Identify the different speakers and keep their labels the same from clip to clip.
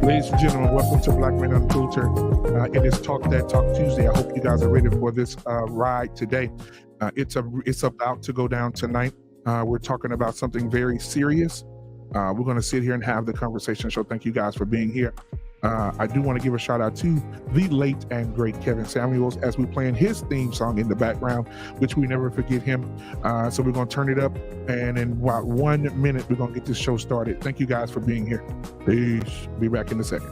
Speaker 1: Ladies and gentlemen, welcome to Black Man Unfiltered. It is Talk That Talk Tuesday. I hope you guys are ready for this ride today. It's about to go down tonight. We're talking about something very serious. We're going to sit here and have the conversation. So thank you guys for being here. I do want to give a shout out to the late and great Kevin Samuels as we're playing his theme song in the background, which we never forget him. So we're going to turn it up, and in about 1 minute, we're going to get this show started. Thank you guys for being here. Peace. Be back in a second.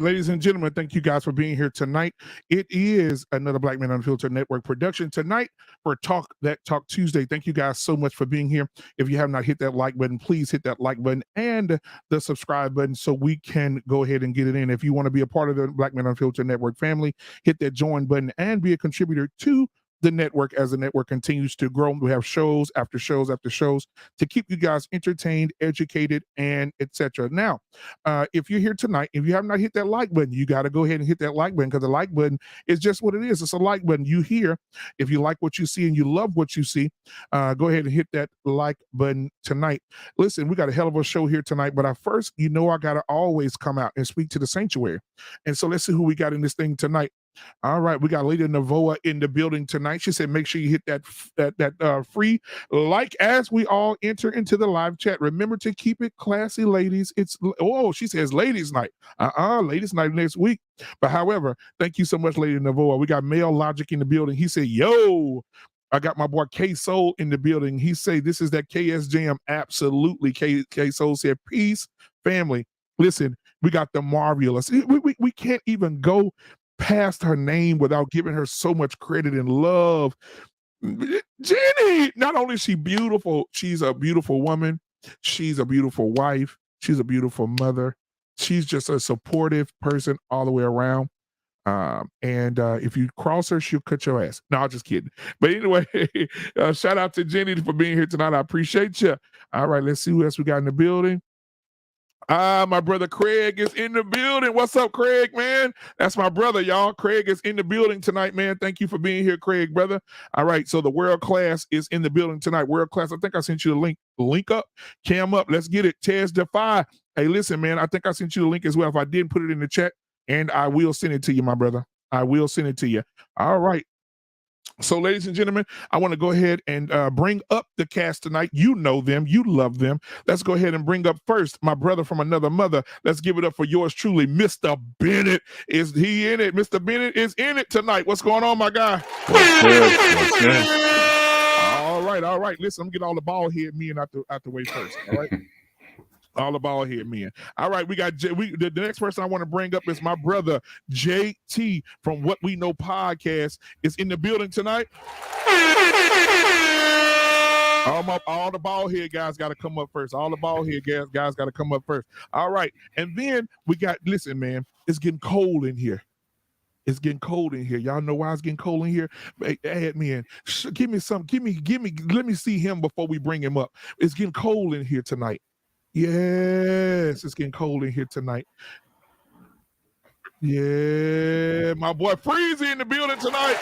Speaker 1: Ladies and gentlemen, thank you guys for being here tonight. It is another Black Man Unfiltered Network production tonight for Talk That Talk Tuesday. Thank you guys so much for being here. If you have not hit that like button, please hit that like button and the subscribe button so we can go ahead and get it in. If you want to be a part of the Black Man Unfiltered Network family, hit that join button and be a contributor to the network as the network continues to grow. We have shows after shows after shows to keep you guys entertained, educated, and etc. Now, if you're here tonight, if you have not hit that like button, you got to go ahead and hit that like button, because the like button is just what it is. It's a like button. You hear, if you like what you see and you love what you see, go ahead and hit that like button tonight. Listen, we got a hell of a show here tonight, but first, I got to always come out and speak to the sanctuary. And so let's see who we got in this thing tonight. All right, we got Lady Navoa in the building tonight. She said, make sure you hit that free like as we all enter into the live chat. Remember to keep it classy, ladies. She says ladies night. Ladies night next week. But however, thank you so much, Lady Navoa. We got Male Logic in the building. He said, yo, I got my boy K Soul in the building. He say this is that KS Jam. Absolutely. K Soul said, peace, family. Listen, we got the marvelous. We can't even go past her name without giving her so much credit and love. Jenny, not only is she beautiful, she's a beautiful woman, she's a beautiful wife, she's a beautiful mother, she's just a supportive person all the way around. And if you cross her, she'll cut your ass. No, I'm just kidding. But anyway, shout out to Jenny for being here tonight. I appreciate you. All right, let's see who else we got in the building. My brother Craig is in the building. What's up, Craig, man? That's my brother, y'all. Craig is in the building tonight, man. Thank you for being here, Craig, brother. All right, so the world class is in the building tonight. World class, I think I sent you the link. Link up, cam up. Let's get it. Tez Defy. Hey, listen, man, I think I sent you the link as well. If I didn't, put it in the chat, and I will send it to you, my brother. I will send it to you. All right. So, ladies and gentlemen, I want to go ahead and bring up the cast tonight. You know them. You love them. Let's go ahead and bring up first my brother from another mother. Let's give it up for yours truly, Mr. Bennett. Is he in it? Mr. Bennett is in it tonight. What's going on, my guy?
Speaker 2: What's good?
Speaker 1: All right. Listen, I'm getting all the bald head men out the way first. All right. All the bald head men. All right, we got the next person I want to bring up is my brother JT from What We Know Podcast is in the building tonight. All the bald head guys got to come up first. All the bald head guys got to come up first. All right, and then we got. Listen, man, it's getting cold in here. It's getting cold in here. Y'all know why it's getting cold in here? Add me in. Give me some. Give me. Let me see him before we bring him up. It's getting cold in here tonight. Yes, it's getting cold in here tonight. Yeah, my boy Freezy in the building tonight.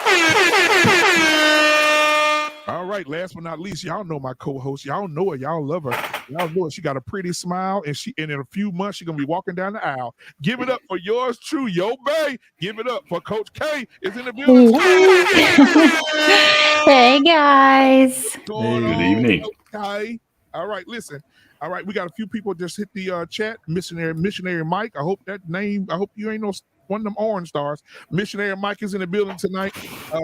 Speaker 1: All right, last but not least, y'all know my co-host. Y'all know her. Y'all love her. Y'all know her. She got a pretty smile, and in a few months, she's going to be walking down the aisle. Give it up for yours true, Yo Bay. Give it up for Coach K is in the building.
Speaker 3: Hey, guys.
Speaker 2: Good evening.
Speaker 1: Coach K? All right, listen. All right, we got a few people just hit the chat. Missionary Mike. I hope you ain't no one of them orange stars. Missionary Mike is in the building tonight.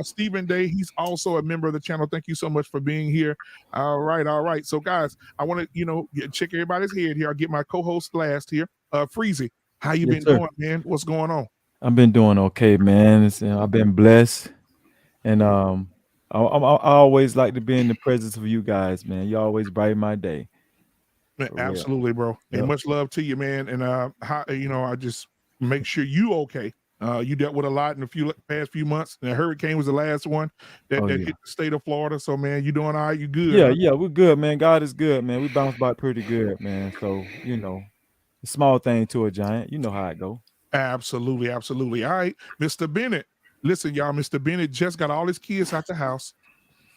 Speaker 1: Stephen Day, he's also a member of the channel. Thank you so much for being here. All right. So guys, I want to check everybody's head here. I'll get my co-host last here. Freezy, how you been doing, man? What's going on?
Speaker 4: I've been doing okay, man. I've been blessed, and I always like to be in the presence of you guys, man. You always brighten my day.
Speaker 1: Absolutely, bro. And much love to you, man. And I just make sure you okay. You dealt with a lot in the past few months. The hurricane was the last one that hit the state of Florida. So, man, you doing all right? You good?
Speaker 4: Yeah, we're good, man. God is good, man. We bounced back pretty good, man. So, a small thing to a giant. You know how it go.
Speaker 1: Absolutely. All right, Mr. Bennett. Listen, y'all, Mr. Bennett just got all his kids out the house,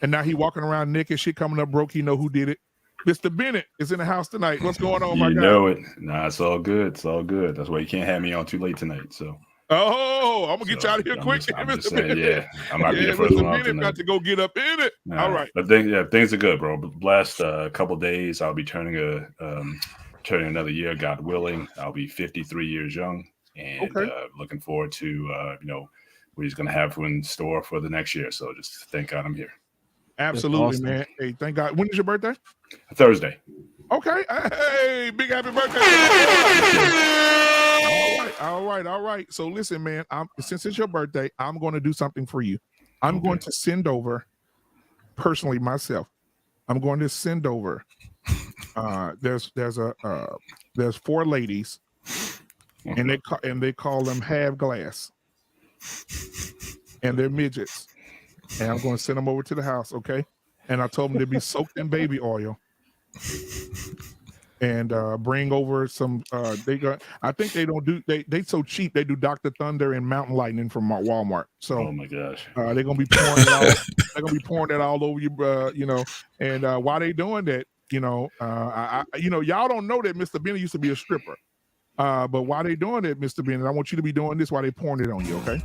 Speaker 1: and now he walking around naked. Shit coming up broke. He know who did it. Mr. Bennett is in the house tonight. What's going on, my guy?
Speaker 2: You know it. Nah, it's all good. It's all good. That's why you can't have me on too late tonight. So.
Speaker 1: Oh, I'm gonna get you out of here quick.
Speaker 2: I'm just saying, yeah. I might be the first one.
Speaker 1: Mr. Bennett got to go get up in it. All right.
Speaker 2: But things are good, bro. Last couple days, I'll be turning another year, God willing. I'll be 53 years young, and looking forward to what he's gonna have in store for the next year. So just thank God I'm here.
Speaker 1: Absolutely, awesome, man. Hey, thank God. When is your birthday?
Speaker 2: Thursday.
Speaker 1: Okay. Hey, big happy birthday. All right. So listen, man, since it's your birthday, I'm going to do something for you. I'm going to send over, personally myself, I'm going to send over, there's 4 ladies, and they call them half glass, and they're midgets. And I'm going to send them over to the house, okay? And I told them to be soaked in baby oil, and bring over some. I think they don't do. They so cheap. They do Dr. Thunder and Mountain Lightning from Walmart. So,
Speaker 2: oh my gosh,
Speaker 1: they're gonna be pouring it all. They're gonna be pouring that all over you, And while they doing that, y'all don't know that Mr. Bennett used to be a stripper. But while they doing that, Mr. Bennett, I want you to be doing this while they pouring it on you, okay?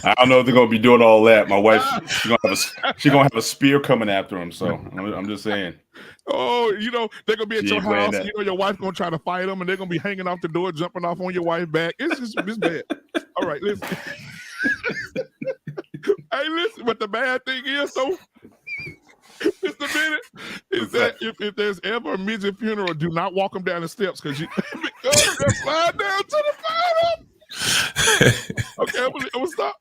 Speaker 2: I don't know if they're gonna be doing all that. My wife, she's gonna have a spear coming after him. So I'm just saying.
Speaker 1: Oh, they're gonna be at your house. Your wife gonna try to fight them, and they're gonna be hanging off the door, jumping off on your wife's back. It's bad. All right, listen. Hey, listen. But the bad thing is, though, Mr. Bennett, is that if there's ever a midget funeral, do not walk them down the steps because they'll slide down to the bottom. Okay, I'm gonna stop.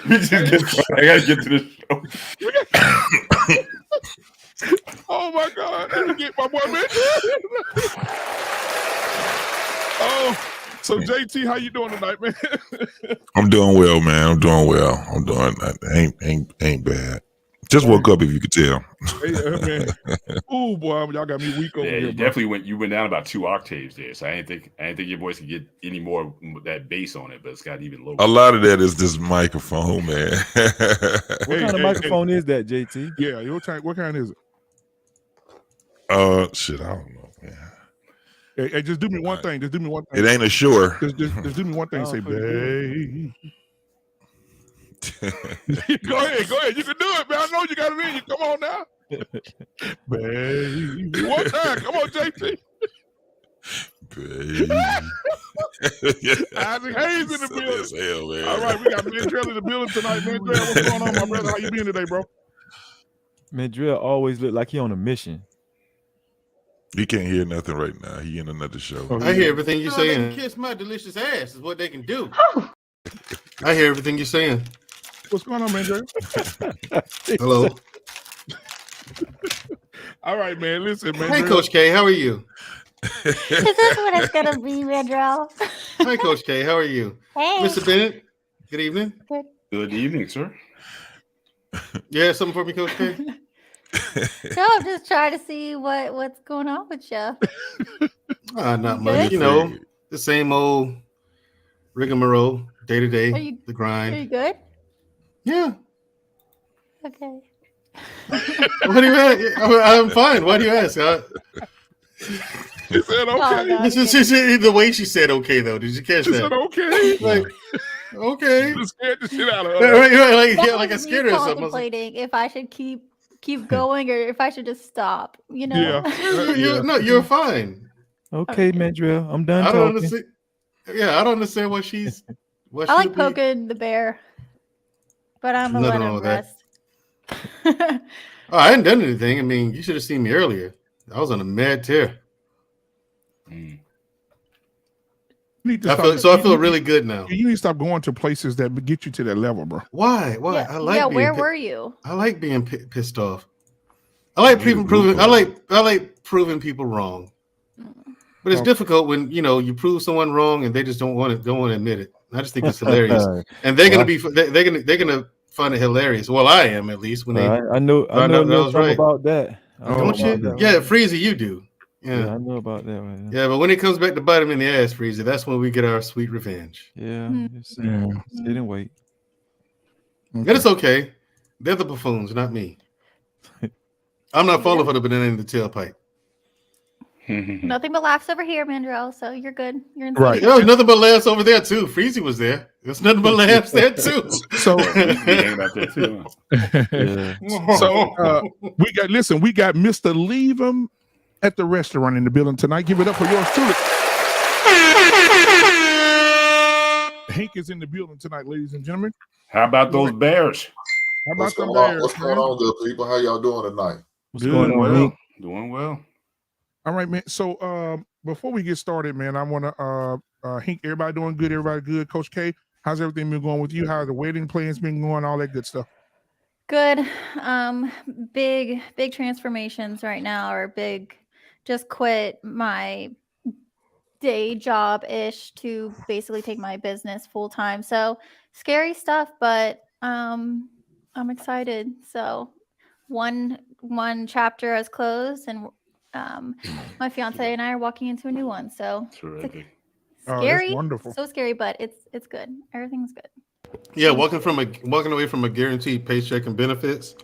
Speaker 1: I gotta
Speaker 2: get to the show.
Speaker 1: my God. Let me get my boy, man. Oh, so JT, how you doing tonight, man?
Speaker 5: I'm doing well, man. I'm doing well. I'm doing ain't bad. Just woke up, if you could tell.
Speaker 1: Hey, man. Oh boy, y'all got me weak over
Speaker 2: Yeah,
Speaker 1: here.
Speaker 2: you
Speaker 1: Bro.
Speaker 2: definitely went down about 2 octaves there. So I didn't think your voice could get any more that bass on it, but it's got even lower.
Speaker 5: A lot of that is this microphone, man.
Speaker 4: What kind of microphone is that, JT?
Speaker 1: Yeah, what kind is it?
Speaker 5: Shit, I don't know, man.
Speaker 1: Hey, just do me one thing. Just do me one thing.
Speaker 5: It ain't a Shure.
Speaker 1: Just do me one thing. Say, babe. Go ahead. You can do it, man. I know you got it in you. Come on now. Baby. One time. Come on, JT.
Speaker 5: Baby.
Speaker 1: Isaac Hayes in the building.
Speaker 5: Hell, man.
Speaker 1: All right, we got Mandrell in the building tonight. Mandrell, what's going on, my brother? How you been today, bro?
Speaker 4: Mandrell always look like he on a mission.
Speaker 5: He can't hear nothing right now. He in another show.
Speaker 6: I hear everything you're saying. Kiss my delicious ass is what they can do. I hear everything you're saying.
Speaker 1: What's going on, Mandrell?
Speaker 6: Hello.
Speaker 1: All right, man. Listen, man.
Speaker 6: Hey, Coach K, how are you?
Speaker 3: Is this what it's gonna be, Mandrell?
Speaker 6: Hi, Coach K, how are you?
Speaker 3: Hey.
Speaker 6: Mr. Bennett, good evening.
Speaker 2: Good evening, sir.
Speaker 6: You have something for me, Coach K?
Speaker 3: So I'm just trying to see what's going on with you.
Speaker 6: Not much. You know, the same old rigmarole, day to day, the
Speaker 3: Are
Speaker 6: grind.
Speaker 3: you good?
Speaker 6: Yeah.
Speaker 3: Okay.
Speaker 6: What do you ask? I'm fine. Why do you ask?
Speaker 1: She said okay.
Speaker 6: The way she said okay, though. Did you catch
Speaker 1: She
Speaker 6: that?
Speaker 1: said okay.
Speaker 6: Like, okay.
Speaker 1: You scared the shit out of her.
Speaker 6: Right, like I scared her or something.
Speaker 3: Contemplating if I should keep going or if I should just stop. You know.
Speaker 1: Yeah.
Speaker 6: No, you're fine.
Speaker 4: Okay, Mandrell, I'm done
Speaker 6: I
Speaker 4: talking.
Speaker 6: don't understand. Yeah, I don't understand what she's. What
Speaker 3: I like poking the bear, but I'm gonna let
Speaker 6: Nothing wrong
Speaker 3: him
Speaker 6: with that.
Speaker 3: rest.
Speaker 6: Oh, I hadn't done anything. I mean, you should have seen me earlier. I was on a mad tear. I feel really good now.
Speaker 1: You need to stop going to places that get you to that level, bro.
Speaker 6: Why?
Speaker 3: Yeah,
Speaker 6: I like. Being
Speaker 3: where were you?
Speaker 6: I like being pissed off. I like proving. I like proving people wrong. But it's difficult when you prove someone wrong and they just don't want to admit it. I just think it's hilarious, and they're gonna find it hilarious. Well, I am at least when they.
Speaker 4: I know about that.
Speaker 6: Don't you? Yeah, Freezy, you do. Yeah,
Speaker 4: I know about that. Right now.
Speaker 6: Yeah, but when it comes back to bite him in the ass, Freezy, that's when we get our sweet revenge.
Speaker 4: Yeah, sit and wait.
Speaker 6: And it's okay. They're the buffoons, not me. I'm not falling for the banana in the tailpipe.
Speaker 3: Nothing but laughs over here, Mandrell. So you're good. You're in
Speaker 1: Right.
Speaker 6: There was nothing but laughs over there too. Freezy was there. There's nothing but laughs there too.
Speaker 1: So, we got Mr. Leave 'em at the restaurant in the building tonight. Give it up for yours truly. Hank is in the building tonight, ladies and gentlemen.
Speaker 2: How about those Bears?
Speaker 1: How about
Speaker 7: What's
Speaker 1: them
Speaker 7: going on?
Speaker 1: Bears?
Speaker 7: What's going on, good people? How y'all doing tonight?
Speaker 4: What's going on,
Speaker 2: well.
Speaker 4: Hank?
Speaker 2: Doing well.
Speaker 1: All right, man. So before we get started, man, I want to Hank, everybody doing good? Everybody good? Coach K, how's everything been going with you? How's the wedding plans been going? All that good stuff.
Speaker 3: Good. Big transformations right now, or just quit my day job ish to basically take my business full time. So scary stuff, but I'm excited. So one chapter has closed, and my fiance and I are walking into a new one. So
Speaker 2: terrific.
Speaker 3: Scary.
Speaker 1: That's wonderful.
Speaker 3: So scary, but it's good. Everything's good.
Speaker 6: Yeah, walking away from a guaranteed paycheck and benefits.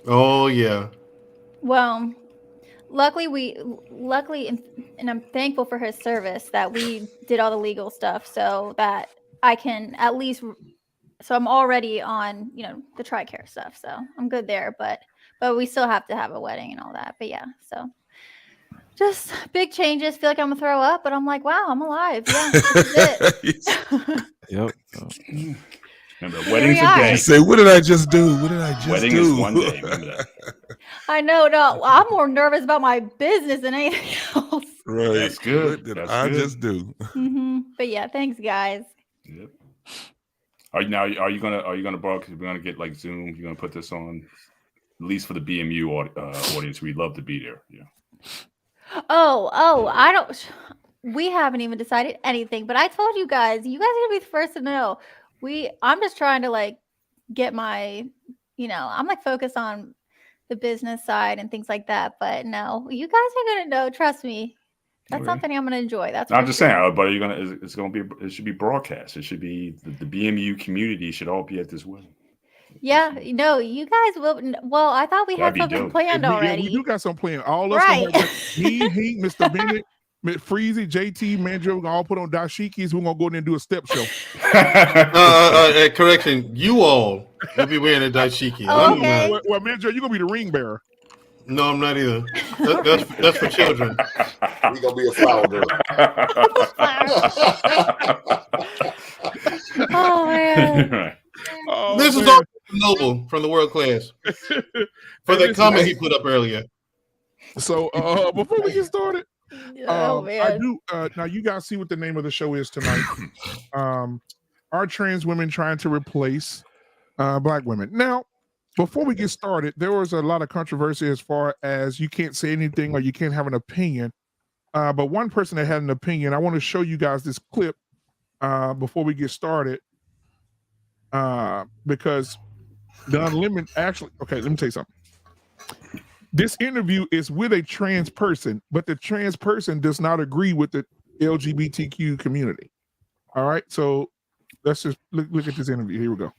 Speaker 6: Oh yeah.
Speaker 3: Well, luckily, and I'm thankful for his service that we did all the legal stuff so that I can at least. So I'm already on, the TRICARE stuff. So I'm good there, but we still have to have a wedding and all that. But yeah, so just big changes. Feel like I'm gonna throw up, but I'm like, wow, I'm alive. Yeah, this is it.
Speaker 4: Yep.
Speaker 2: Remember, wedding's a day.
Speaker 5: Say, what did I just do? What did I just
Speaker 2: Wedding
Speaker 5: do?
Speaker 2: is one day. Remember that.
Speaker 3: I know. No, I'm more nervous about my business than anything else.
Speaker 5: Right.
Speaker 2: That's good.
Speaker 5: What did
Speaker 2: That's
Speaker 5: I
Speaker 2: good.
Speaker 5: just do?
Speaker 3: But yeah, thanks, guys.
Speaker 2: Yep. Are you gonna borrow? Because we're gonna get like Zoom. You're gonna put this on least for the BMU audience, we'd love to be there. Yeah.
Speaker 3: I don't. We haven't even decided anything, but I told you guys are gonna be the first to know. I'm just trying to like get my, I'm like focused on the business side and things like that. But no, you guys are gonna know. Trust me, that's something I'm gonna enjoy. That's.
Speaker 2: I'm just saying, but it's gonna be. It should be broadcast. It should be the BMU community should all be at this wedding.
Speaker 3: Yeah, no, you guys will. Well, I thought we had something planned already.
Speaker 1: Yeah, we do got something planned. All us, right? Me, Heat, Mr. Bennett, Freezy, JT, Mandrell, we're gonna all put on dashikis. We're gonna go in there and do a step show.
Speaker 6: Correction, you all will be wearing a dashiki.
Speaker 3: Oh, okay.
Speaker 1: Well, Mandrell, you're gonna be the ring bearer.
Speaker 6: No, I'm not either. That's for children.
Speaker 7: We gonna be a flower girl.
Speaker 3: Oh man.
Speaker 6: Oh, this is all Noble from the World Class for that comment he put up earlier.
Speaker 1: So before we get started,
Speaker 3: man.
Speaker 1: I do now you guys see what the name of the show is tonight. Are trans women trying to replace black women? Now, before we get started, there was a lot of controversy as far as you can't say anything or you can't have an opinion. But one person that had an opinion, I want to show you guys this clip before we get started. Because the Unlimited actually, okay, let me tell you something. This interview is with a trans person, but the trans person does not agree with the LGBTQ community. All right, so let's just look at this interview. Here we go.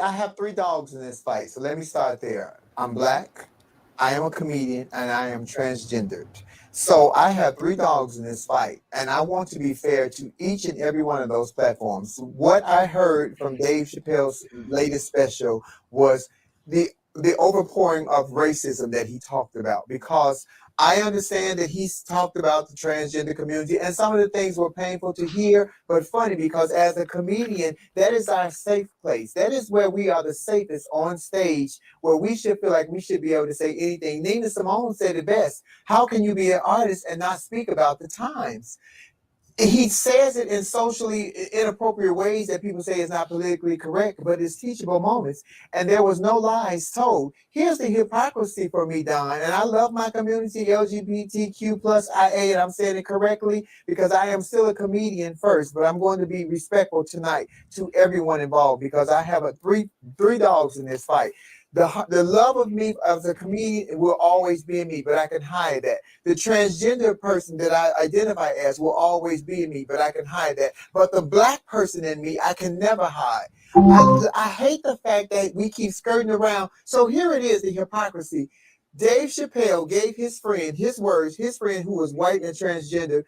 Speaker 8: I have 3 dogs in this fight, so let me start there. I'm black, I am a comedian, and I am transgendered. So I have 3 dogs in this fight, and I want to be fair to each and every one of those platforms. What I heard from Dave Chappelle's latest special was the overpouring of racism that he talked about, because I understand that he's talked about the transgender community, and some of the things were painful to hear, but funny, because as a comedian, that is our safe place. That is where we are the safest on stage, where we should feel like we should be able to say anything. Nina Simone said it best. How can you be an artist and not speak about the times? He says it in socially inappropriate ways that people say is not politically correct, but it's teachable moments. And there was no lies told. Here's the hypocrisy for me, Don. And I love my community, LGBTQ plus IA, and I'm saying it correctly because I am still a comedian first, but I'm going to be respectful tonight to everyone involved because I have three dogs in this fight. The love of me as a comedian will always be in me, but I can hide that. The transgender person that I identify as will always be in me, but I can hide that. But the black person in me, I can never hide. I hate the fact that we keep skirting around. So here it is, the hypocrisy. Dave Chappelle gave his friend, his friend who was white and transgender,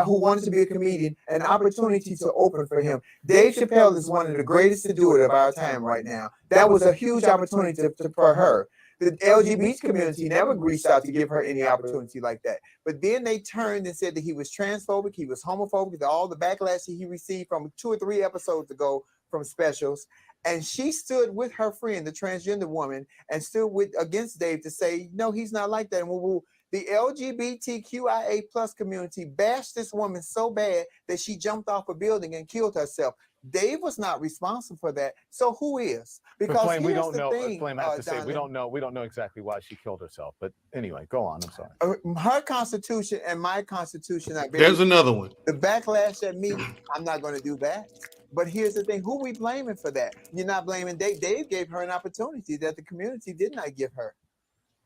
Speaker 8: who wanted to be a comedian, an opportunity to open for him. Dave Chappelle is one of the greatest to do it of our time right now. That was a huge opportunity for her. The LGBT community never reached out to give her any opportunity like that. But then they turned and said that he was transphobic, he was homophobic, all the backlash that he received from 2 or 3 episodes ago from specials. And she stood with her friend, the transgender woman, and stood against Dave to say, no, he's not like that. And the LGBTQIA plus community bashed this woman so bad that she jumped off a building and killed herself. Dave was not responsible for that. So who is? Because
Speaker 9: Flame, we don't know. Flame, I have to say, we don't know exactly why she killed herself. But anyway, go on. I'm sorry.
Speaker 8: Her constitution and my constitution.
Speaker 6: There's another one.
Speaker 8: The backlash at me, I'm not going to do that. But here's the thing: who we blaming for that? You're not blaming Dave. Dave gave her an opportunity that the community did not give her.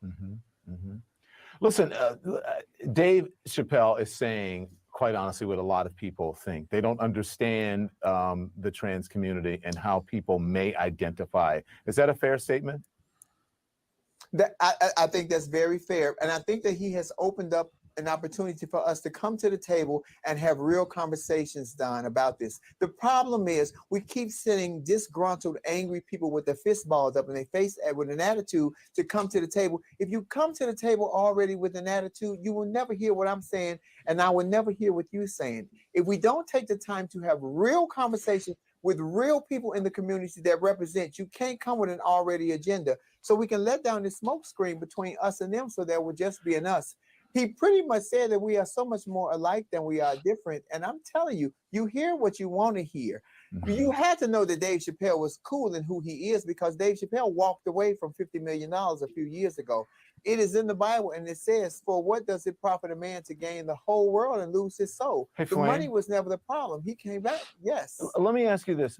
Speaker 9: Mm-hmm. Mm-hmm. Listen, Dave Chappelle is saying, quite honestly, what a lot of people think. They don't understand the trans community and how people may identify. Is that a fair statement?
Speaker 8: I think that's very fair. And I think that he has opened up an opportunity for us to come to the table and have real conversations, Don, about this. The problem is we keep sending disgruntled, angry people with their fist balls up in their face with an attitude to come to the table. If you come to the table already with an attitude, you will never hear what I'm saying, and I will never hear what you're saying. If we don't take the time to have real conversations with real people in the community that represent, you can't come with an already agenda. So we can let down the smoke screen between us and them so there will just be an us. He pretty much said that we are so much more alike than we are different. And I'm telling you, you hear what you want to hear. You had to know that Dave Chappelle was cool in who he is, because Dave Chappelle walked away from $50 million a few years ago. It is in the Bible, and it says, for what does it profit a man to gain the whole world and lose his soul?
Speaker 9: Hey,
Speaker 8: the
Speaker 9: Flame.
Speaker 8: money was never the problem. He came back. Yes.
Speaker 9: Let me ask you this,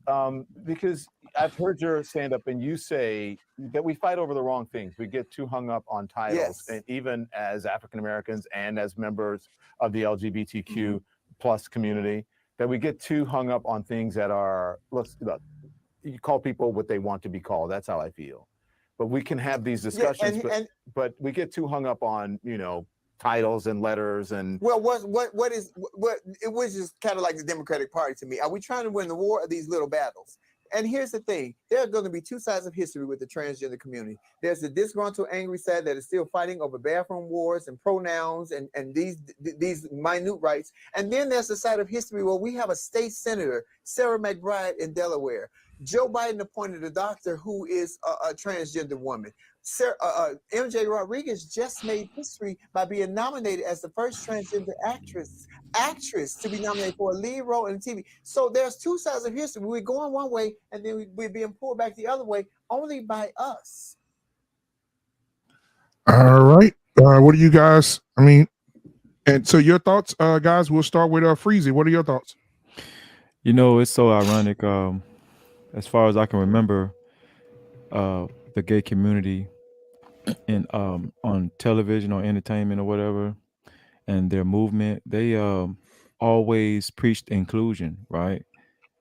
Speaker 9: because I've heard your stand up and you say that we fight over the wrong things. We get too hung up on titles,
Speaker 8: Yes.
Speaker 9: and even as African Americans and as members of the LGBTQ plus community, that we get too hung up on things that are, look, you call people what they want to be called. That's how I feel. But we can have these discussions, but we get too hung up on, you know, titles and letters and.
Speaker 8: Well, what it was just kind of like the Democratic Party to me. Are we trying to win the war of these little battles? And here's the thing: there are going to be two sides of history with the transgender community. There's the disgruntled, angry side that is still fighting over bathroom wars and pronouns and these minute rights. And then there's the side of history where we have a state senator, Sarah McBride in Delaware. Joe Biden appointed a doctor who is a transgender woman. MJ Rodriguez just made history by being nominated as the first transgender actress to be nominated for a lead role in TV. So there's two sides of history. We're going one way, and then we're being pulled back the other way, only by us.
Speaker 1: All right. What do you guys? I mean, and so your thoughts, guys. We'll start with Freezy. What are your thoughts?
Speaker 4: You know, it's so ironic. As far as I can remember, the gay community in on television or entertainment or whatever, and their movement, they always preached inclusion, right?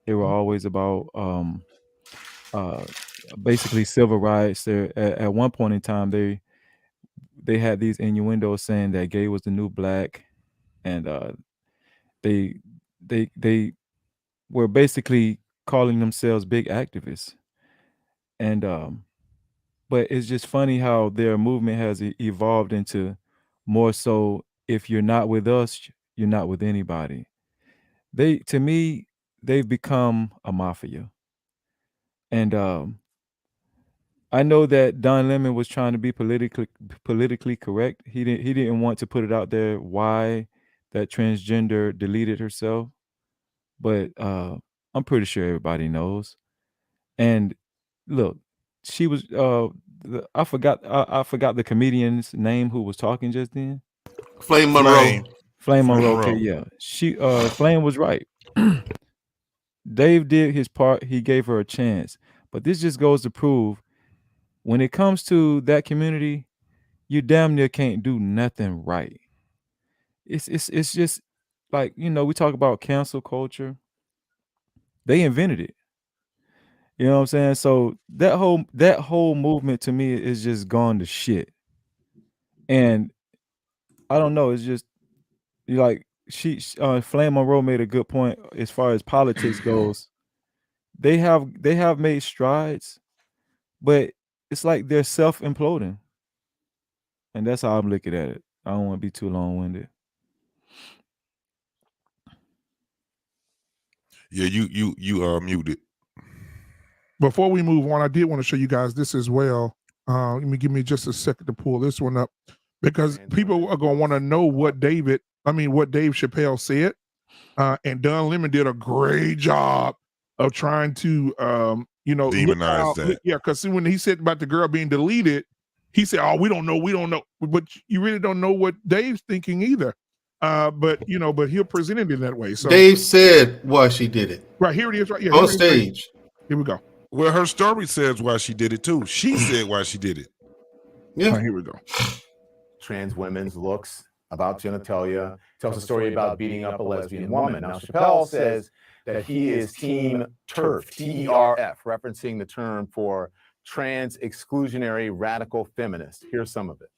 Speaker 4: They were always about basically civil rights. At one point in time, they had these innuendos saying that gay was the new black, and they were basically calling themselves big activists. And but it's just funny how their movement has evolved into more so, if you're not with us, you're not with anybody. To me, they've become a mafia. And I know that Don Lemon was trying to be politically correct. He didn't want to put it out there why that transgender deleted herself, but I'm pretty sure everybody knows. And look, she was I forgot the comedian's name who was talking just then.
Speaker 6: Flame Monroe.
Speaker 4: Flame Monroe. Okay, yeah. She Flame was right. Dave did his part. He gave her a chance. But this just goes to prove, when it comes to that community, you damn near can't do nothing right. It's just like, you know, we talk about cancel culture. They invented it. You know what I'm saying? So that whole movement to me is just gone to shit. And I don't know, it's just like Flame Monroe made a good point as far as politics goes. They have made strides, but it's like they're self-imploding. And that's how I'm looking at it. I don't want to be too long-winded.
Speaker 5: Yeah, you muted.
Speaker 1: Before we move on, I did want to show you guys this as well. Give me just a second to pull this one up, because people are going to want to know what Dave Chappelle said. And Don Lemon did a great job of trying to,
Speaker 5: demonize that.
Speaker 1: Yeah, because when he said about the girl being deleted, he said, "Oh, we don't know," but you really don't know what Dave's thinking either. But he'll present it in that way. So
Speaker 6: Dave said why she did it.
Speaker 1: Right here it is, right here
Speaker 6: on stage.
Speaker 1: Here we go.
Speaker 5: Well, her story says why she did it too. She said why she did it.
Speaker 6: Yeah.
Speaker 1: Right, here we go.
Speaker 9: Trans women's looks, about genitalia, tells a story about beating up a lesbian woman. Now, Chappelle says that he is Team TERF, T-E-R-F, referencing the term for trans exclusionary radical feminist. Here's some of it.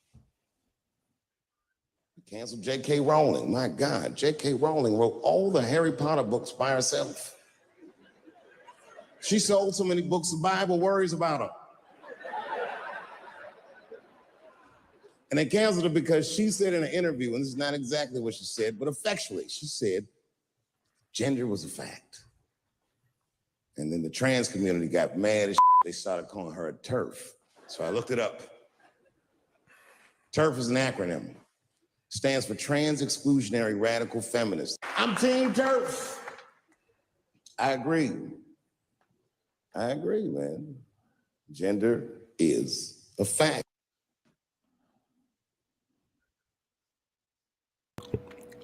Speaker 7: Cancel J.K. Rowling. My God, J.K. Rowling wrote all the Harry Potter books by herself. She sold so many books, the Bible worries about her. And they canceled her because she said in an interview, and this is not exactly what she said, but effectually, she said gender was a fact. And then the trans community got mad as shit. They started calling her a TERF. So I looked it up. TERF is an acronym. stands for trans exclusionary radical feminist. I'm Team TERF. I agree. Man. Gender is a fact.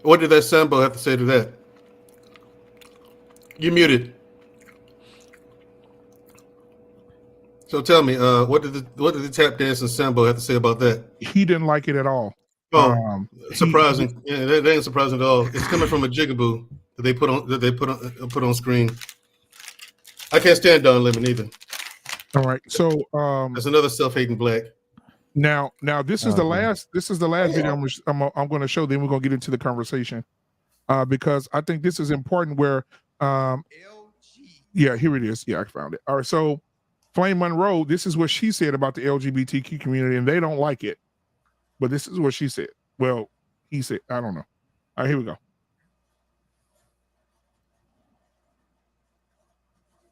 Speaker 6: What did that Sambo have to say to that? You muted. So tell me, what did the tap dancing Sambo have to say about that?
Speaker 1: He didn't like it at all.
Speaker 6: Oh, surprising. Yeah, that ain't surprising at all. It's coming from a jigaboo that they put on screen. I can't stand Don Lemon either.
Speaker 1: All right. So
Speaker 6: there's another self-hating black.
Speaker 1: Now this is the last video I'm going to show. Then we're going to get into the conversation because I think this is important. Where yeah, here it is. Yeah, I found it. All right. So Flame Monroe, this is what she said about the LGBTQ community, and they don't like it. But this is what she said. Well, he said, I don't know. All right, here we go.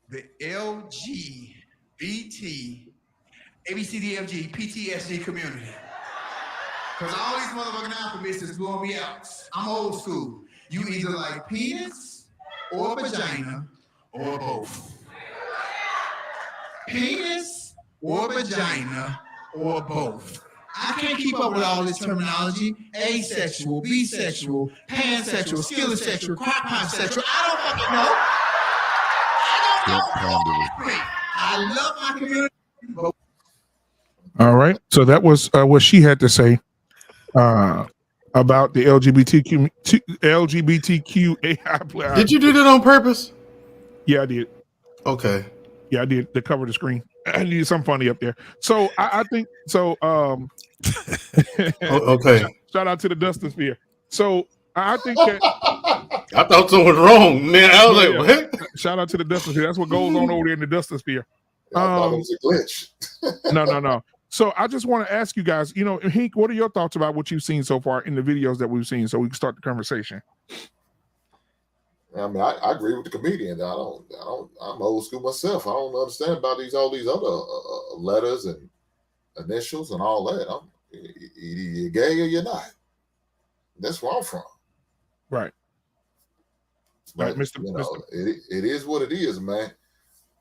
Speaker 10: The LGBT, ABCDFG, PTSD community. Because all these motherfucking alphabets is blowing me out. I'm old school. You either like penis or vagina or both. Penis or vagina or both. I can't keep up with all this terminology. Asexual, bisexual, pansexual, skillosexual, crock-pot-sexual. I don't fucking know. I love my community. But
Speaker 1: all right. So that was what she had to say about the LGBTQAI.
Speaker 6: Did you do that on purpose?
Speaker 1: Yeah, I did.
Speaker 6: Okay.
Speaker 1: Yeah, I did. To cover the screen. I needed something funny up there. So I think so.
Speaker 6: Okay.
Speaker 1: Shout out to the Dustin Sphere. So I think that
Speaker 6: I thought something was wrong, man. I was like, what?
Speaker 1: Shout out to the Dustin Sphere. That's what goes on over there in the Dustin Sphere.
Speaker 11: I thought it was a glitch.
Speaker 1: No. So I just want to ask you guys, Hank, what are your thoughts about what you've seen so far in the videos that we've seen, so we can start the conversation?
Speaker 11: I mean, I agree with the comedian. I'm old school myself. I don't understand about all these other letters and initials and all that. You're gay or you're not. That's where I'm from.
Speaker 1: Right.
Speaker 11: But,
Speaker 1: right, Mr.
Speaker 11: It is what it is, man.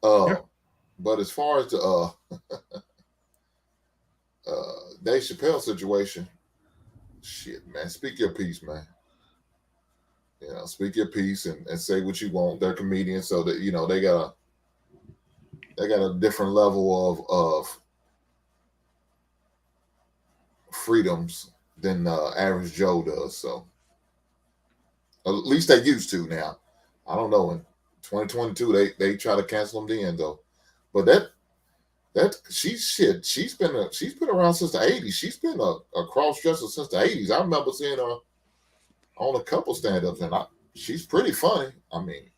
Speaker 11: But as far as the Dave Chappelle situation, shit, man, speak your piece, man. Speak your piece and say what you want. They're comedians, so that they got a different level of freedoms than average Joe does. So at least they used to. Now I don't know. In 2022, they try to cancel them then though. But she's been around since the 80s. She's been a cross dresser since the 80s. I remember seeing her on a couple stand-ups, and she's pretty funny. I mean,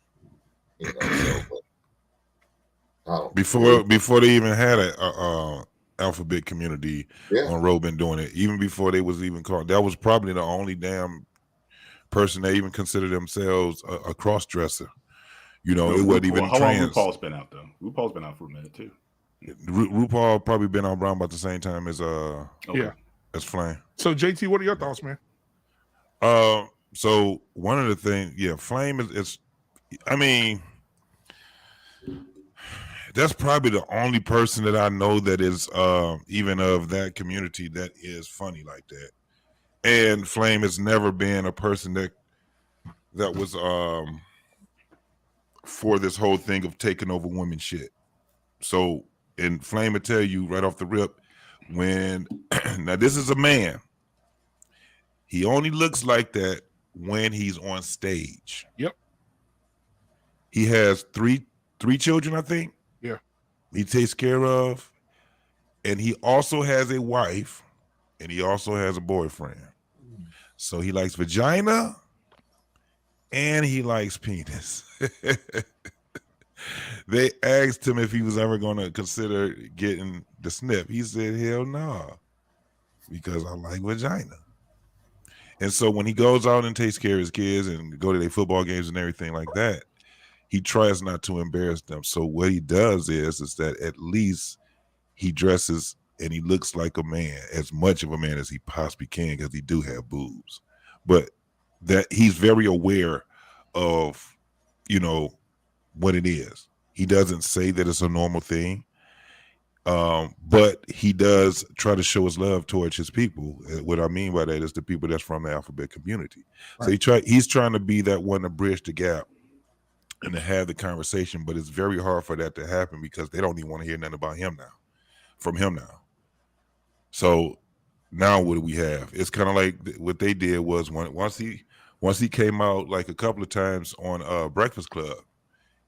Speaker 5: before they even had a alphabet community on Roe been doing it. Even before they was even called, that was probably the only damn person that even considered themselves a cross dresser. It wasn't even
Speaker 2: how
Speaker 5: trans.
Speaker 2: Long RuPaul's been out though? RuPaul's been out for a minute too.
Speaker 5: RuPaul probably been on around about the same time as as Flame.
Speaker 1: So JT, what are your thoughts, man?
Speaker 5: So one of the things, Flame is I mean, that's probably the only person that I know that is even of that community that is funny like that. And Flame has never been a person that was for this whole thing of taking over women shit. So, and Flame will tell you right off the rip, when now this is a man, he only looks like that when he's on stage.
Speaker 1: Yep.
Speaker 5: He has three children, I think.
Speaker 1: Yeah.
Speaker 5: He takes care of, and he also has a wife, and he also has a boyfriend. So he likes vagina and he likes penis. They asked him if he was ever going to consider getting the snip. He said, hell no, because I like vagina. And so when he goes out and takes care of his kids and go to their football games and everything like that, he tries not to embarrass them. So what he does is that at least he dresses and he looks like a man, as much of a man as he possibly can, because he do have boobs. But that he's very aware of, you know, what it is. He doesn't say that it's a normal thing, but he does try to show his love towards his people. What I mean by that is the people that's from the alphabet community.
Speaker 11: Right.
Speaker 5: So he's trying to be that one to bridge the gap and to have the conversation, but it's very hard for that to happen because they don't even want to hear nothing about him now, from him now. So now what do we have? It's kind of like what they did was once he came out like a couple of times on Breakfast Club,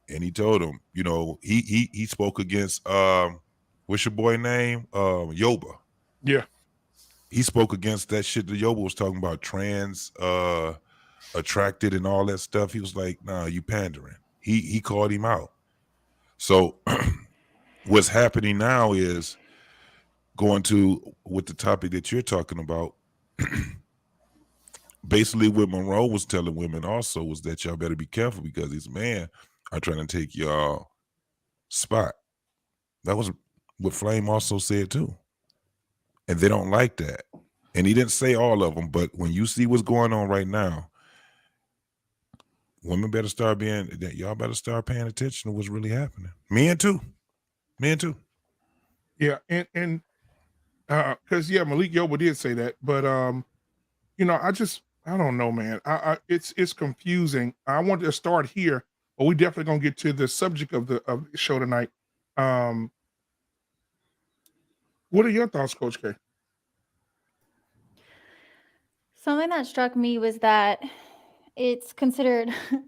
Speaker 5: and he told him, you know, he spoke against what's your boy name? Yoba.
Speaker 1: Yeah.
Speaker 5: He spoke against that shit that Yoba was talking about, trans attracted and all that stuff. He was like, nah, you pandering. He called him out. So what's happening now is going to with the topic that you're talking about. Basically what Monroe was telling women also was that y'all better be careful because these men are trying to take y'all spot. That was what Flame also said too. And they don't like that. And he didn't say all of them, but when you see what's going on right now, women better start y'all better start paying attention to what's really happening. Men too.
Speaker 1: Yeah, and because Malik Yoba did say that, but you know, I don't know, man. It's confusing. I want to start here, but we definitely gonna get to the subject of the show tonight. What are your thoughts, Coach K?
Speaker 3: Something that struck me was that it's considered, well,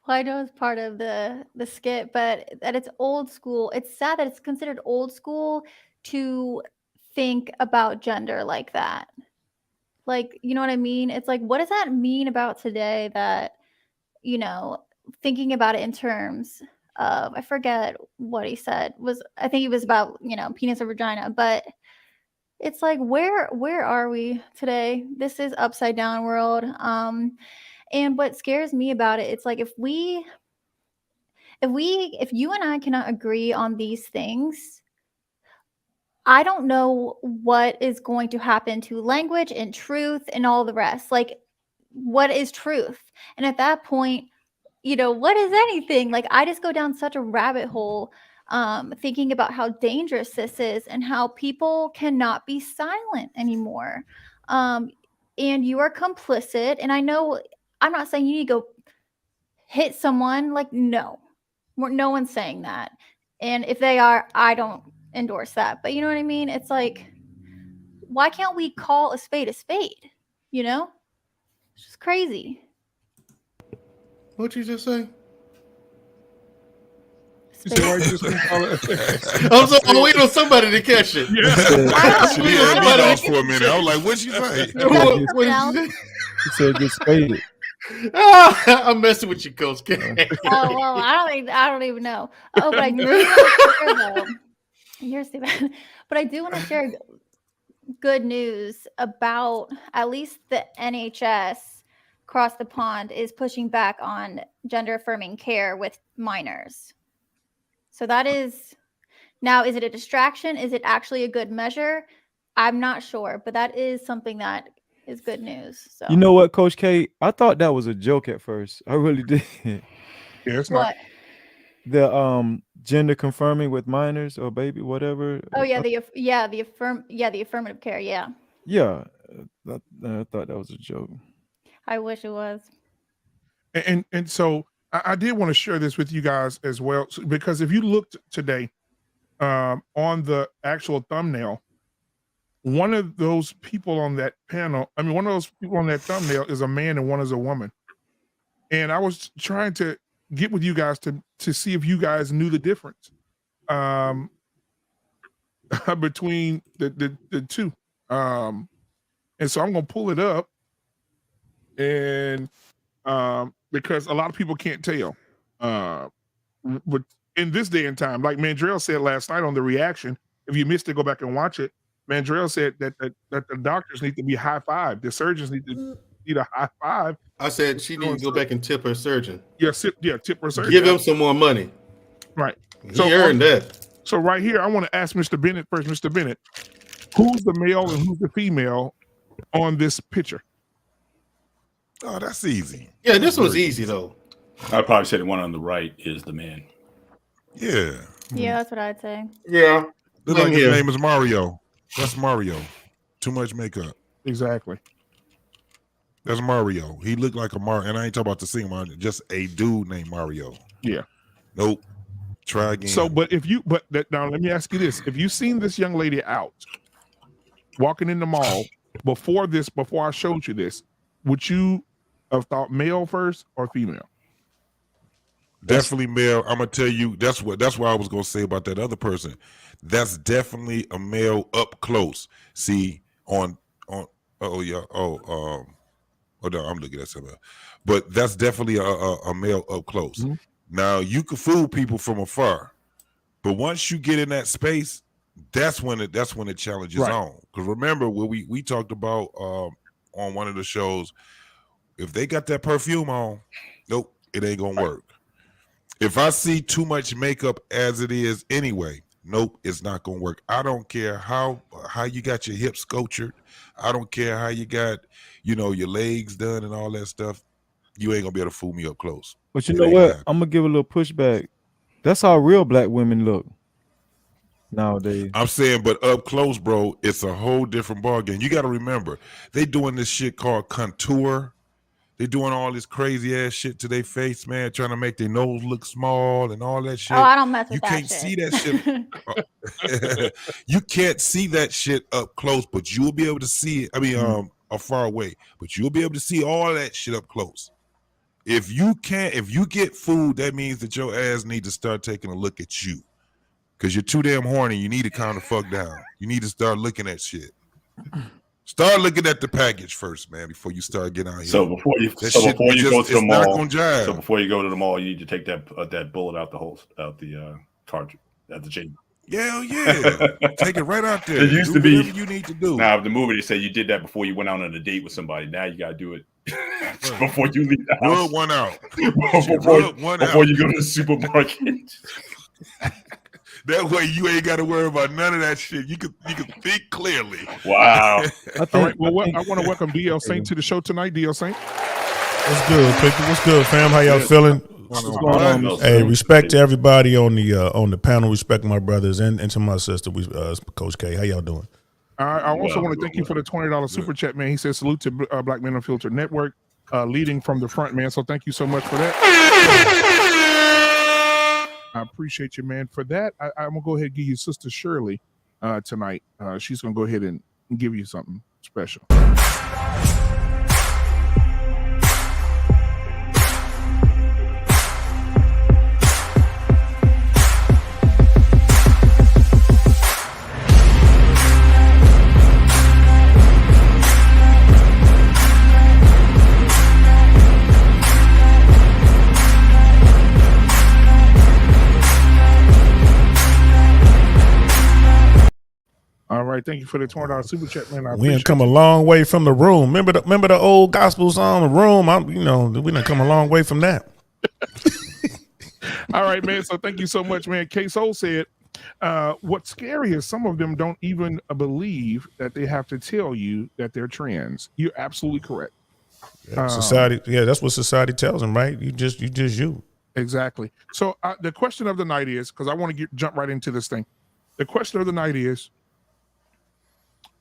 Speaker 3: I know it's part of the skit, but that it's old school. It's sad that it's considered old school to think about gender like that. Like, you know what I mean? It's like, what does that mean about today that, you know, thinking about it in terms of, I forget what he said, I think it was about, you know, penis or vagina, but it's like, where are we today? This is upside down world. And what scares me about it, it's like if you and I cannot agree on these things, I don't know what is going to happen to language and truth and all the rest. Like, what is truth? And at that point, you know, what is anything? Like, I just go down such a rabbit hole thinking about how dangerous this is and how people cannot be silent anymore. And you are complicit. And I know, I'm not saying you need to go hit someone. Like, no one's saying that. And if they are, I don't endorse that. But you know what I mean? It's like, why can't we call a spade a spade? You know? It's just crazy.
Speaker 6: What'd you just say?
Speaker 1: You said, why you just call it?
Speaker 6: I'm waiting on somebody to catch it.
Speaker 5: She did get off for a minute. I was like, what'd you say?
Speaker 6: What did you say?
Speaker 4: He said get spaded.
Speaker 6: I'm messing with you, Coach K.
Speaker 3: Oh, well, I don't even know. Oh, but I do want to share, though. You're stupid. But I do want to share good news about at least the NHS across the pond is pushing back on gender affirming care with minors. So that is, now, is it a distraction? Is it actually a good measure? I'm not sure, but that is something that is good news. So
Speaker 4: You know what, Coach K? I thought that was a joke at first. I really did.
Speaker 1: Yeah, it's
Speaker 3: what?
Speaker 1: not.
Speaker 4: The gender confirming with minors or baby, whatever.
Speaker 3: Oh yeah, the affirmative care. Yeah.
Speaker 4: Yeah, I thought that was a joke.
Speaker 3: I wish it was.
Speaker 1: And so I did want to share this with you guys as well, because if you looked today on the actual thumbnail, one of those people on that panel, one of those people on that thumbnail is a man and one is a woman. And I was trying to get with you guys to see if you guys knew the difference between the two. And so I'm going to pull it up, and because a lot of people can't tell. But in this day and time, like Mandrell said last night on the reaction, if you missed it, go back and watch it. Mandrell said that the doctors need to be high five. The surgeons need a high five.
Speaker 6: I said she needs to go back and tip her surgeon.
Speaker 1: Tip her surgeon.
Speaker 6: Give him some more money.
Speaker 1: Right.
Speaker 6: He earned that.
Speaker 1: So right here, I want to ask Mr. Bennett first. Mr. Bennett, who's the male and who's the female on this picture?
Speaker 5: Oh, that's easy.
Speaker 6: Yeah, this was easy though.
Speaker 2: I'd probably say the one on the right is the man.
Speaker 5: Yeah.
Speaker 3: Yeah, that's what I'd say.
Speaker 6: Yeah.
Speaker 5: Look like his name is Mario. That's Mario. Too much makeup.
Speaker 1: Exactly.
Speaker 5: That's Mario. He looked like a Mario. And I ain't talking about the singer Mario, just a dude named Mario.
Speaker 1: Yeah.
Speaker 5: Nope. Try again.
Speaker 1: So, now let me ask you this. If you seen this young lady out walking in the mall before I showed you this, would you have thought male first or female?
Speaker 5: Definitely male. I'm gonna tell you that's what I was gonna say about that other person. That's definitely a male up close. See no, I'm looking at something else. But that's definitely a male up close. Mm-hmm. Now you can fool people from afar, but once you get in that space, that's when the challenge is on. Because remember what we talked about on one of the shows, if they got that perfume on, nope, it ain't gonna work. If I see too much makeup as it is anyway, nope, it's not gonna work. I don't care how you got your hips sculptured. I don't care how you got, your legs done and all that stuff. You ain't gonna be able to fool me up close.
Speaker 4: But you know what? I'm gonna give a little pushback. That's how real black women look nowadays.
Speaker 5: I'm saying, but up close, bro, it's a whole different ballgame. You got to remember, they doing this shit called contour. They doing all this crazy ass shit to their face, man, trying to make their nose look small and all that shit.
Speaker 3: Oh, I don't mess with that
Speaker 5: shit. You can't see that shit. You can't see that shit up close, but you'll be able to see it. I mean, far away, but you'll be able to see all that shit up close. If you get food, that means that your ass need to start taking a look at you. Because you're too damn horny. You need to calm the fuck down. You need to start looking at shit. Start looking at the package first, man, before you start getting out here.
Speaker 2: So before you go to the mall, before you go to the mall, you need to take that bullet out the cartridge at the chamber.
Speaker 5: Yeah, take it right out there.
Speaker 2: It used to be
Speaker 5: you need to do.
Speaker 2: Now, the movie they say you did that before you went out on a date with somebody. Now you gotta do it before you leave the house.
Speaker 5: Rub one out.
Speaker 2: before you go to the supermarket.
Speaker 5: That way you ain't got to worry about none of that shit. You can think clearly.
Speaker 2: Wow.
Speaker 1: All right. Well, I want to welcome DL Saint to the show tonight. DL Saint.
Speaker 12: What's good, people? What's good, fam? How y'all feeling?
Speaker 1: What's going on?
Speaker 12: Hey, respect to everybody on the panel. Respect my brothers and to my sister, Coach K. How y'all doing?
Speaker 1: I also want to thank you for the $20 super chat, man. He says salute to Black Man Unfiltered Network, leading from the front, man. So thank you so much for that. I appreciate you, man, for that. I'm gonna go ahead and give you Sister Shirley tonight. She's gonna go ahead and give you something special. All right, thank you for the $20 super chat, man.
Speaker 12: We done come a long way from the room. Remember the old gospel song, The Room? We done come a long way from that.
Speaker 1: All right, man. So thank you so much, man. K-Soul said, what's scary is some of them don't even believe that they have to tell you that they're trans. You're absolutely correct.
Speaker 12: Yeah, society, that's what society tells them, right? You just you.
Speaker 1: Exactly. So the question of the night is, because I want to jump right into this thing. The question of the night is,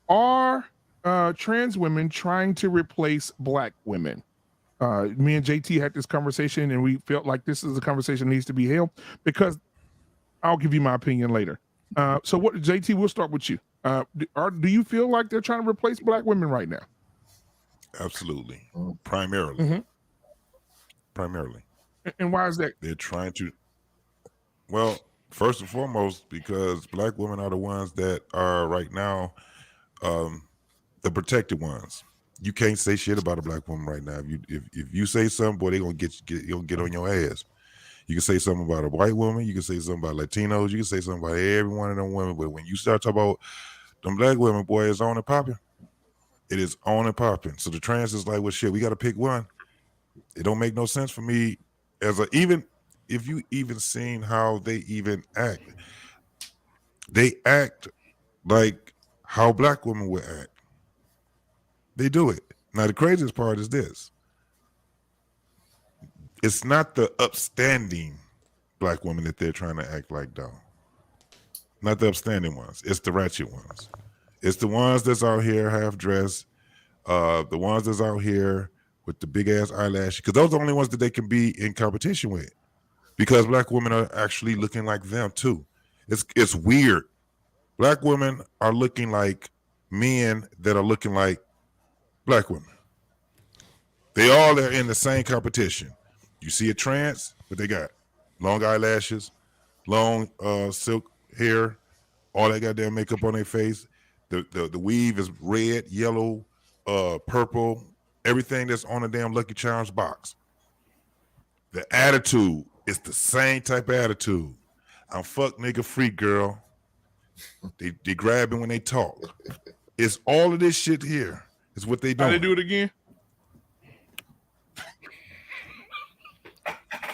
Speaker 1: are trans women trying to replace black women? Me and JT had this conversation, and we felt like this is a conversation that needs to be held, because I'll give you my opinion later. So what, JT, we'll start with you. Do you feel like they're trying to replace black women right now?
Speaker 5: Absolutely. Primarily.
Speaker 1: Mm-hmm.
Speaker 5: Primarily.
Speaker 1: And why is that?
Speaker 5: They're trying to, well, first and foremost, because black women are the ones that are right now the protected ones. You can't say shit about a black woman right now. If you say something, boy, they gonna get on your ass. You can say something about a white woman. You can say something about Latinos. You can say something about every one of them women. But when you start talking about them black women, boy, it's on and popping. It is on and popping. So the trans is like, well, shit, we got to pick one. It don't make no sense for me even if you even seen how they even act. They act like how black women would act. They do it. Now the craziest part is this. It's not the upstanding black women that they're trying to act like, though. Not the upstanding ones. It's the ratchet ones. It's the ones that's out here half dressed, the ones that's out here with the big ass eyelashes, because those are the only ones that they can be in competition with. Because black women are actually looking like them too. It's weird. Black women are looking like men that are looking like black women. They all are in the same competition. You see a trans, but they got long eyelashes, long silk hair, all that goddamn makeup on their face. The weave is red, yellow, purple, everything that's on a damn Lucky Charms box. The attitude is the same type of attitude. I'm fuck nigga free, girl. They grabbing when they talk. It's all of this shit here. Is what they do.
Speaker 1: How they do it again?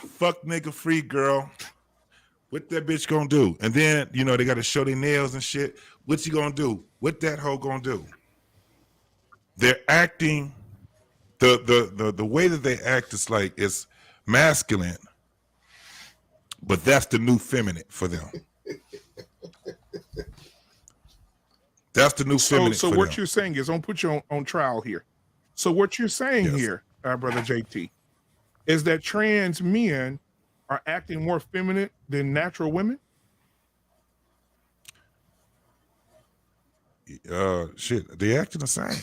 Speaker 5: Fuck nigga free, girl. What that bitch gonna do? And then, you know, they got to show their nails and shit. What's he gonna do? What that hoe gonna do? They're acting, the way that they act is like it's masculine, but that's the new feminine for them. That's the new feminine.
Speaker 1: So what you're saying is, I'm gonna put you on trial here. So what you're saying here, brother JT, is that trans men are acting more feminine than natural women?
Speaker 5: Shit, they acting the same.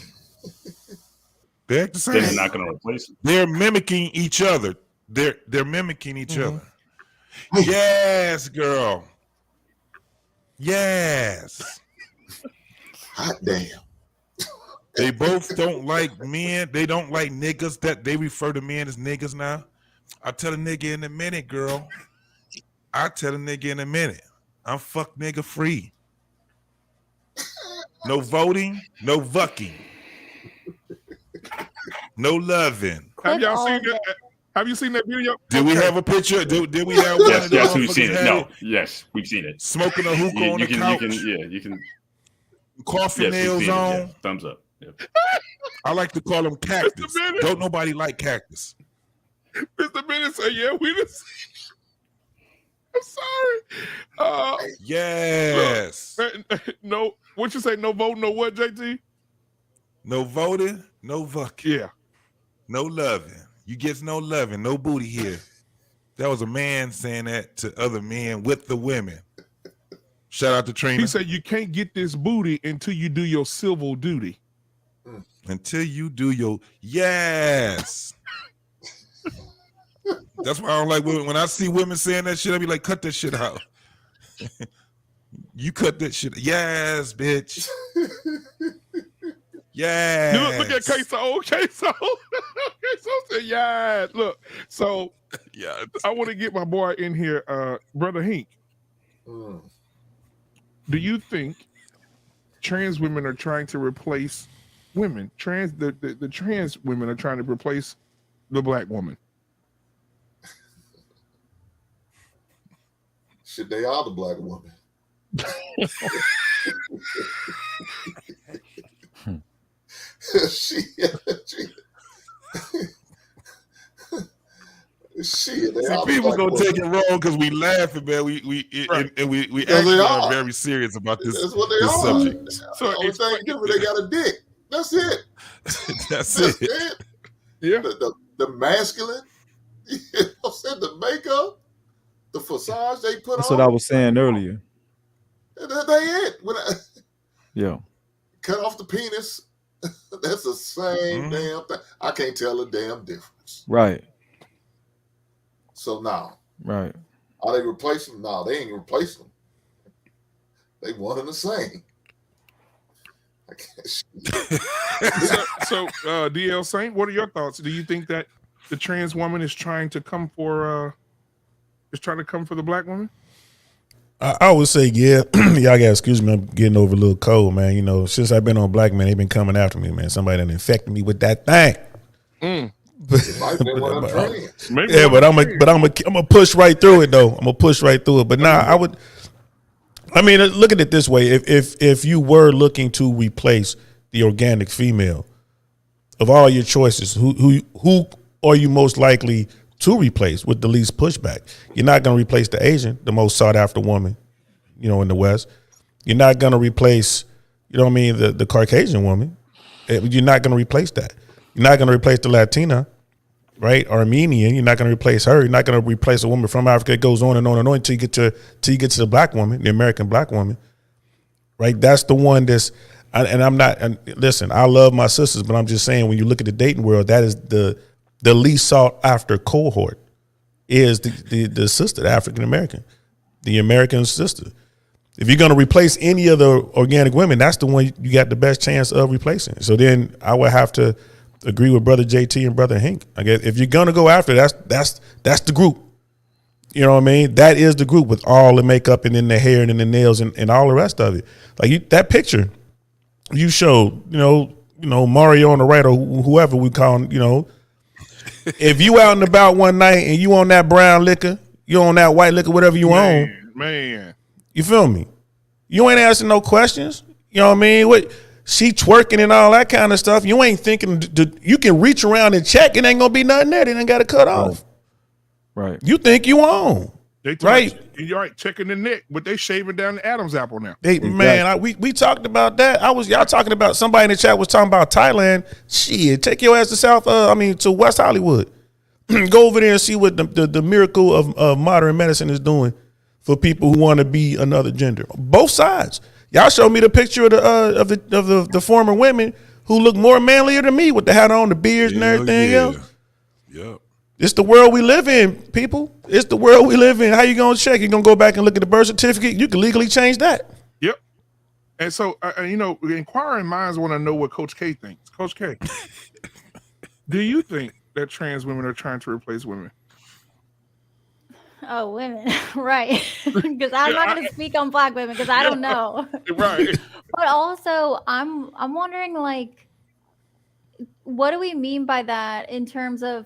Speaker 5: They act the same.
Speaker 2: They're not going to replace it.
Speaker 5: They're mimicking each other. They're mimicking each other. Yes, girl. Yes.
Speaker 11: Hot damn.
Speaker 5: They both don't like men. They don't like niggas. That they refer to men as niggas now. I'll tell a nigga in a minute, girl. I'll tell a nigga in a minute. I'm fuck nigga free. No voting, no vucking. No loving.
Speaker 1: Have y'all seen that? Have you seen that video?
Speaker 5: Did we have a picture? Did we have one?
Speaker 2: Yes, we've seen it. No, yes, we've seen it.
Speaker 5: Smoking a hookah on the couch.
Speaker 2: You can.
Speaker 5: Coffin nails on.
Speaker 2: Yeah. Thumbs up. Yep.
Speaker 5: I like to call them cactus. Don't nobody like cactus.
Speaker 1: Mr. Bennett said, "Yeah, we just." I'm sorry.
Speaker 5: Yes.
Speaker 1: No. What you say? No vote. No what, JT?
Speaker 5: No voting. No vucking.
Speaker 1: Yeah.
Speaker 5: No loving. You get no loving. No booty here. That was a man saying that to other men with the women. Shout out to Trina.
Speaker 1: He said you can't get this booty until you do your civil duty.
Speaker 5: Until you do your yes. That's why I don't like women. When I see women saying that shit, I be like, cut that shit out. You cut that shit. Yes, bitch. Yeah.
Speaker 1: Look at Queso. Queso said, yeah. Look, so
Speaker 5: yeah,
Speaker 1: I want to get my boy in here, Brother Hink. Do you think trans women are trying to replace women? The trans women are trying to replace the black woman.
Speaker 11: Shit, they are the black woman.
Speaker 5: People gonna take it wrong because we laughing, man. We actually are very serious about this.
Speaker 11: That's what they are.
Speaker 5: Subject.
Speaker 11: So the only thing different, they got a dick. That's it.
Speaker 5: That's
Speaker 11: it.
Speaker 1: Yeah.
Speaker 11: The masculine. You know what I'm saying? The makeup, the facade they put on.
Speaker 4: That's what I was saying earlier.
Speaker 11: They it.
Speaker 4: Yeah.
Speaker 11: Cut off the penis. That's the same damn thing. I can't tell a damn difference.
Speaker 4: Right.
Speaker 11: So now,
Speaker 4: right.
Speaker 11: Are they replacing them? No, they ain't replacing them. They one and the same. I can't
Speaker 1: so DL Saint, what are your thoughts? Do you think that the trans woman is trying to come for the black woman?
Speaker 12: I would say, yeah. Y'all got excuse me, I'm getting over a little cold, man. You know, since I've been on Black Man, they've been coming after me, man. Somebody done infected me with that thing. But I'm gonna push right through it though. I'm gonna push right through it. But nah, I mean, look at it this way: if you were looking to replace the organic female, of all your choices, who are you most likely to replace with the least pushback? You're not going to replace the Asian, the most sought after woman, in the West. You're not going to replace, the Caucasian woman. You're not going to replace that. You're not going to replace the Latina, right? Armenian. You're not going to replace her. You're not going to replace a woman from Africa. It goes on and on and on until you get to the black woman, the American black woman, right? That's the one that's. And listen, I love my sisters, but I'm just saying when you look at the dating world, that is the least sought after cohort is the sister, the African American, the American sister. If you're going to replace any of the organic women, that's the one you got the best chance of replacing. So then I would have to agree with Brother JT and Brother Hink. I guess if you're going to go after that's the group. You know what I mean? That is the group with all the makeup and then the hair and then the nails and all the rest of it. Like that picture you showed, Mario on the right or whoever we call him, if you out and about one night and you on that brown liquor, you on that white liquor, whatever you on,
Speaker 1: man,
Speaker 12: you feel me? You ain't asking no questions. You know what I mean? What she twerking and all that kind of stuff. You ain't thinking you can reach around and check. It ain't gonna be nothing there. They ain't got to cut off.
Speaker 4: Right.
Speaker 12: You think you on? Right.
Speaker 1: You're right. Checking the neck, but they shaving down the Adam's apple now.
Speaker 12: Man, we talked about that. Y'all talking about somebody in the chat was talking about Thailand. Shit, take your ass to to West Hollywood. Go over there and see what the miracle of modern medicine is doing for people who want to be another gender. Both sides. Y'all showed me the picture of the former women who look more manlier than me with the hat on, the beards and everything else.
Speaker 5: Yep.
Speaker 12: It's the world we live in, people. It's the world we live in. How you gonna check? You gonna go back and look at the birth certificate? You can legally change that.
Speaker 1: Yep. And so, inquiring minds want to know what Coach K thinks. Coach K, do you think that trans women are trying to replace women?
Speaker 3: Oh, women, right? Because I'm not going to speak on black women because I don't know.
Speaker 1: Right.
Speaker 3: But also, I'm wondering, like, what do we mean by that in terms of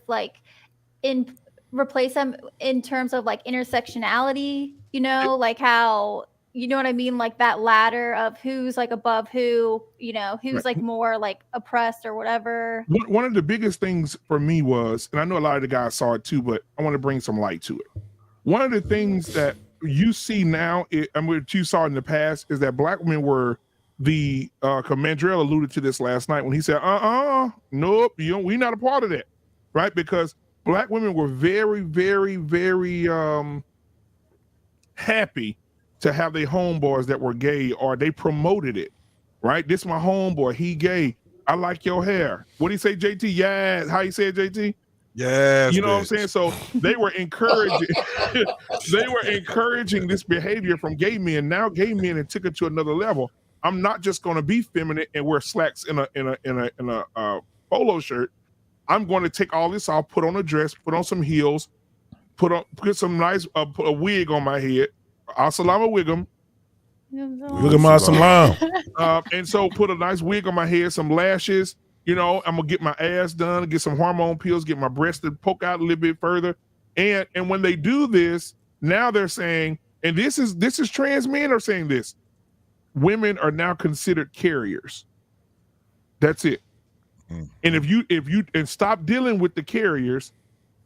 Speaker 3: replace them in terms of like intersectionality? Like how, you know what I mean? Like that ladder of who's like above who, who's like more like oppressed or whatever.
Speaker 1: One of the biggest things for me was, and I know a lot of the guys saw it too, but I want to bring some light to it. One of the things that you see now, and what you saw in the past, is that black women were Mandrell alluded to this last night when he said, nope, we're not a part of that, right? Because black women were very, very, very happy to have their homeboys that were gay, or they promoted it, right? This my homeboy, he gay. I like your hair. What do you say, JT? Yeah. How you say it, JT?
Speaker 5: Yes.
Speaker 1: You know what I'm saying? So they were encouraging this behavior from gay men. Now gay men have took it to another level. I'm not just going to be feminine and wear slacks in a polo shirt. I'm going to take all this off, put on a dress, put on some heels, put some nice put a wig on my head. Assalamu alaikum. And so put a nice wig on my head, some lashes. I'm gonna get my ass done, get some hormone pills, get my breasts to poke out a little bit further. And when they do this, now they're saying, and this is trans men are saying this, women are now considered carriers. That's it. And if you stop dealing with the carriers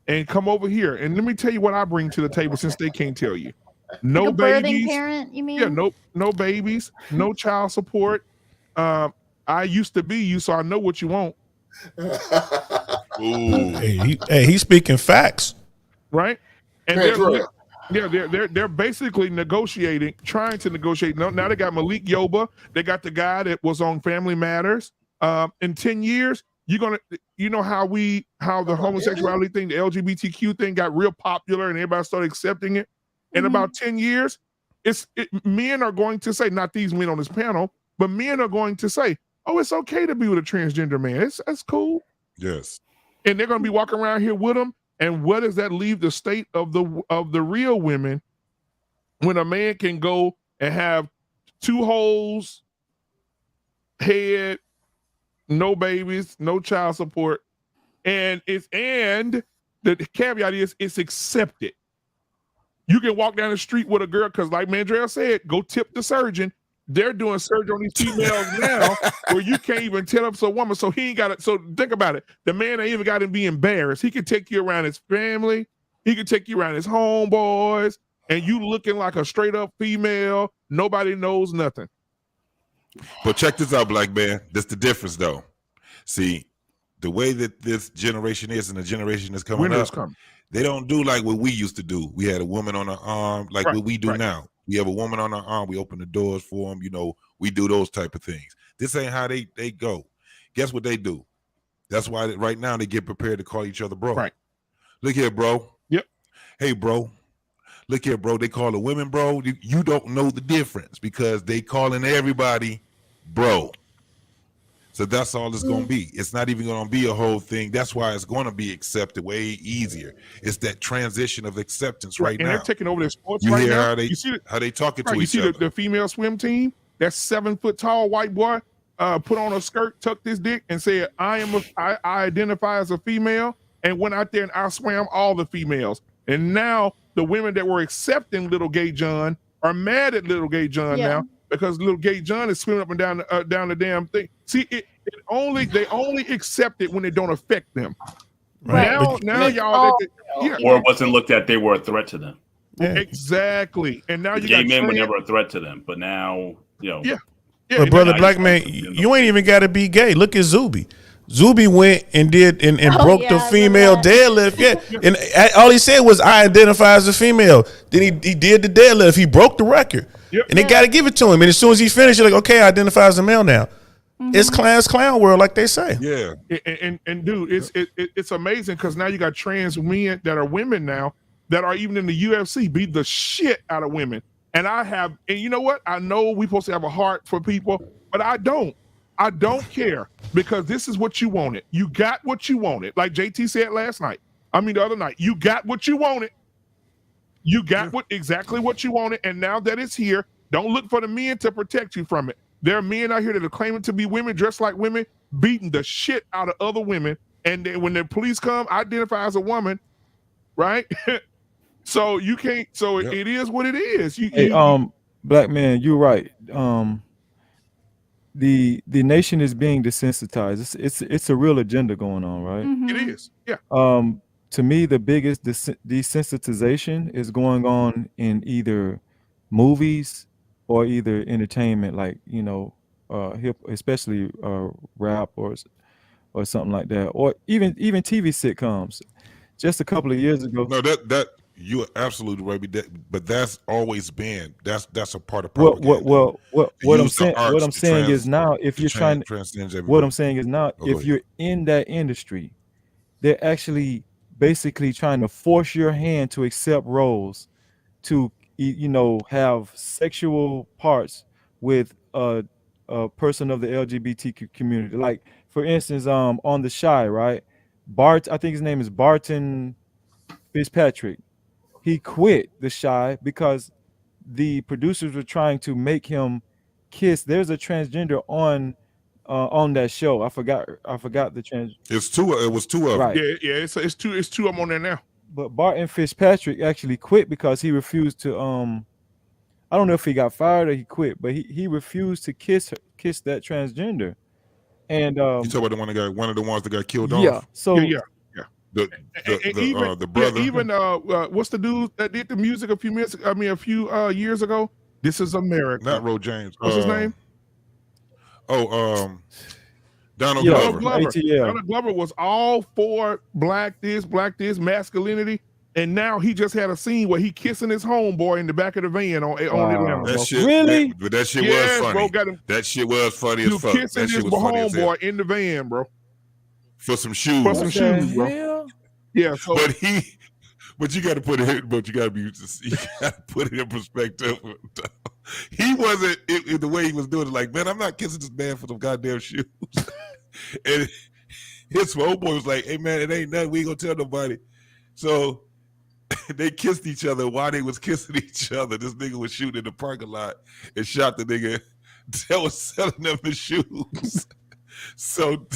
Speaker 1: and come over here, and let me tell you what I bring to the table since they can't tell you. No
Speaker 3: like a
Speaker 1: babies.
Speaker 3: Birthing parent, you mean?
Speaker 1: Yeah, no babies, no child support. I used to be you, so I know what you want.
Speaker 5: Ooh.
Speaker 12: Hey, he's speaking facts,
Speaker 1: right? And they're basically trying to negotiate. Now they got Malik Yoba. They got the guy that was on Family Matters. In 10 years, you're gonna, how the homosexuality thing, the LGBTQ thing got real popular, and everybody started accepting it. In about 10 years, men are going to say, not these men on this panel, but men are going to say, oh, it's okay to be with a transgender man. That's cool.
Speaker 5: Yes.
Speaker 1: And they're going to be walking around here with them. And what does that leave the state of the real women when a man can go and have 2 holes, head, no babies, no child support, and the caveat is it's accepted. You can walk down the street with a girl, because like Mandrell said, go tip the surgeon. They're doing surgery on these females now where you can't even tell if it's a woman. So he ain't got it. So think about it. The man ain't even got to be embarrassed. He can take you around his family. He can take you around his homeboys, and you looking like a straight up female. Nobody knows nothing.
Speaker 5: But check this out, Black Man. That's the difference, though. See, the way that this generation is and the generation that's coming up, they don't do like what we used to do. We had a woman on our arm, like what we do now. We have a woman on our arm. We open the doors for them. You know, we do those type of things. This ain't how they go. Guess what they do? That's why right now they get prepared to call each other bro.
Speaker 1: Right.
Speaker 5: Look here, bro.
Speaker 1: Yep.
Speaker 5: Hey, bro. Look here, bro. They call the women bro. You don't know the difference because they calling everybody bro. So that's all it's going to be. It's not even going to be a whole thing. That's why it's going to be accepted way easier. It's that transition of acceptance right now.
Speaker 1: And they're taking over their sports
Speaker 5: you
Speaker 1: right
Speaker 5: hear
Speaker 1: now.
Speaker 5: How they talking to each other.
Speaker 1: You see the female swim team? That 7 foot tall white boy put on a skirt, tucked his dick, and said, I identify as a female, and went out there and I swam all the females. And now the women that were accepting little gay John are mad at little gay John now, because little gay John is swimming up and down the damn thing. See, they only accept it when it don't affect them.
Speaker 12: Right.
Speaker 1: Now y'all,
Speaker 2: or it wasn't looked at they were a threat to them.
Speaker 12: Yeah.
Speaker 1: Exactly. And now you
Speaker 2: gay
Speaker 1: got
Speaker 2: men were never a threat to them, but now
Speaker 12: But brother Black Man, you ain't even got to be gay. Look at Zuby. Zuby went and did and broke the female deadlift. Yeah, and all he said was, "I identify as a female." Then he did the deadlift. He broke the record, and they got to give it to him. And as soon as he finished, you're like, "Okay, I identify as a male now." It's clown world, like they say.
Speaker 5: Yeah,
Speaker 1: and dude, it's amazing because now you got trans men that are women now that are even in the UFC beat the shit out of women. And you know what? I know we're supposed to have a heart for people, but I don't. I don't care because this is what you wanted. You got what you wanted. Like JT said the other night, you got what you wanted. You got exactly what you wanted. And now that it's here, don't look for the men to protect you from it. There are men out here that are claiming to be women, dressed like women, beating the shit out of other women. And then when the police come, identify as a woman, right? So you can't. So it is what it is.
Speaker 4: Black Man, you're right. The nation is being desensitized. It's a real agenda going on, right?
Speaker 1: It is. Yeah.
Speaker 4: To me, the biggest desensitization is going on in either movies or either entertainment, like hip, especially rap or something like that, or even TV sitcoms. Just a couple of years ago.
Speaker 5: No, that you're absolutely right. But that's always been that's a part of propaganda.
Speaker 4: What I'm saying is now, if you're trying to, what I'm saying is now, if you're in that industry, they're actually basically trying to force your hand to accept roles, to have sexual parts with a person of the LGBTQ community. Like for instance, on The Shy, right? Bart, I think his name is Barton Fitzpatrick. He quit The Shy because the producers were trying to make him kiss. There's a transgender on that show. I forgot the trans.
Speaker 5: It's two. It was two of them.
Speaker 4: Right.
Speaker 1: Yeah. It's two of them on there now.
Speaker 4: But Barton Fitzpatrick actually quit because he refused to. I don't know if he got fired or he quit, but he refused to kiss that transgender. And
Speaker 5: you talk about one of the ones that got killed off.
Speaker 4: Yeah. So
Speaker 1: yeah.
Speaker 5: The brother.
Speaker 1: Even what's the dude that did the music a few years ago? This Is America.
Speaker 5: Not Ro James.
Speaker 1: What's his name?
Speaker 5: Donald Glover.
Speaker 1: Donald Glover was all for black this, masculinity, and now he just had a scene where he kissing his homeboy in the back of the van on Atlanta.
Speaker 5: That shit,
Speaker 4: really?
Speaker 5: But that shit was funny.
Speaker 1: Bro,
Speaker 5: that shit was funny as fuck.
Speaker 1: Kissing his homeboy in the van, bro.
Speaker 5: For some shoes.
Speaker 1: Bro. Yeah. So,
Speaker 5: but you got to put it in perspective. He wasn't the way he was doing it. Like, man, I'm not kissing this man for some goddamn shoes. And his homeboy was like, "Hey, man, it ain't nothing. We ain't gonna tell nobody." So they kissed each other while they was kissing each other. This nigga was shooting in the parking lot and shot the nigga that was selling them the shoes. So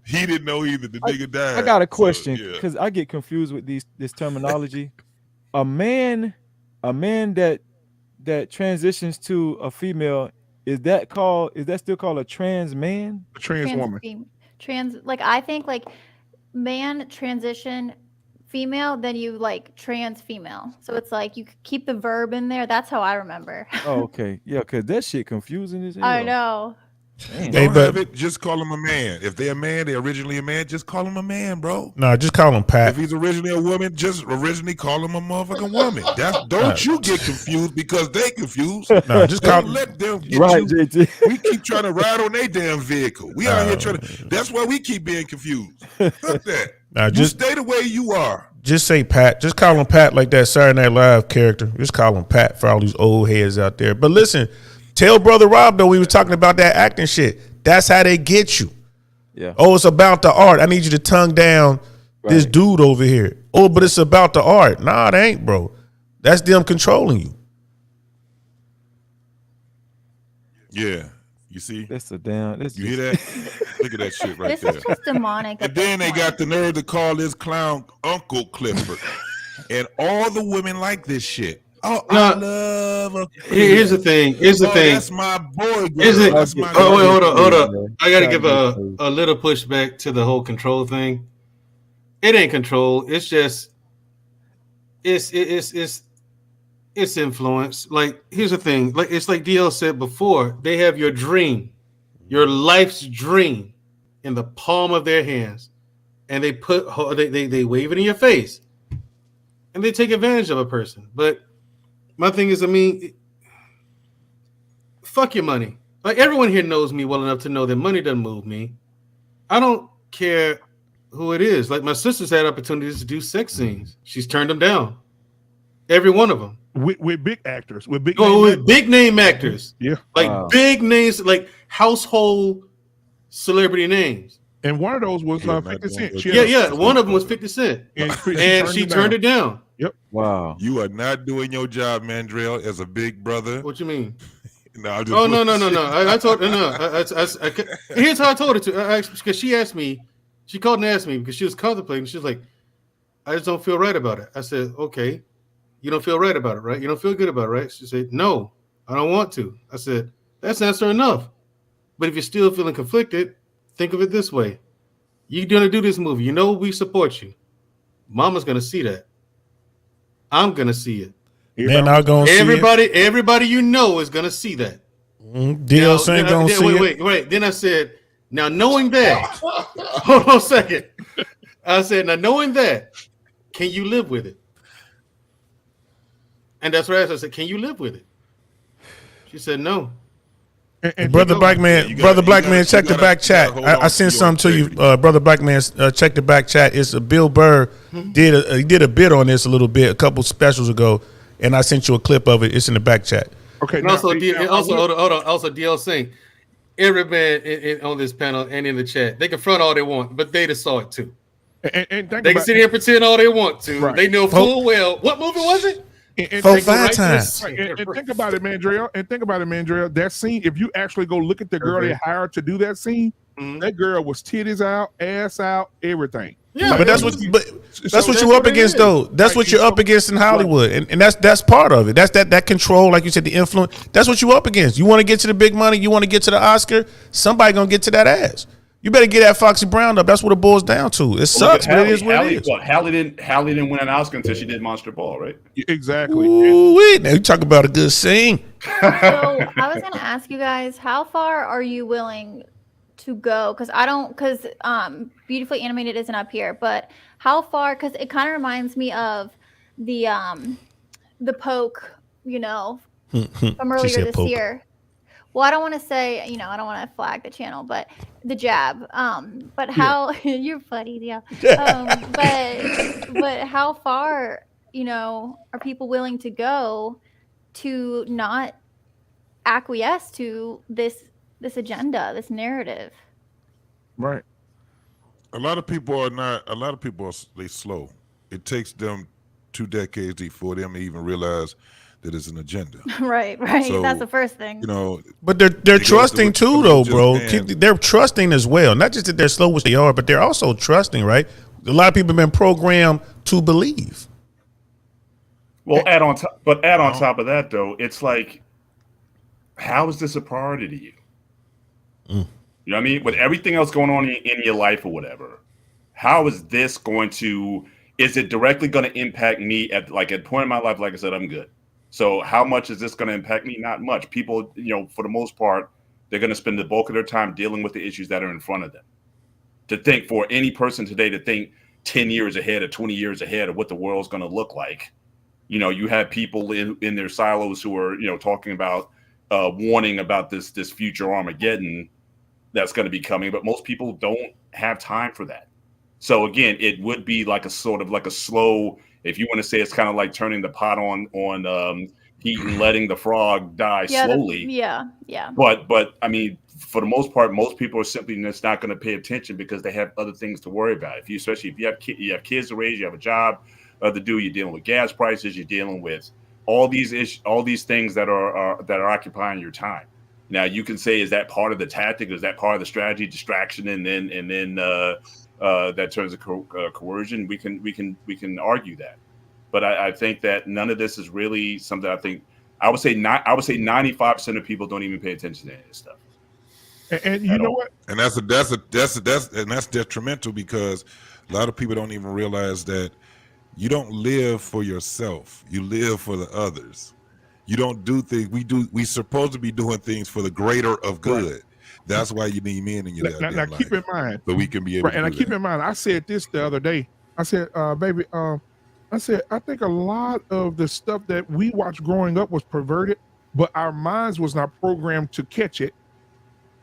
Speaker 5: he didn't know either. The nigga died.
Speaker 4: I got a question because I get confused with this terminology. A man a man that transitions to a female, is that still called a trans man?
Speaker 1: A trans woman.
Speaker 3: Trans, like, I think like man transition female, then you like trans female. So it's like you keep the verb in there. That's how I remember.
Speaker 4: Oh, okay. Yeah, because that shit confusing as hell.
Speaker 3: I know.
Speaker 5: Don't have it. Just call him a man. If they're a man, they're originally a man. Just call him a man, bro.
Speaker 12: No, just call him Pat.
Speaker 5: If he's originally a woman, just originally call him a motherfucking woman. Don't you get confused because they confused.
Speaker 12: No, just
Speaker 5: don't let them get
Speaker 4: right,
Speaker 5: you.
Speaker 4: JT.
Speaker 5: We keep trying to ride on their damn vehicle. We out here trying to. That's why we keep being confused. Fuck that.
Speaker 12: Now,
Speaker 5: just stay the way you are.
Speaker 12: Just say Pat. Just call him Pat like that Saturday Night Live character. Just call him Pat for all these old heads out there. But listen, tell Brother Rob, though, we was talking about that acting shit. That's how they get you.
Speaker 4: Yeah.
Speaker 12: Oh, it's about the art. I need you to tongue down this dude over here. Oh, but it's about the art. Nah, it ain't, bro. That's them controlling you.
Speaker 5: Yeah. You see?
Speaker 4: That's a damn.
Speaker 5: You hear that? Look at that shit right
Speaker 3: This
Speaker 5: there.
Speaker 3: is just demonic.
Speaker 5: And then they got the nerve to call this clown Uncle Clifford. And all the women like this shit. Oh, I love a
Speaker 6: Here's the thing.
Speaker 5: That's my boy.
Speaker 6: That's my wait, hold up. I gotta give a little pushback to the whole control thing. It ain't control. It's just it's influence. Like, here's the thing. Like, it's like DL said before. They have your dream, your life's dream, in the palm of their hands, and they wave it in your face, and they take advantage of a person. But my thing is, I mean, fuck your money. Like, everyone here knows me well enough to know that money doesn't move me. I don't care who it is. Like, my sister's had opportunities to do sex scenes. She's turned them down. Every one of them.
Speaker 1: With big actors. With big
Speaker 6: name actors.
Speaker 1: Yeah.
Speaker 6: Like big names, like household celebrity names.
Speaker 1: And one of those was 50 Cent.
Speaker 6: Yeah. One of them was 50 Cent. And she turned it down.
Speaker 1: Yep.
Speaker 4: Wow.
Speaker 5: You are not doing your job, Mandrell, as a big brother.
Speaker 6: What you mean?
Speaker 5: No, I'm just
Speaker 6: no. I told her no. Here's how I told her to. Because she asked me, she called and asked me because she was contemplating. She was like, I just don't feel right about it. I said, okay, you don't feel right about it, right? You don't feel good about it, right? She said, no, I don't want to. I said, that's answer enough. But if you're still feeling conflicted, think of it this way. You're going to do this movie. You know we support you. Mama's going to see that. I'm going to see it.
Speaker 12: They're not going to see it.
Speaker 6: Everybody you know is going to see that.
Speaker 12: DLC ain't going to see it.
Speaker 6: Wait. Then I said, now knowing that, hold on a second. I said, now knowing that, can you live with it? And that's what I asked. I said, can you live with it? She said, no.
Speaker 12: And Brother Black Man, check the back chat. I sent something to you, Brother Black Man. Check the back chat. It's Bill Burr did a bit on this a couple specials ago, and I sent you a clip of it. It's in the back chat.
Speaker 1: Okay.
Speaker 6: And also DL saying every man on this panel and in the chat, they can front all they want, but they just saw it too.
Speaker 1: And
Speaker 6: they can sit here and pretend all they want to. Right. They know full well what movie was it.
Speaker 1: And think about it, Mandrell. That scene, if you actually go look at the girl they hired to do that scene, that girl was titties out, ass out, everything.
Speaker 12: Yeah, but that's what you're up against, though. That's what you're up against in Hollywood, and that's part of it. That's that control, like you said, the influence. That's what you're up against. You want to get to the big money, you want to get to the Oscar. Somebody gonna get to that ass. You better get that Foxy Brown up. That's what it boils down to. It sucks, but it is what it is.
Speaker 2: Halle didn't win an Oscar until she did Monster Ball, right?
Speaker 1: Exactly.
Speaker 12: Ooh, now you talk about a good scene.
Speaker 3: So I was gonna ask you guys, how far are you willing to go? Because Beautifully Animated isn't up here, but how far? Because it kind of reminds me of the poke, from earlier this year. Well, I don't want to say, I don't want to flag the channel, but the jab. But how you're funny, yeah. But how far, are people willing to go to not acquiesce to this agenda, this narrative?
Speaker 1: Right.
Speaker 5: A lot of people are they slow. It takes them 2 decades for them to even realize that it's an agenda.
Speaker 3: Right. So, that's the first thing.
Speaker 12: But they're trusting too, though, bro. They're trusting as well. Not just that they're slow, which they are, but they're also trusting, right? A lot of people have been programmed to believe.
Speaker 2: Well, add on top of that, though, it's like, how is this a priority to you? You know what I mean? With everything else going on in your life or whatever, how is this going to? Is it directly going to impact me at a point in my life? Like I said, I'm good. So how much is this going to impact me? Not much. People, for the most part, they're going to spend the bulk of their time dealing with the issues that are in front of them. To think for any person today to think 10 years ahead or 20 years ahead of what the world's going to look like. You have people in their silos who are, talking about warning about this future Armageddon that's going to be coming, but most people don't have time for that. So again, it would be like a sort of like a slow, if you want to say, it's kind of like turning the pot on heat and letting the frog die slowly.
Speaker 3: Yeah.
Speaker 2: But I mean, for the most part, most people are simply just not going to pay attention because they have other things to worry about. Especially if you have kids to raise, you have a job to do, you're dealing with gas prices, you're dealing with all these things that are occupying your time. Now you can say, is that part of the tactic? Is that part of the strategy, distraction, and then that turns to coercion? We can argue that, but I think that none of this is really something. I would say 95% of people don't even pay attention to any of this stuff.
Speaker 1: And you know what?
Speaker 5: And that's detrimental, because a lot of people don't even realize that you don't live for yourself. You live for the others. You don't do things. We're supposed to be doing things for the greater of good. Right. That's why you need men in your life.
Speaker 1: Now keep in mind,
Speaker 5: so we can be able.
Speaker 1: Right, and I keep in mind, I said this the other day. I said, baby, I think a lot of the stuff that we watched growing up was perverted, but our minds was not programmed to catch it,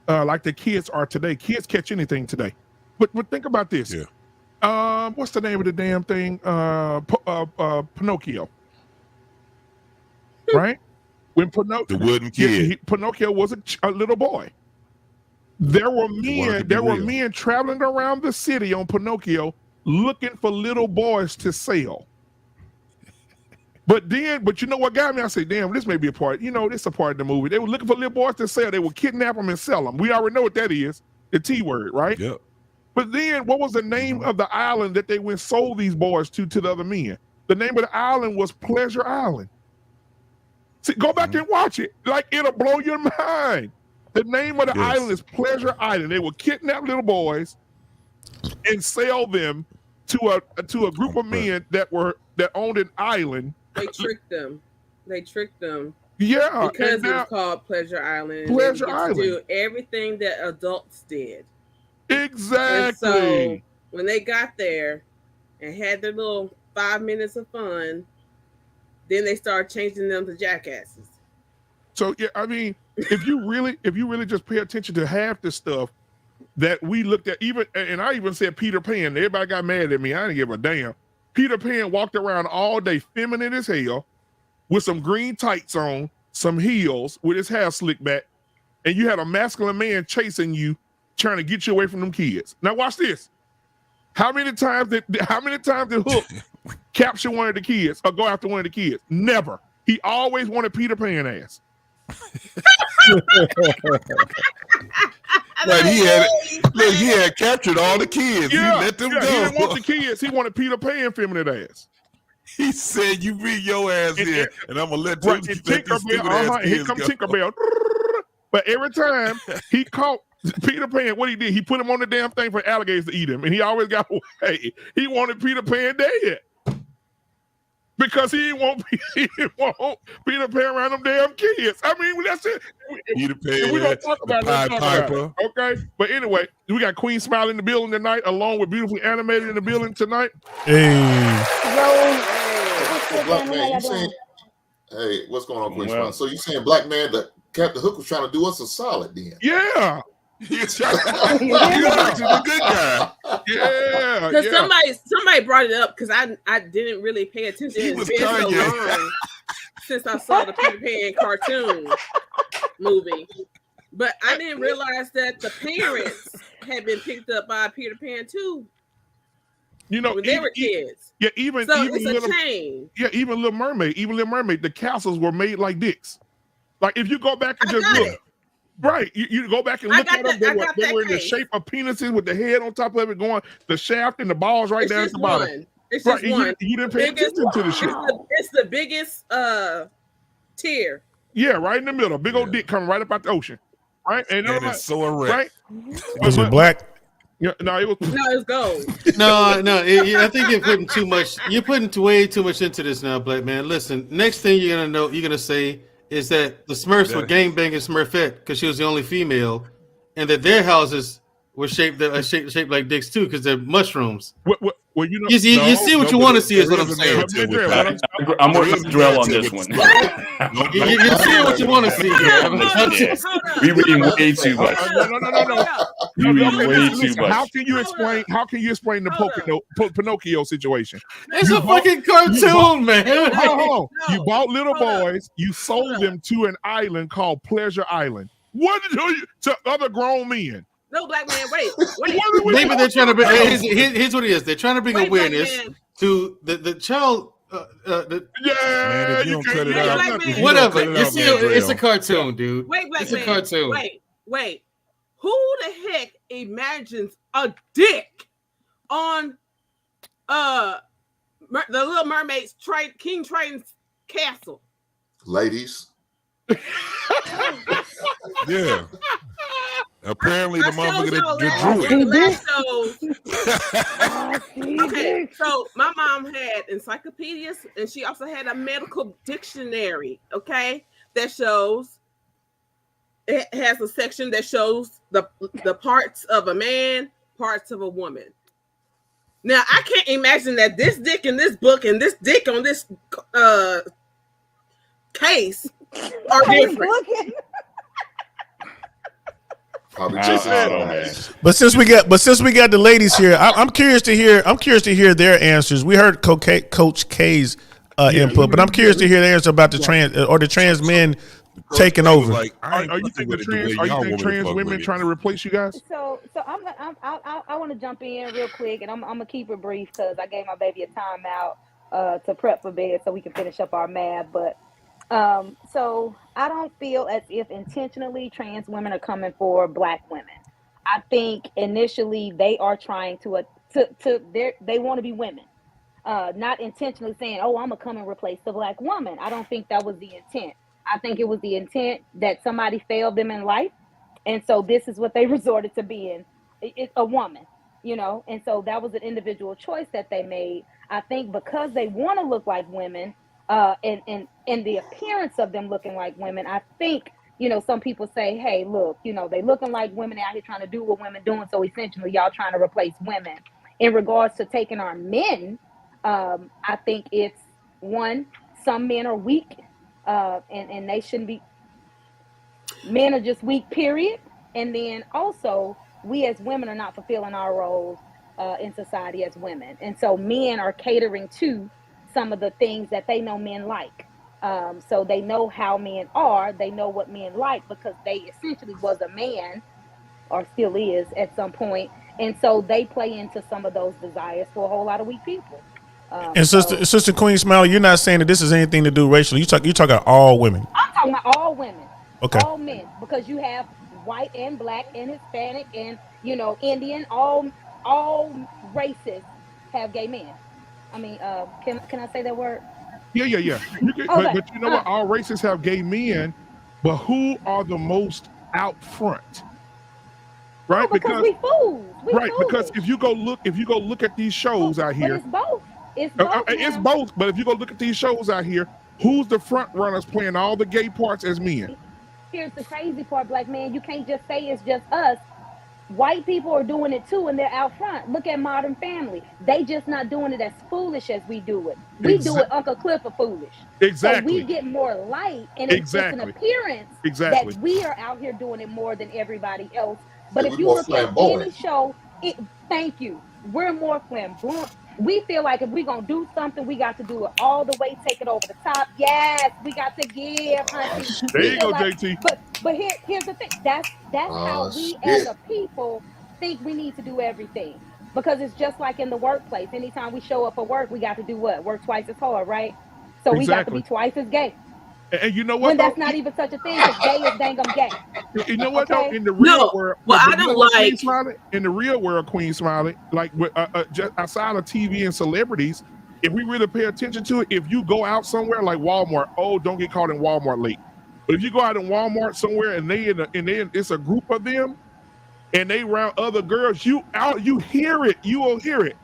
Speaker 1: like the kids are today. Kids catch anything today. But think about this.
Speaker 5: Yeah.
Speaker 1: What's the name of the damn thing? Pinocchio. Right? When
Speaker 5: the wooden kid.
Speaker 1: Pinocchio was a little boy. There were men traveling around the city on Pinocchio looking for little boys to sell. But you know what got me? I said, damn, this may be a part. This is a part of the movie. They were looking for little boys to sell. They would kidnap them and sell them. We already know what that is. The T word, right?
Speaker 5: Yep.
Speaker 1: But then what was the name of the island that they went sold these boys to the other men? The name of the island was Pleasure Island. See, go back and watch it. Like, it'll blow your mind. The name of the island is Pleasure Island. They would kidnap little boys and sell them to a group of men that owned an island.
Speaker 13: They tricked them.
Speaker 1: Yeah,
Speaker 13: because it was called Pleasure Island.
Speaker 1: Pleasure Island.
Speaker 13: To do everything that adults did.
Speaker 1: Exactly.
Speaker 13: And so when they got there and had their little 5 minutes of fun, then they started changing them to jackasses.
Speaker 1: So yeah, I mean, if you really just pay attention to half the stuff that we looked at, and I even said Peter Pan. Everybody got mad at me. I didn't give a damn. Peter Pan walked around all day, feminine as hell, with some green tights on, some heels, with his hair slicked back, and you had a masculine man chasing you, trying to get you away from them kids. Now watch this. How many times did Hook capture one of the kids or go after one of the kids? Never. He always wanted Peter Pan ass.
Speaker 5: Like he had captured all the kids.
Speaker 1: Yeah,
Speaker 5: he let them go.
Speaker 1: He didn't want the kids. He wanted Peter Pan feminine ass.
Speaker 5: He said, "You bring your ass here, and I'm gonna let you."
Speaker 1: Right, Tinkerbell. Here come Tinkerbell. But every time he caught Peter Pan, what he did, he put him on the damn thing for alligators to eat him, and he always got away. He wanted Peter Pan dead because he didn't want Peter Pan around them damn kids. I mean, that's it.
Speaker 5: Peter Pan,
Speaker 1: we're gonna talk about
Speaker 5: Piper.
Speaker 1: Okay, but anyway, we got Queen Smile in the building tonight, along with Beautifully Animated in the building tonight.
Speaker 12: Hey.
Speaker 11: Black Man, you saying, hey, what's going on, Queen Smile? So you saying Black Man, that Captain Hook was trying to do us a solid then?
Speaker 1: Yeah.
Speaker 5: He's trying to be the good guy.
Speaker 1: Yeah.
Speaker 13: Because somebody brought it up because I didn't really pay attention. It's been so long since I saw the Peter Pan cartoon movie. But I didn't realize that the parents had been picked up by Peter Pan too. When they were kids.
Speaker 1: Yeah, even
Speaker 13: it's a chain.
Speaker 1: Yeah, even Little Mermaid, the castles were made like dicks. Like if you go back and just look. Right, you go back and look at them. They were in the shape of penises with the head on top of it, going the shaft and the balls right down at the bottom.
Speaker 13: It's just one.
Speaker 1: You didn't pay attention to the shit.
Speaker 13: It's the biggest tier.
Speaker 1: Yeah, right in the middle. Big old dick coming right up out the ocean. Right?
Speaker 5: And it's so erect.
Speaker 1: Right?
Speaker 12: Was it black?
Speaker 1: Yeah, no, it was.
Speaker 13: No, it's gold.
Speaker 6: I think you're putting too much. You're putting way too much into this now, Black Man. Listen, next thing you're gonna say is that the Smurfs were gangbanging Smurfette because she was the only female, and that their houses were shaped like dicks too because they're mushrooms.
Speaker 1: Well, you know,
Speaker 6: you see what you want to see is what I'm saying.
Speaker 2: I'm with Mandrell on this one.
Speaker 6: You're seeing what you want to see here.
Speaker 2: We reading way too much.
Speaker 1: No.
Speaker 2: We reading way too much.
Speaker 1: How can you explain the Pinocchio situation?
Speaker 6: It's a fucking cartoon, man.
Speaker 1: Hold on. You bought little boys. You sold them to an island called Pleasure Island. What did you to other grown men?
Speaker 13: No, Black Man, wait.
Speaker 6: Maybe they're trying to bring. Here's what it is. They're trying to bring awareness to the child.
Speaker 1: Man,
Speaker 5: you don't cut it out.
Speaker 6: Whatever. You see, it's a cartoon, dude.
Speaker 13: Wait, Black
Speaker 6: it's
Speaker 13: Man.
Speaker 6: A cartoon.
Speaker 13: Wait. Who the heck imagines a dick on the Little Mermaid's King Triton's castle?
Speaker 11: Ladies.
Speaker 5: Yeah. Apparently, the motherfucker that drew it.
Speaker 13: Okay, so my mom had encyclopedias, and she also had a medical dictionary. Okay, that shows. It has a section that shows the parts of a man, parts of a woman. Now, I can't imagine that this dick in this book and this dick on this case are different.
Speaker 12: But since we got the ladies here, I'm curious to hear their answers. We heard Coach K's input, but I'm curious to hear their answer about the trans men taking over.
Speaker 1: Are you think trans women trying to replace you guys?
Speaker 14: So I want to jump in real quick, and I'm gonna keep it brief because I gave my baby a timeout to prep for bed so we can finish up our math. But so I don't feel as if intentionally trans women are coming for Black women. I think initially they are trying they want to be women, not intentionally saying, "Oh, I'm gonna come and replace the Black woman." I don't think that was the intent. I think it was the intent that somebody failed them in life, and so this is what they resorted to being. It's a woman, and so that was an individual choice that they made. I think because they want to look like women. And the appearance of them looking like women, I think, some people say, hey, look, they looking like women out here trying to do what women doing. So essentially y'all trying to replace women. In regards to taking our men, I think it's one, some men are weak and they shouldn't be. Men are just weak, period. And then also we as women are not fulfilling our roles in society as women. And so men are catering to some of the things that they know men like. So they know how men are, they know what men like because they essentially was a man or still is at some point. And so they play into some of those desires for a whole lot of weak people.
Speaker 12: And Sister Queen Smiley, you're not saying that this has anything to do racially. You're talking all women.
Speaker 14: I'm talking about all women.
Speaker 12: Okay.
Speaker 14: All men, because you have white and Black and Hispanic and, Indian, all races have gay men. I mean, can I say that word?
Speaker 1: Yeah. You can,
Speaker 14: okay.
Speaker 1: But you know what? All races have gay men, but who are the most out front? Right?
Speaker 14: Oh, because we fools.
Speaker 1: Because if you go look at these shows out here.
Speaker 14: But it's both.
Speaker 1: It's both. But if you go look at these shows out here, who's the front runners playing all the gay parts as men?
Speaker 14: Here's the crazy part, Black Man. You can't just say it's just us. White people are doing it too, and they're out front. Look at Modern Family. They just not doing it as foolish as we do it. We do it Uncle Clifford foolish.
Speaker 1: Exactly.
Speaker 14: So we get more light, and it's just an appearance that we are out here doing it more than everybody else. But if you look at any show, thank you. We're more flamboyant. We feel like if we're going to do something, we got to do it all the way, take it over the top. Yes, we got to give, honey.
Speaker 1: There you go, JT.
Speaker 14: But here's the thing. That's how we as a people think we need to do everything. Because it's just like in the workplace. Anytime we show up for work, we got to do what? Work twice as hard, right? So we got to be twice as gay.
Speaker 1: And you know what?
Speaker 14: When that's not even such a thing, because gay is dangum gay.
Speaker 1: You know what though?
Speaker 14: Okay?
Speaker 1: In the real
Speaker 13: No,
Speaker 1: world,
Speaker 13: well,
Speaker 1: but
Speaker 13: I
Speaker 1: you know
Speaker 13: don't
Speaker 1: what, Queen
Speaker 13: like.
Speaker 1: Smiley? In the real world, Queen Smiley, like just outside of TV and celebrities, if we really pay attention to it, if you go out somewhere like Walmart, don't get caught in Walmart late. But if you go out in Walmart somewhere and it's a group of them and they around other girls, you hear it. You will hear it.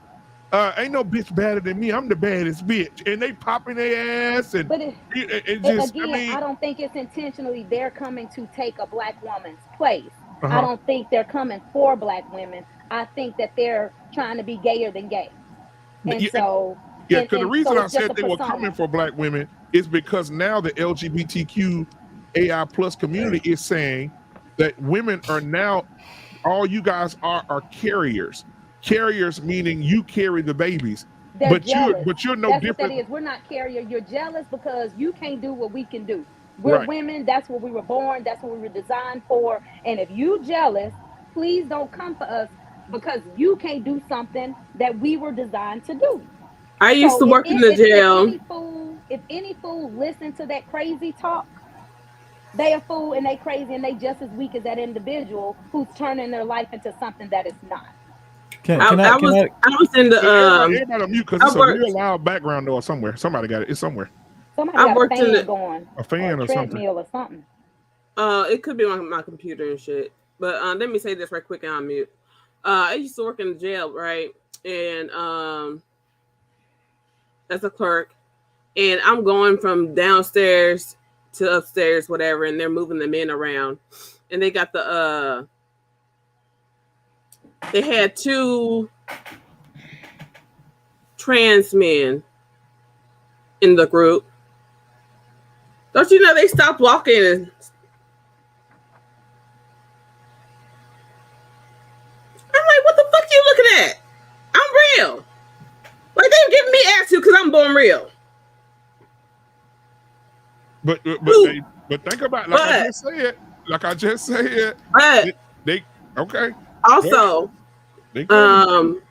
Speaker 1: Ain't no bitch badder than me. I'm the baddest bitch, and they popping their ass. And
Speaker 14: But
Speaker 1: I
Speaker 14: don't think it's intentionally they're coming to take a black woman's place.
Speaker 1: Uh-huh.
Speaker 14: I don't think they're coming for black women. I think that they're trying to be gayer than gay. And
Speaker 1: because the reason I said they were coming for black women is because now the LGBTQ AI plus community is saying that women are now, all you guys are carriers. Carriers meaning you carry the babies.
Speaker 14: They're jealous.
Speaker 1: You're no
Speaker 14: that's
Speaker 1: different.
Speaker 14: What that is. We're not carrier. You're jealous because you can't do what we can do. We're women. That's what we were born. That's what we were designed for. And if you jealous, please don't come for us because you can't do something that we were designed to do.
Speaker 13: I used to work in the jail.
Speaker 14: If any fool listen to that crazy talk, they a fool and they crazy and they just as weak as that individual who's turning their life into something that it's not.
Speaker 13: I was in the
Speaker 1: everybody on mute because it's a real loud background noise somewhere. Somebody got it. It's somewhere.
Speaker 14: Somebody got a fan going.
Speaker 1: A fan or something.
Speaker 14: Treadmill or something.
Speaker 13: It could be my computer and shit. But let me say this right quick and I'll mute. I used to work in the jail, right? And as a clerk, and I'm going from downstairs to upstairs, whatever, and they're moving the men around, and they got the they had 2 trans men in the group. Don't you know they stopped walking? I'm like, what the fuck you looking at? I'm real. Like they're giving me attitude because I'm born real. But
Speaker 1: think about like I just said.
Speaker 13: But
Speaker 1: they okay.
Speaker 13: Also, about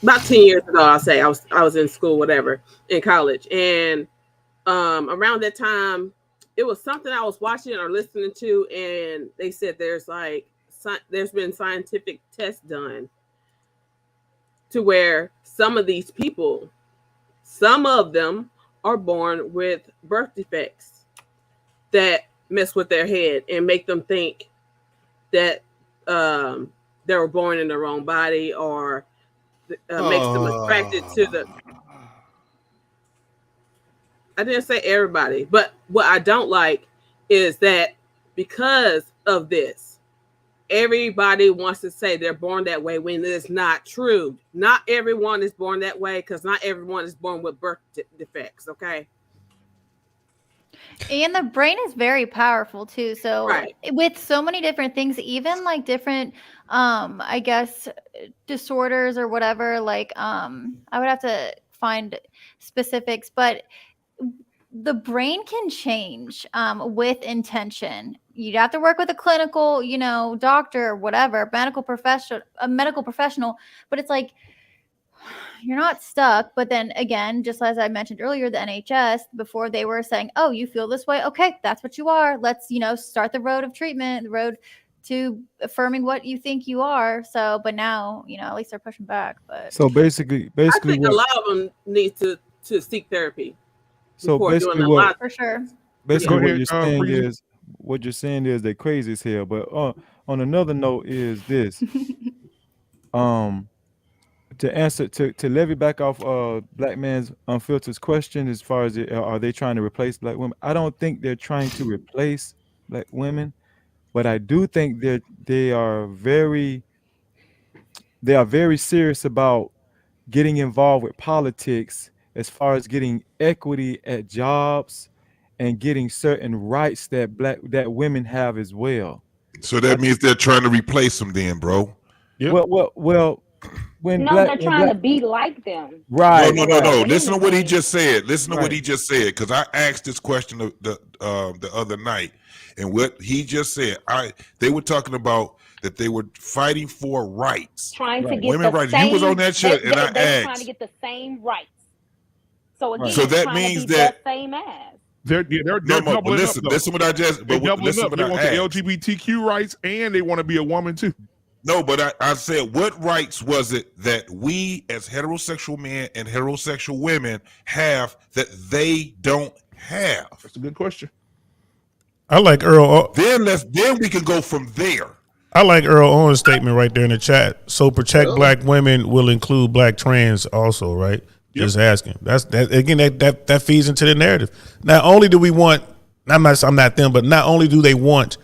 Speaker 13: 10 years ago, I'll say I was in school, whatever, in college, and around that time, it was something I was watching or listening to, and they said there's been scientific tests done to where some of these people, some of them are born with birth defects that mess with their head and make them think that they were born in the wrong body or makes them attracted to the. I didn't say everybody, but what I don't like is that because of this, everybody wants to say they're born that way when it's not true. Not everyone is born that way because not everyone is born with birth defects, okay?
Speaker 3: And the brain is very powerful too. So with so many different things, even like different, I guess, disorders or whatever, like I would have to find specifics, but the brain can change with intention. You'd have to work with a clinical, doctor or whatever, a medical professional, but it's like, you're not stuck. But then again, just as I mentioned earlier, the NHS, before they were saying, oh, you feel this way. Okay, that's what you are. Let's, start the road of treatment, the road to affirming what you think you are. So, but now, at least they're pushing back. But
Speaker 4: so basically,
Speaker 13: I think a lot of them need to seek therapy.
Speaker 4: So basically, what
Speaker 3: for sure.
Speaker 4: Basically, what you're saying is they're crazy as hell. But on another note, is this to answer to levy back off Black Man's Unfiltered's question as far as are they trying to replace black women? I don't think they're trying to replace black women, but I do think they are very serious about getting involved with politics as far as getting equity at jobs and getting certain rights that women have as well.
Speaker 5: So that means they're trying to replace them then, bro.
Speaker 4: Yep. Well,
Speaker 14: they're trying to be like them.
Speaker 4: Right.
Speaker 5: No. Listen to what he just said. What he just said, because I asked this question the other night, and what he just said, they were talking about that they were fighting for rights,
Speaker 14: trying to get
Speaker 5: women rights. You was on that shit, and I asked.
Speaker 14: Trying to get the same rights. So again,
Speaker 5: so that means that
Speaker 14: same as.
Speaker 1: They're doubling
Speaker 5: listen,
Speaker 1: up.
Speaker 5: Listen what I just.
Speaker 1: They're
Speaker 5: But
Speaker 1: doubling
Speaker 5: listen
Speaker 1: up.
Speaker 5: what
Speaker 1: They
Speaker 5: I
Speaker 1: want
Speaker 5: asked.
Speaker 1: the LGBTQ rights, and they want to be a woman too.
Speaker 5: No, but I said, what rights was it that we as heterosexual men and heterosexual women have that they don't have?
Speaker 1: That's a good question.
Speaker 12: I like Earl.
Speaker 5: Then we can go from there.
Speaker 12: I like Earl Owens' statement right there in the chat. So protect black women will include black trans also, right? Yep. Just asking. That's that again. That feeds into the narrative. Not only do we want, I'm not them, but not only do they want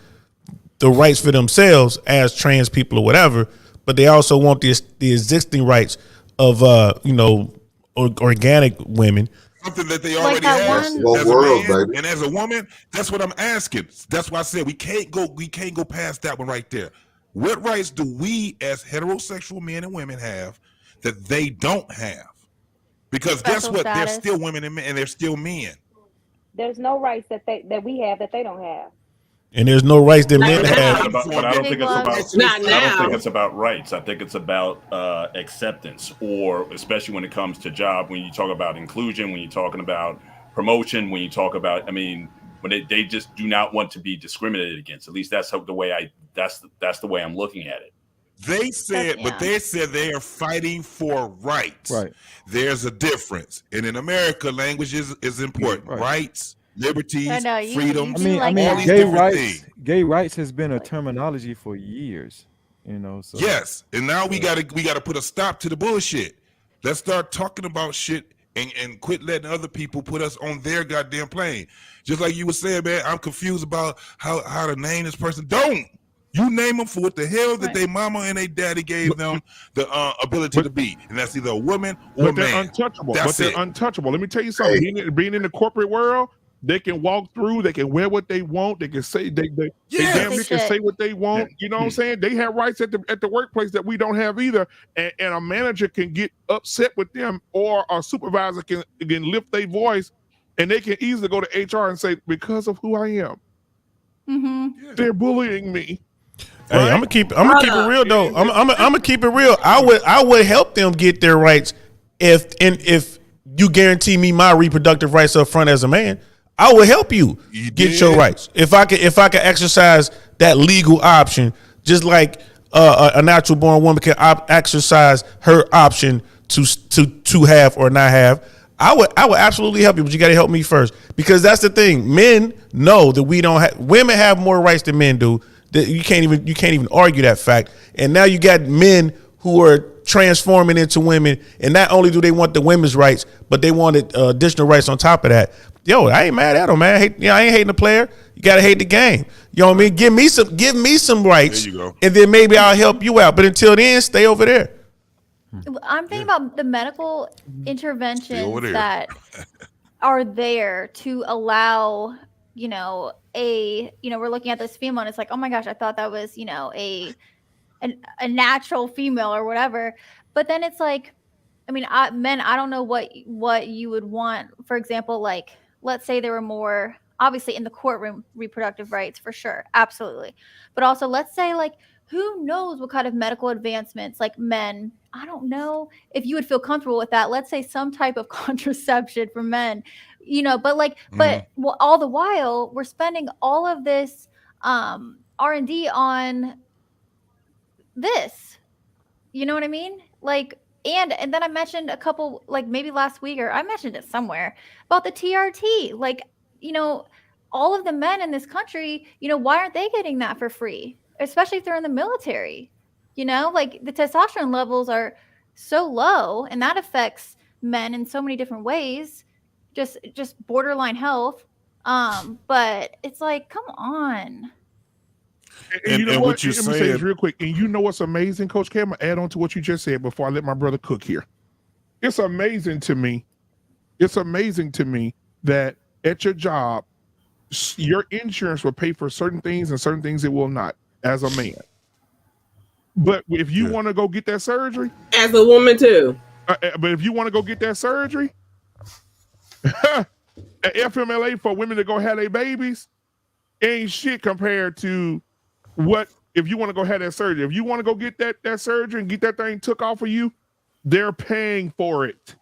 Speaker 12: the rights for themselves as trans people or whatever, but they also want the existing rights of organic women.
Speaker 5: Something that they already have as a man and as a woman. That's what I'm asking. That's why I said we can't go past that one right there. What rights do we as heterosexual men and women have that they don't have? Because guess what? They're still women and they're still men.
Speaker 14: There's no rights that we have that they don't have.
Speaker 12: And there's no rights that men have.
Speaker 2: But I don't think it's about. I don't think it's about rights. I think it's about acceptance, or especially when it comes to job. When you talk about inclusion, when you're talking about promotion, when you talk about, when they just do not want to be discriminated against. At least that's the way that's the way I'm looking at it.
Speaker 5: They said, but they said they are fighting for rights. Right. There's a difference, and in America, language is important. Right. Rights, liberties, freedom.
Speaker 4: Gay rights has been a terminology for years. So
Speaker 5: yes, and now we gotta put a stop to the bullshit. Let's start talking about shit and quit letting other people put us on their goddamn plane. Just like you were saying, man, I'm confused about how to name this person. Don't. You name them for what the hell that they mama and they daddy gave them the ability to be, and that's either a woman or a man.
Speaker 1: They're untouchable.
Speaker 5: That's
Speaker 1: untouchable. Let me tell you something. Being in the corporate world, they can walk through. They can wear what they want. They can say they damn near can say what they want. You know what I'm saying? They have rights at the workplace that we don't have either. And a manager can get upset with them, or a supervisor can lift their voice, and they can easily go to HR and say, because of who I am, they're bullying me.
Speaker 12: Hey, I'm gonna keep it real though. I'm gonna keep it real. I would help them get their rights if you guarantee me my reproductive rights up front as a man. I will help you get your rights. If I can exercise that legal option, just like a natural born woman can exercise her option to have or not have. I would absolutely help you, but you got to help me first, because that's the thing. Men know that we don't have. Women have more rights than men do. You can't even argue that fact. And now you got men who are transforming into women, and not only do they want the women's rights, but they wanted additional rights on top of that. Yo, I ain't mad at them, man. I ain't hating the player. You gotta hate the game. You know what I mean? Give me some rights,
Speaker 5: there you go.
Speaker 12: and then maybe I'll help you out. But until then, stay over there.
Speaker 3: I'm thinking about the medical interventions that are there to allow, we're looking at this female and it's like, oh my gosh, I thought that was, a natural female or whatever. But then it's like, men, I don't know what you would want. For example, like, let's say there were more, obviously in the courtroom, reproductive rights for sure. Absolutely. But also let's say, like, who knows what kind of medical advancements, like men, I don't know if you would feel comfortable with that. Let's say some type of contraception for men, but all the while we're spending all of this R&D on this, you know what I mean? Like, and then I mentioned a couple, like maybe last week, or I mentioned it somewhere about the TRT, like, all of the men in this country, why aren't they getting that for free? Especially if they're in the military, like the testosterone levels are so low, and that affects men in so many different ways, just borderline health. But it's like, come on.
Speaker 1: And you know what you're saying? Let me say this real quick. And you know what's amazing, Coach K? I'm gonna add on to what you just said before I let my brother cook here. It's amazing to me. It's amazing to me that at your job, your insurance will pay for certain things and certain things it will not, as a man. But if you want to go get that surgery,
Speaker 13: as a woman too.
Speaker 1: But if you want to go get that surgery, FMLA for women to go have their babies ain't shit compared to what if you want to go have that surgery. If you want to go get that surgery and get that thing took off of you, they're paying for it.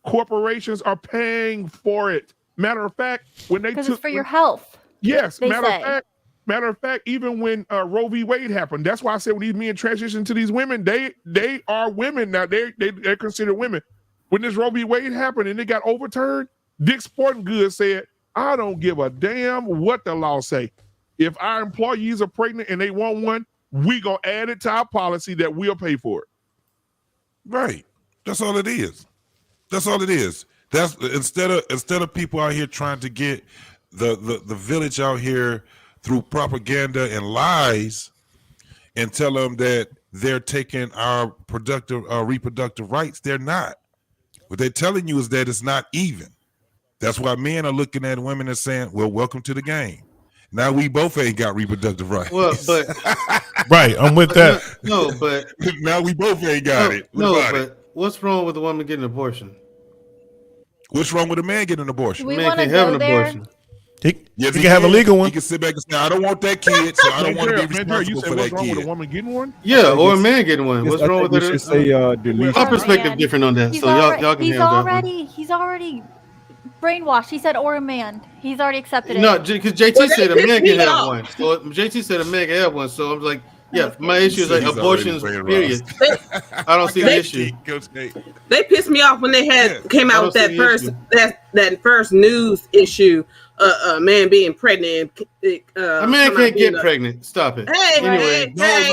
Speaker 1: Corporations are paying for it. Matter of fact, when they
Speaker 3: Because
Speaker 1: took
Speaker 3: it's for your health.
Speaker 1: yes,
Speaker 3: they
Speaker 1: matter
Speaker 3: say.
Speaker 1: of fact. Matter of fact, even when Roe v. Wade happened, that's why I said when these men transition to these women, they are women now. They're considered women. When this Roe v. Wade happened and it got overturned, Dick Sporting Goods said, "I don't give a damn what the law say. If our employees are pregnant and they want one, we gonna add it to our policy that we'll pay for it."
Speaker 5: Right. That's all it is. That's all it is. That's instead of people out here trying to get the village out here through propaganda and lies and tell them that they're taking our reproductive rights. They're not. What they're telling you is that it's not even. That's why men are looking at women and saying, well, welcome to the game. Now we both ain't got reproductive rights.
Speaker 6: Well, but
Speaker 12: right, I'm with that.
Speaker 6: No, but
Speaker 5: now we both ain't got it.
Speaker 6: What's wrong with a woman getting an abortion?
Speaker 5: What's wrong with a man getting an abortion?
Speaker 3: We
Speaker 6: Man
Speaker 3: want to
Speaker 6: can't have
Speaker 3: go
Speaker 6: an
Speaker 3: there.
Speaker 6: abortion.
Speaker 12: He can have a legal one.
Speaker 5: He can sit back and say, I don't want that kid, so I don't want to be
Speaker 1: Mandrell,
Speaker 5: responsible
Speaker 1: you
Speaker 5: for
Speaker 1: said
Speaker 5: that
Speaker 1: what's wrong with
Speaker 5: kid.
Speaker 1: a woman getting one?
Speaker 6: Yeah, or a man getting one. What's wrong with
Speaker 4: we
Speaker 6: it?
Speaker 4: should say deletion.
Speaker 6: My perspective different on that,
Speaker 3: He's
Speaker 6: so y'all can
Speaker 3: he's
Speaker 6: have that one.
Speaker 3: he's already brainwashed. He said or a man. He's already accepted it.
Speaker 6: No, because JT
Speaker 13: Well,
Speaker 6: said a
Speaker 13: they
Speaker 6: man
Speaker 13: pissed
Speaker 6: can
Speaker 13: me
Speaker 6: have
Speaker 13: off.
Speaker 6: one. So JT said a man can have one. So I'm like, yeah, my issue is like
Speaker 5: He's already
Speaker 6: abortions,
Speaker 5: brainwashed.
Speaker 6: period. I don't see the issue.
Speaker 13: They pissed me off when they came
Speaker 6: I
Speaker 13: out
Speaker 6: don't
Speaker 13: with
Speaker 6: see
Speaker 13: that
Speaker 6: the
Speaker 13: first
Speaker 6: issue.
Speaker 13: that first news issue. A man being pregnant.
Speaker 6: A man can't get pregnant. Stop it.
Speaker 13: Hey,
Speaker 6: Anyway,
Speaker 5: No.
Speaker 13: I'm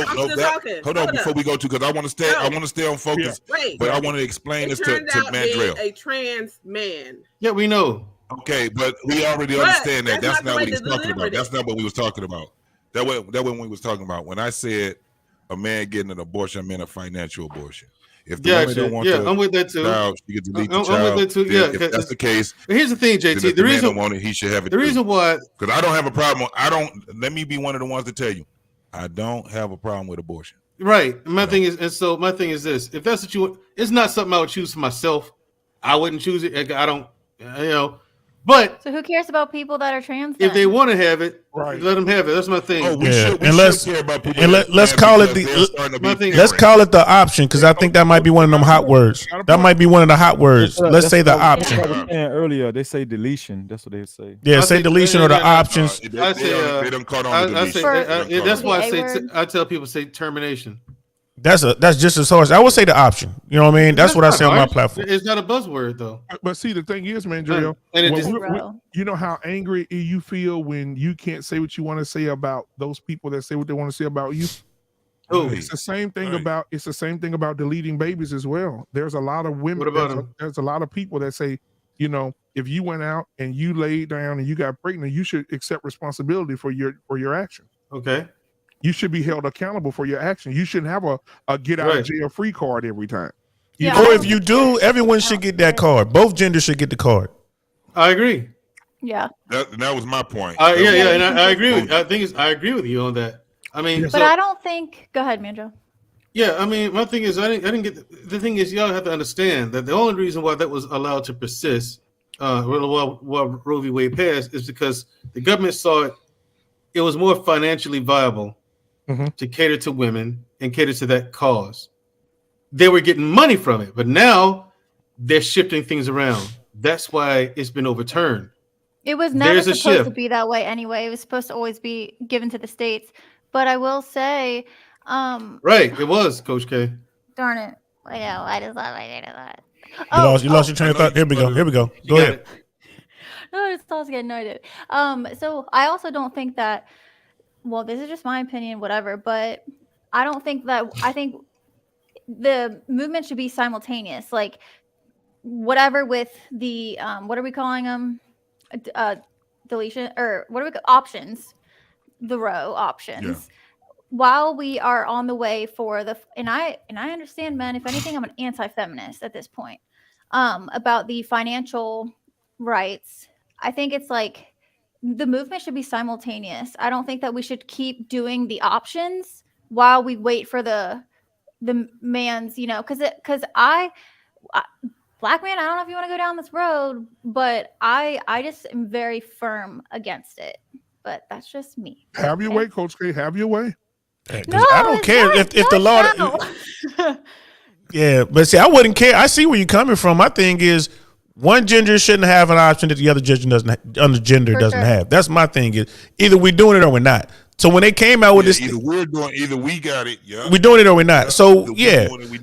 Speaker 13: still talking.
Speaker 5: Hold on,
Speaker 13: Hold
Speaker 5: before
Speaker 13: up.
Speaker 5: we go to, because I want to stay on focus.
Speaker 13: Wait.
Speaker 5: But I want to explain this to
Speaker 13: Turned out being
Speaker 5: Mandrell.
Speaker 13: a trans man.
Speaker 6: Yeah, we know.
Speaker 5: Okay, but we already
Speaker 13: But
Speaker 5: understand that.
Speaker 13: that's
Speaker 5: That's
Speaker 13: not
Speaker 5: not
Speaker 13: the
Speaker 5: what
Speaker 13: way
Speaker 5: he's
Speaker 13: to
Speaker 5: talking
Speaker 13: deliver
Speaker 5: about.
Speaker 13: it.
Speaker 5: That's not what we was talking about. That what we was talking about. When I said a man getting an abortion, I meant a financial abortion. If the woman don't want
Speaker 6: I'm with that too.
Speaker 5: child, she can delete the
Speaker 6: I'm
Speaker 5: child.
Speaker 6: with that too.
Speaker 5: Then
Speaker 6: Yeah,
Speaker 5: if that's the case,
Speaker 6: but here's the thing,
Speaker 5: then
Speaker 6: JT.
Speaker 5: if
Speaker 6: The
Speaker 5: man
Speaker 6: reason
Speaker 5: don't want it, he should have it.
Speaker 6: the reason why,
Speaker 5: because I don't have a problem. Let me be one of the ones to tell you, I don't have a problem with abortion.
Speaker 6: right? My thing is this: if that's what you want, it's not something I would choose for myself. I wouldn't choose it. I don't, But
Speaker 3: So who cares about people that are trans?
Speaker 6: if they
Speaker 3: then?
Speaker 6: want to have it, let them have it. That's my thing.
Speaker 5: Oh, we
Speaker 12: Yeah,
Speaker 5: should
Speaker 12: and let's
Speaker 5: care about people.
Speaker 12: and let's call it let's call it the option, because I think that might be one of them hot words. That might be one of the hot words. Let's say the option.
Speaker 4: That's what I was saying earlier. They say deletion. That's what they say.
Speaker 12: Yeah, say deletion or the options.
Speaker 6: I say,
Speaker 5: they done caught on to deletion.
Speaker 6: that's why I
Speaker 3: The
Speaker 6: say
Speaker 3: A-word.
Speaker 6: I tell people say termination.
Speaker 12: That's just as harsh. I would say the option. You know what I mean? That's what I say on my platform.
Speaker 6: It's not a buzzword though.
Speaker 1: But see, the thing is, Mandrell,
Speaker 6: And it
Speaker 1: when
Speaker 6: just-
Speaker 1: you know how angry you feel when you can't say what you want to say about those people that say what they want to say about you.
Speaker 6: Oh,
Speaker 1: It's the same thing about deleting babies as well. There's a lot of women.
Speaker 6: What about them?
Speaker 1: There's a lot of people that say, if you went out and you laid down and you got pregnant, you should accept responsibility for your action.
Speaker 6: Okay.
Speaker 1: You should be held accountable for your action. You shouldn't have a get out of jail free card every time.
Speaker 12: Or if you do, everyone should get that card. Both genders should get the card.
Speaker 6: I agree.
Speaker 3: Yeah.
Speaker 5: That was my point.
Speaker 6: And I agree with. I agree with you on that. I mean,
Speaker 3: But I don't think. Go ahead, Mandrell.
Speaker 6: Yeah, I mean, my thing is, I didn't get. The thing is, y'all have to understand that the only reason why that was allowed to persist, while Roe v. Wade passed, is because the government saw it was more financially viable to cater to women and cater to that cause. They were getting money from it, but now they're shifting things around. That's why it's been overturned.
Speaker 3: It was never
Speaker 6: There's a
Speaker 3: supposed to
Speaker 6: shift.
Speaker 3: be that way anyway. It was supposed to always be given to the states. But I will say,
Speaker 6: Right, it was, Coach K.
Speaker 3: darn it. I know. I just thought I did that.
Speaker 12: You lost your train of thought. Here we go. Go ahead.
Speaker 3: No, it's all getting noted. So I also don't think that. Well, this is just my opinion, whatever. But I don't think that. I think the movement should be simultaneous. Like whatever with the what are we calling them? Deletion or what are we options? The row options.
Speaker 5: Yeah.
Speaker 3: While we are on the way for the and I understand, men, if anything, I'm an anti-feminist at this point. About the financial rights. I think it's like the movement should be simultaneous. I don't think that we should keep doing the options while we wait for the man's, because Black man, I don't know if you want to go down this road, but I just am very firm against it. But that's just me.
Speaker 1: Have your way, Coach K. Have your way.
Speaker 3: No,
Speaker 12: I don't care if the law. Yeah, but see, I wouldn't care. I see where you're coming from. My thing is, one gender shouldn't have an option that the other gender doesn't have. That's my thing. Is either we're doing it or we're not. So when they came out with this,
Speaker 5: either we got it,
Speaker 12: we're doing it or we're not. So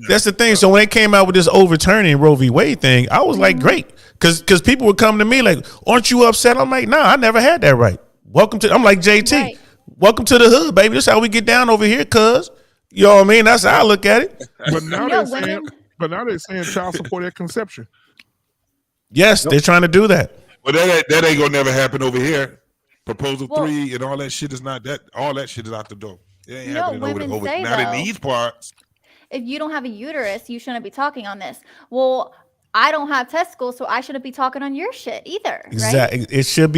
Speaker 12: that's the thing. So when they came out with this overturning Roe v. Wade thing, I was like, great, because people would come to me like, "Aren't you upset?" I'm like, "Nah, I never had that right." I'm like JT. Right. Welcome to the hood, baby. This is how we get down over here, cuz. You know what I mean? That's how I look at it.
Speaker 1: But now they're saying child support at conception.
Speaker 12: Yes, they're trying to do that.
Speaker 5: But that ain't gonna never happen over here. Proposal 3 and all that shit is not that. All that shit is out the door. It ain't happening over. Not in these parts.
Speaker 3: If you don't have a uterus, you shouldn't be talking on this. Well, I don't have testicles, so I shouldn't be talking on your shit either.
Speaker 12: Exactly.
Speaker 3: Right?
Speaker 12: It should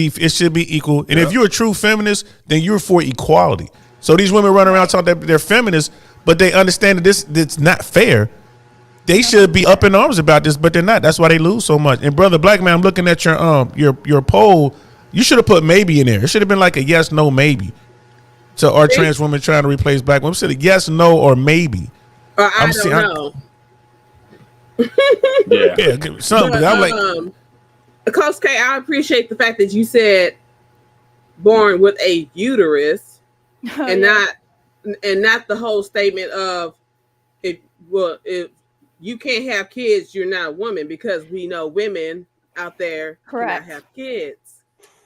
Speaker 12: be equal. And if you're a true feminist, then you're for equality. So these women run around talking that they're feminists, but they understand that it's not fair. They should be up in arms about this, but they're not. That's why they lose so much. And brother Black Man, I'm looking at your poll. You should have put maybe in there. It should have been like a yes, no, maybe. To our trans women trying to replace black women. Said a yes, no, or maybe.
Speaker 13: I don't know.
Speaker 12: Yeah, something. I'm like,
Speaker 13: Coach K, I appreciate the fact that you said born with a uterus, and not the whole statement of if you can't have kids, you're not a woman, because we know women out there cannot have kids.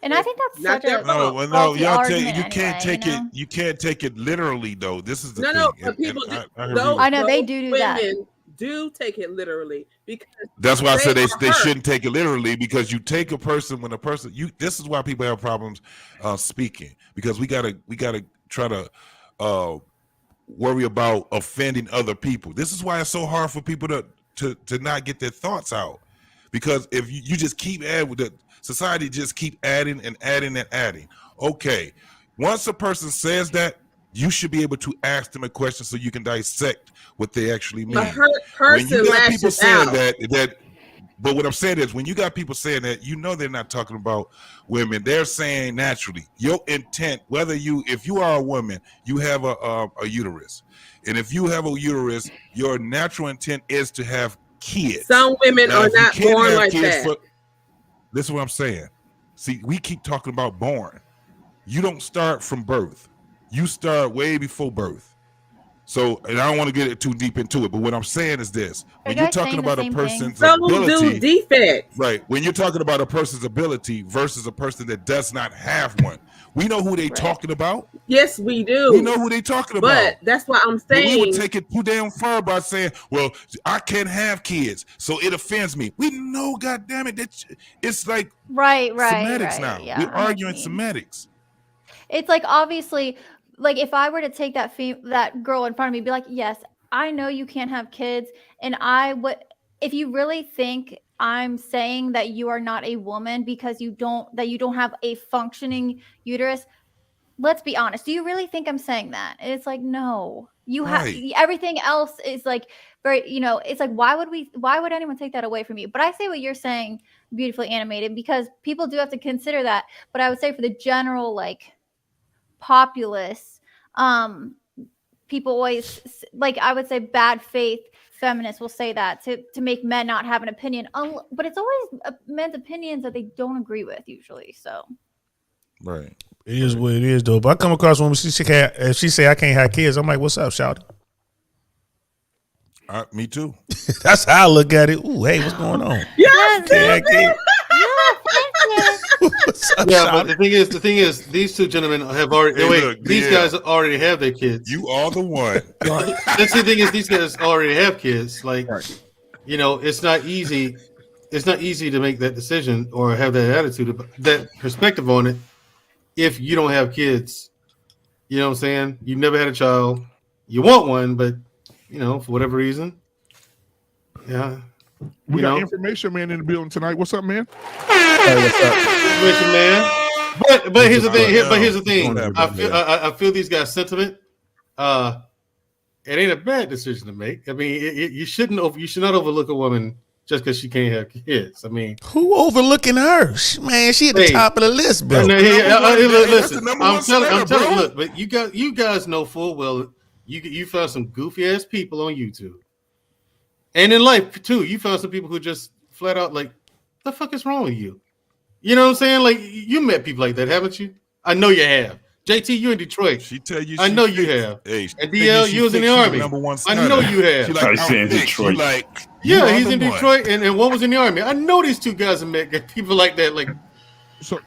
Speaker 3: And I think that's such a
Speaker 5: no. Y'all you can't take it. You can't take it literally, though. This is the thing.
Speaker 13: No. But people do.
Speaker 3: I know they do that.
Speaker 13: Women do take it literally, because
Speaker 5: that's why I said they shouldn't take it literally, because you take a person when a person this is why people have problems speaking, because we gotta try to worry about offending other people. This is why it's so hard for people to not get their thoughts out, because if you just keep adding with the society, just keep adding and adding and adding. Okay, once a person says that, you should be able to ask them a question so you can dissect what they actually mean. When you got people saying that, but what I'm saying is, when you got people saying that, you know they're not talking about women. They're saying naturally your intent, if you are a woman, you have a uterus, and if you have a uterus, your natural intent is to have kids.
Speaker 13: Some women are not born like that.
Speaker 5: This is what I'm saying. See, we keep talking about born. You don't start from birth. You start way before birth. So, and I don't want to get too deep into it, but what I'm saying is this: when you're talking about a person's ability,
Speaker 13: defects,
Speaker 5: right? When you're talking about a person's ability versus a person that does not have one, we know who they talking about.
Speaker 13: Yes, we do.
Speaker 5: We know who they talking about.
Speaker 13: But that's why I'm saying,
Speaker 5: we would take it too damn far by saying, "Well, I can't have kids, so it offends me." We know, goddamn it, that it's like semantics now.
Speaker 3: Yeah,
Speaker 5: we're arguing semantics.
Speaker 3: It's like, obviously, like if I were to take that girl in front of me, be like, yes, I know you can't have kids, and if you really think I'm saying that you are not a woman because you don't have a functioning uterus, let's be honest. Do you really think I'm saying that? And it's like, no. You have everything else is like very, it's like, why would anyone take that away from you? But I say what you're saying, beautifully animated, because people do have to consider that. But I would say for the general populace, people always, like, I would say bad faith feminists will say that to make men not have an opinion, but it's always men's opinions that they don't agree with usually. So
Speaker 5: right,
Speaker 12: it is what it is, though. But I come across when she say I can't have kids, I'm like, what's up, shawty?
Speaker 5: Me too.
Speaker 12: That's how I look at it. Ooh, hey, what's going on?
Speaker 6: Yeah, but the thing is, these two gentlemen have already. These guys already have their kids.
Speaker 5: You are the one.
Speaker 6: That's the thing is, these guys already have kids. Like, it's not easy. It's not easy to make that decision or have that attitude, that perspective on it. If you don't have kids, you know what I'm saying? You've never had a child. You want one, but for whatever reason,
Speaker 1: We got Information Man in the building tonight. What's up, man?
Speaker 6: Hey, what's up, Information Man? But here's the thing. But here's the thing. I feel these guys' sentiment. It ain't a bad decision to make. I mean, you should not overlook a woman just because she can't have kids. I mean,
Speaker 12: who overlooking her? Man, she at the top of the list, bro.
Speaker 6: Listen, I'm telling you, look, but you guys know full well you found some goofy ass people on YouTube. And in life too, you found some people who just flat out like The fuck is wrong with you? You know what I'm saying? Like, you met people like that, haven't you? I know you have. JT, you in Detroit.
Speaker 5: She tell you.
Speaker 6: I know you have.
Speaker 5: Hey,
Speaker 6: and DL, you was in the Army. I know you have.
Speaker 5: She like,
Speaker 2: in Detroit.
Speaker 5: Like,
Speaker 6: yeah, he's in Detroit, and one was in the Army. I know these two guys have met people like that. Like,
Speaker 1: so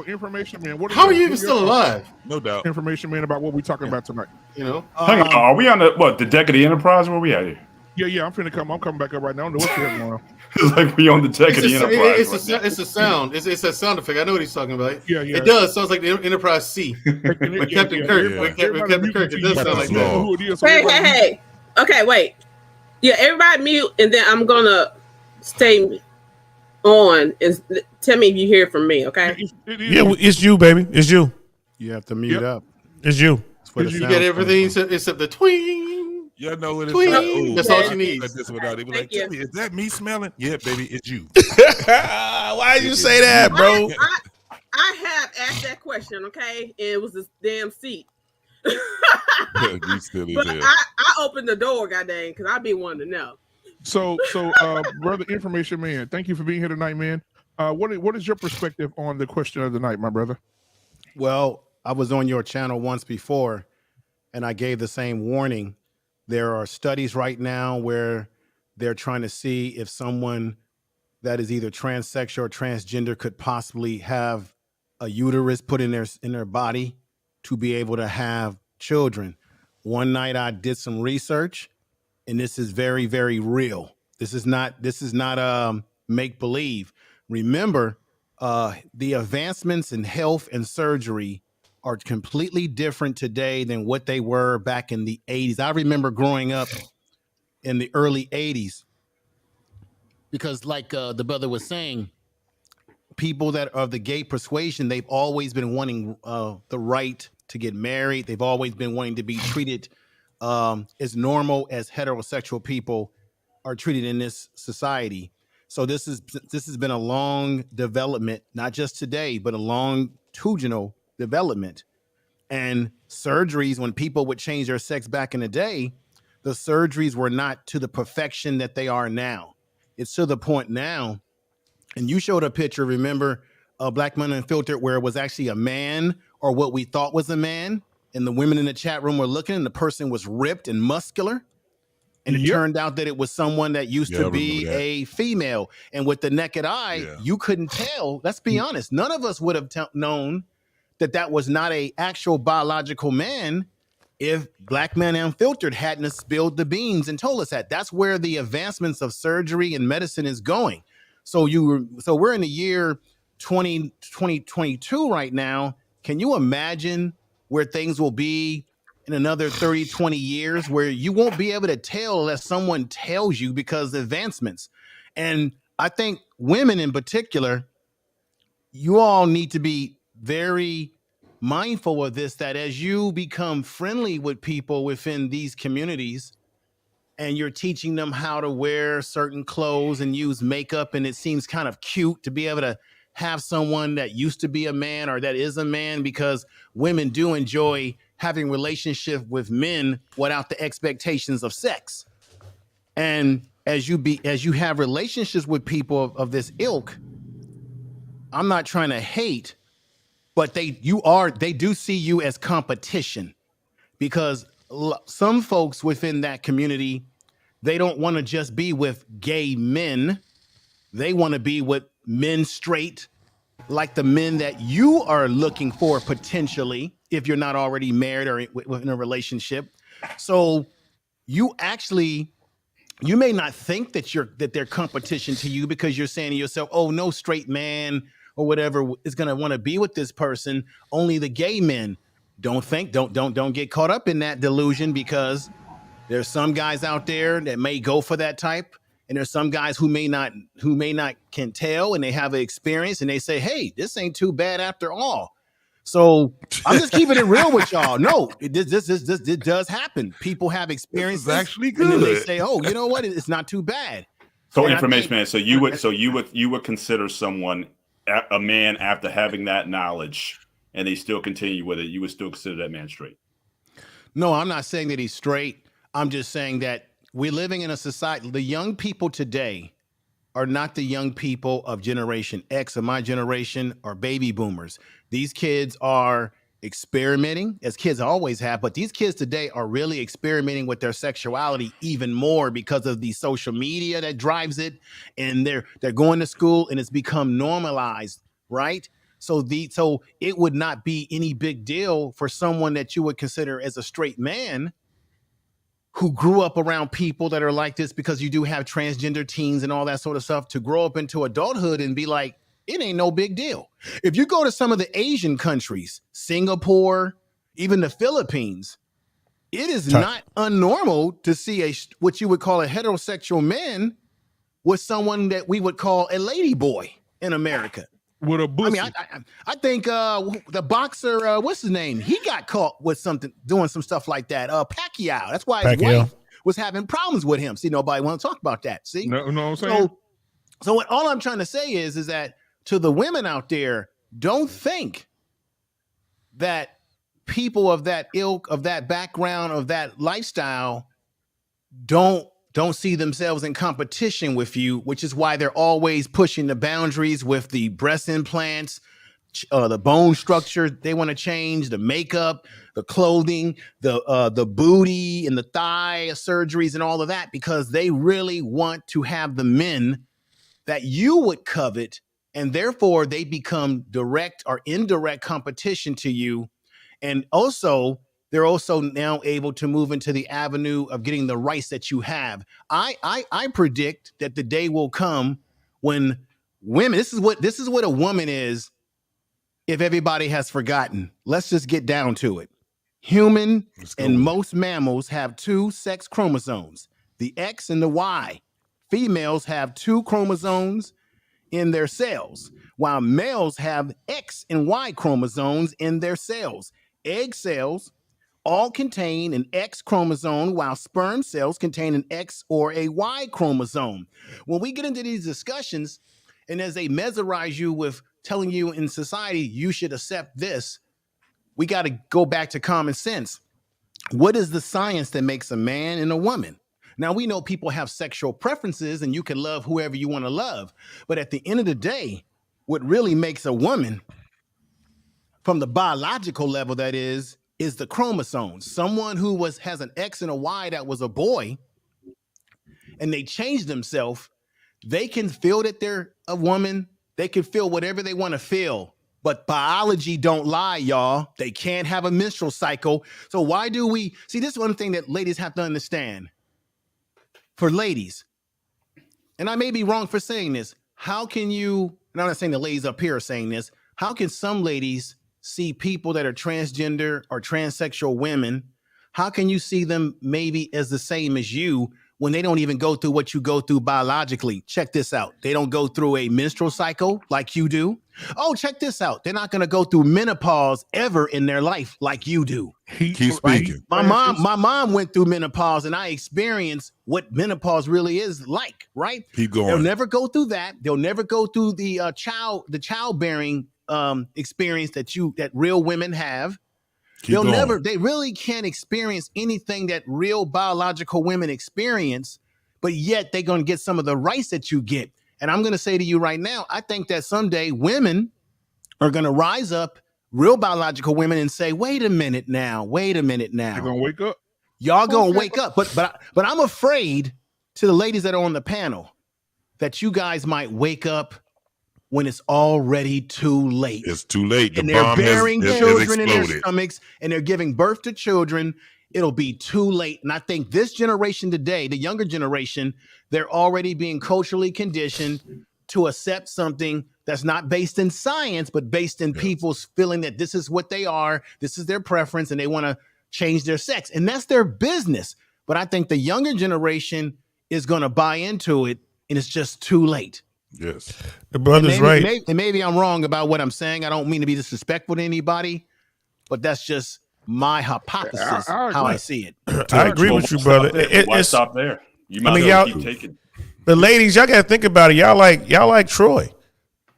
Speaker 1: information, man.
Speaker 6: How are you even still alive?
Speaker 5: No doubt.
Speaker 1: Information, man, about what we're talking about tonight.
Speaker 6: You know.
Speaker 2: Hang on, are we on the deck of the Enterprise? Where we at here?
Speaker 1: Yeah. I'm coming back up right now. I don't know what's going on.
Speaker 2: It's like we on the deck of the Enterprise.
Speaker 6: It's a sound. It's a sound effect. I know what he's talking about.
Speaker 1: Yeah.
Speaker 6: It does. Sounds like the Enterprise C. With Captain Kirk. With Captain Kirk, it does sound like that.
Speaker 13: Hey. Okay, wait. Yeah, everybody mute, and then I'm gonna stay on and tell me if you hear from me. Okay.
Speaker 12: Yeah, it's you, baby. It's you.
Speaker 15: You have to mute up.
Speaker 12: It's you.
Speaker 6: You get everything except the twing.
Speaker 5: Yeah, know what it's
Speaker 6: Twing.
Speaker 5: like. Oh,
Speaker 6: That's all she needs.
Speaker 5: Like this without it. Like, tell me, is that me smelling? Yeah, baby, it's you.
Speaker 12: Why you say that, bro?
Speaker 13: I have asked that question, okay? And it was this damn seat.
Speaker 5: You still is
Speaker 13: But
Speaker 5: here.
Speaker 13: I opened the door, goddamn, because I be wanting to know.
Speaker 1: So, brother, information man, thank you for being here tonight, man. What is your perspective on the question of the night, my brother?
Speaker 15: Well, I was on your channel once before, and I gave the same warning. There are studies right now where they're trying to see if someone that is either transsexual or transgender could possibly have a uterus put in their body to be able to have children. One night I did some research, and this is very, very real. This is not make believe. Remember, the advancements in health and surgery are completely different today than what they were back in the 80s. I remember growing up in the early 80s because, like the brother was saying, people that are of the gay persuasion, they've always been wanting the right to get married. They've always been wanting to be treated as normal as heterosexual people are treated in this society. So this has been a long development, not just today, but a longitudinal development. And surgeries, when people would change their sex back in the day, the surgeries were not to the perfection that they are now. It's to the point now, and you showed a picture, remember, Black Man Unfiltered, where it was actually a man or what we thought was a man, and the women in the chat room were looking, and the person was ripped and muscular. And it turned out that it was someone that used to be a female. And with the naked eye, you couldn't tell. Let's be honest. None of us would have known that that was not a actual biological man if Black Man Unfiltered hadn't spilled the beans and told us that. That's where the advancements of surgery and medicine is going. So we're in the year 2022 right now. Can you imagine where things will be in another 30, 20 years, where you won't be able to tell unless someone tells you because of advancements? And I think women in particular, you all need to be very mindful of this, that as you become friendly with people within these communities and you're teaching them how to wear certain clothes and use makeup, and it seems kind of cute to be able to have someone that used to be a man or that is a man, because women do enjoy having relationship with men without the expectations of sex. And as you have relationships with people of this ilk, I'm not trying to hate, but they do see you as competition, because some folks within that community, they don't want to just be with gay men. They want to be with men straight, like the men that you are looking for potentially, if you're not already married or in a relationship. So you may not think that they're competition to you, because you're saying to yourself, oh, no straight man or whatever is going to want to be with this person. Only the gay men. Don't get caught up in that delusion, because there's some guys out there that may go for that type. And there's some guys who may not can tell, and they have an experience and they say, hey, this ain't too bad after all. So I'm just keeping it real with y'all. No, this does happen. People have experiences.
Speaker 5: This is actually good.
Speaker 15: And then they say, oh, you know what? It's not too bad.
Speaker 2: So information man. So you would consider someone a man after having that knowledge, and they still continue with it. You would still consider that man straight?
Speaker 15: No, I'm not saying that he's straight. I'm just saying that we're living in a society. The young people today, are not the young people of Generation X of my generation or baby boomers. These kids are experimenting, as kids always have, but these kids today are really experimenting with their sexuality even more because of the social media that drives it, and they're going to school and it's become normalized, right? So it would not be any big deal for someone that you would consider as a straight man who grew up around people that are like this, because you do have transgender teens and all that sort of stuff, to grow up into adulthood and be like, it ain't no big deal. If you go to some of the Asian countries, Singapore, even the Philippines, it is not unnormal to see what you would call a heterosexual man with someone that we would call a lady boy in America.
Speaker 1: With a pussy.
Speaker 15: I mean, I think the boxer, what's his name? He got caught with something, doing some stuff like that. Pacquiao. That's why his wife was having problems with him. See, nobody want to talk about that. See,
Speaker 1: no, what I'm saying.
Speaker 15: So what all I'm trying to say is that to the women out there, don't think that people of that ilk, of that background, of that lifestyle, don't see themselves in competition with you, which is why they're always pushing the boundaries with the breast implants, the bone structure they want to change, the makeup, the clothing, the booty and the thigh surgeries and all of that, because they really want to have the men that you would covet, and therefore they become direct or indirect competition to you. And also, they're also now able to move into the avenue of getting the rights that you have. I predict that the day will come when women, this is what a woman is, if everybody has forgotten. Let's just get down to it. Human and most mammals have 2 sex chromosomes, the X and the Y. Females have 2 chromosomes in their cells, while males have X and Y chromosomes in their cells. Egg cells all contain an X chromosome, while sperm cells contain an X or a Y chromosome. When we get into these discussions, and as they mesmerize you with telling you in society, you should accept this, we got to go back to common sense. What is the science that makes a man and a woman? Now, we know people have sexual preferences and you can love whoever you want to love. But at the end of the day, what really makes a woman, from the biological level, that is the chromosomes. Someone who has an X and a Y that was a boy, and they changed themselves, they can feel that they're a woman. They can feel whatever they want to feel. But biology don't lie, y'all. They can't have a menstrual cycle. So why do we see? This is one thing that ladies have to understand. For ladies, and I may be wrong for saying this, how can you, and I'm not saying the ladies up here are saying this, how can some ladies see people that are transgender or transsexual women, how can you see them maybe as the same as you when they don't even go through what you go through biologically? Check this out. They don't go through a menstrual cycle like you do. Oh, check this out. They're not going to go through menopause ever in their life like you do.
Speaker 5: Keep speaking.
Speaker 15: My mom went through menopause, and I experienced what menopause really is like, right?
Speaker 5: Keep going.
Speaker 15: They'll never go through that. They'll never go through the childbearing experience that real women have. They really can't experience anything that real biological women experience, but yet they're going to get some of the rights that you get. And I'm going to say to you right now, I think that someday women are going to rise up, real biological women, and say, wait a minute now.
Speaker 1: They're going to wake up.
Speaker 15: Y'all going to wake up. But I'm afraid, to the ladies that are on the panel, that you guys might wake up when it's already too late.
Speaker 5: It's too late.
Speaker 15: And they're bearing children in their stomachs, and they're giving birth to children. It'll be too late. And I think this generation today, the younger generation, they're already being culturally conditioned to accept something that's not based in science, but based in people's feeling that this is what they are, this is their preference, and they want to change their sex. And that's their business. But I think the younger generation is going to buy into it, and it's just too late.
Speaker 5: Yes.
Speaker 12: The brother's right.
Speaker 15: Maybe I'm wrong about what I'm saying. I don't mean to be disrespectful to anybody, but that's just my hypothesis, how I see it.
Speaker 12: I agree with you, brother.
Speaker 2: Why stop there? You might keep taking.
Speaker 12: The ladies, y'all gotta think about it. Y'all like Troy,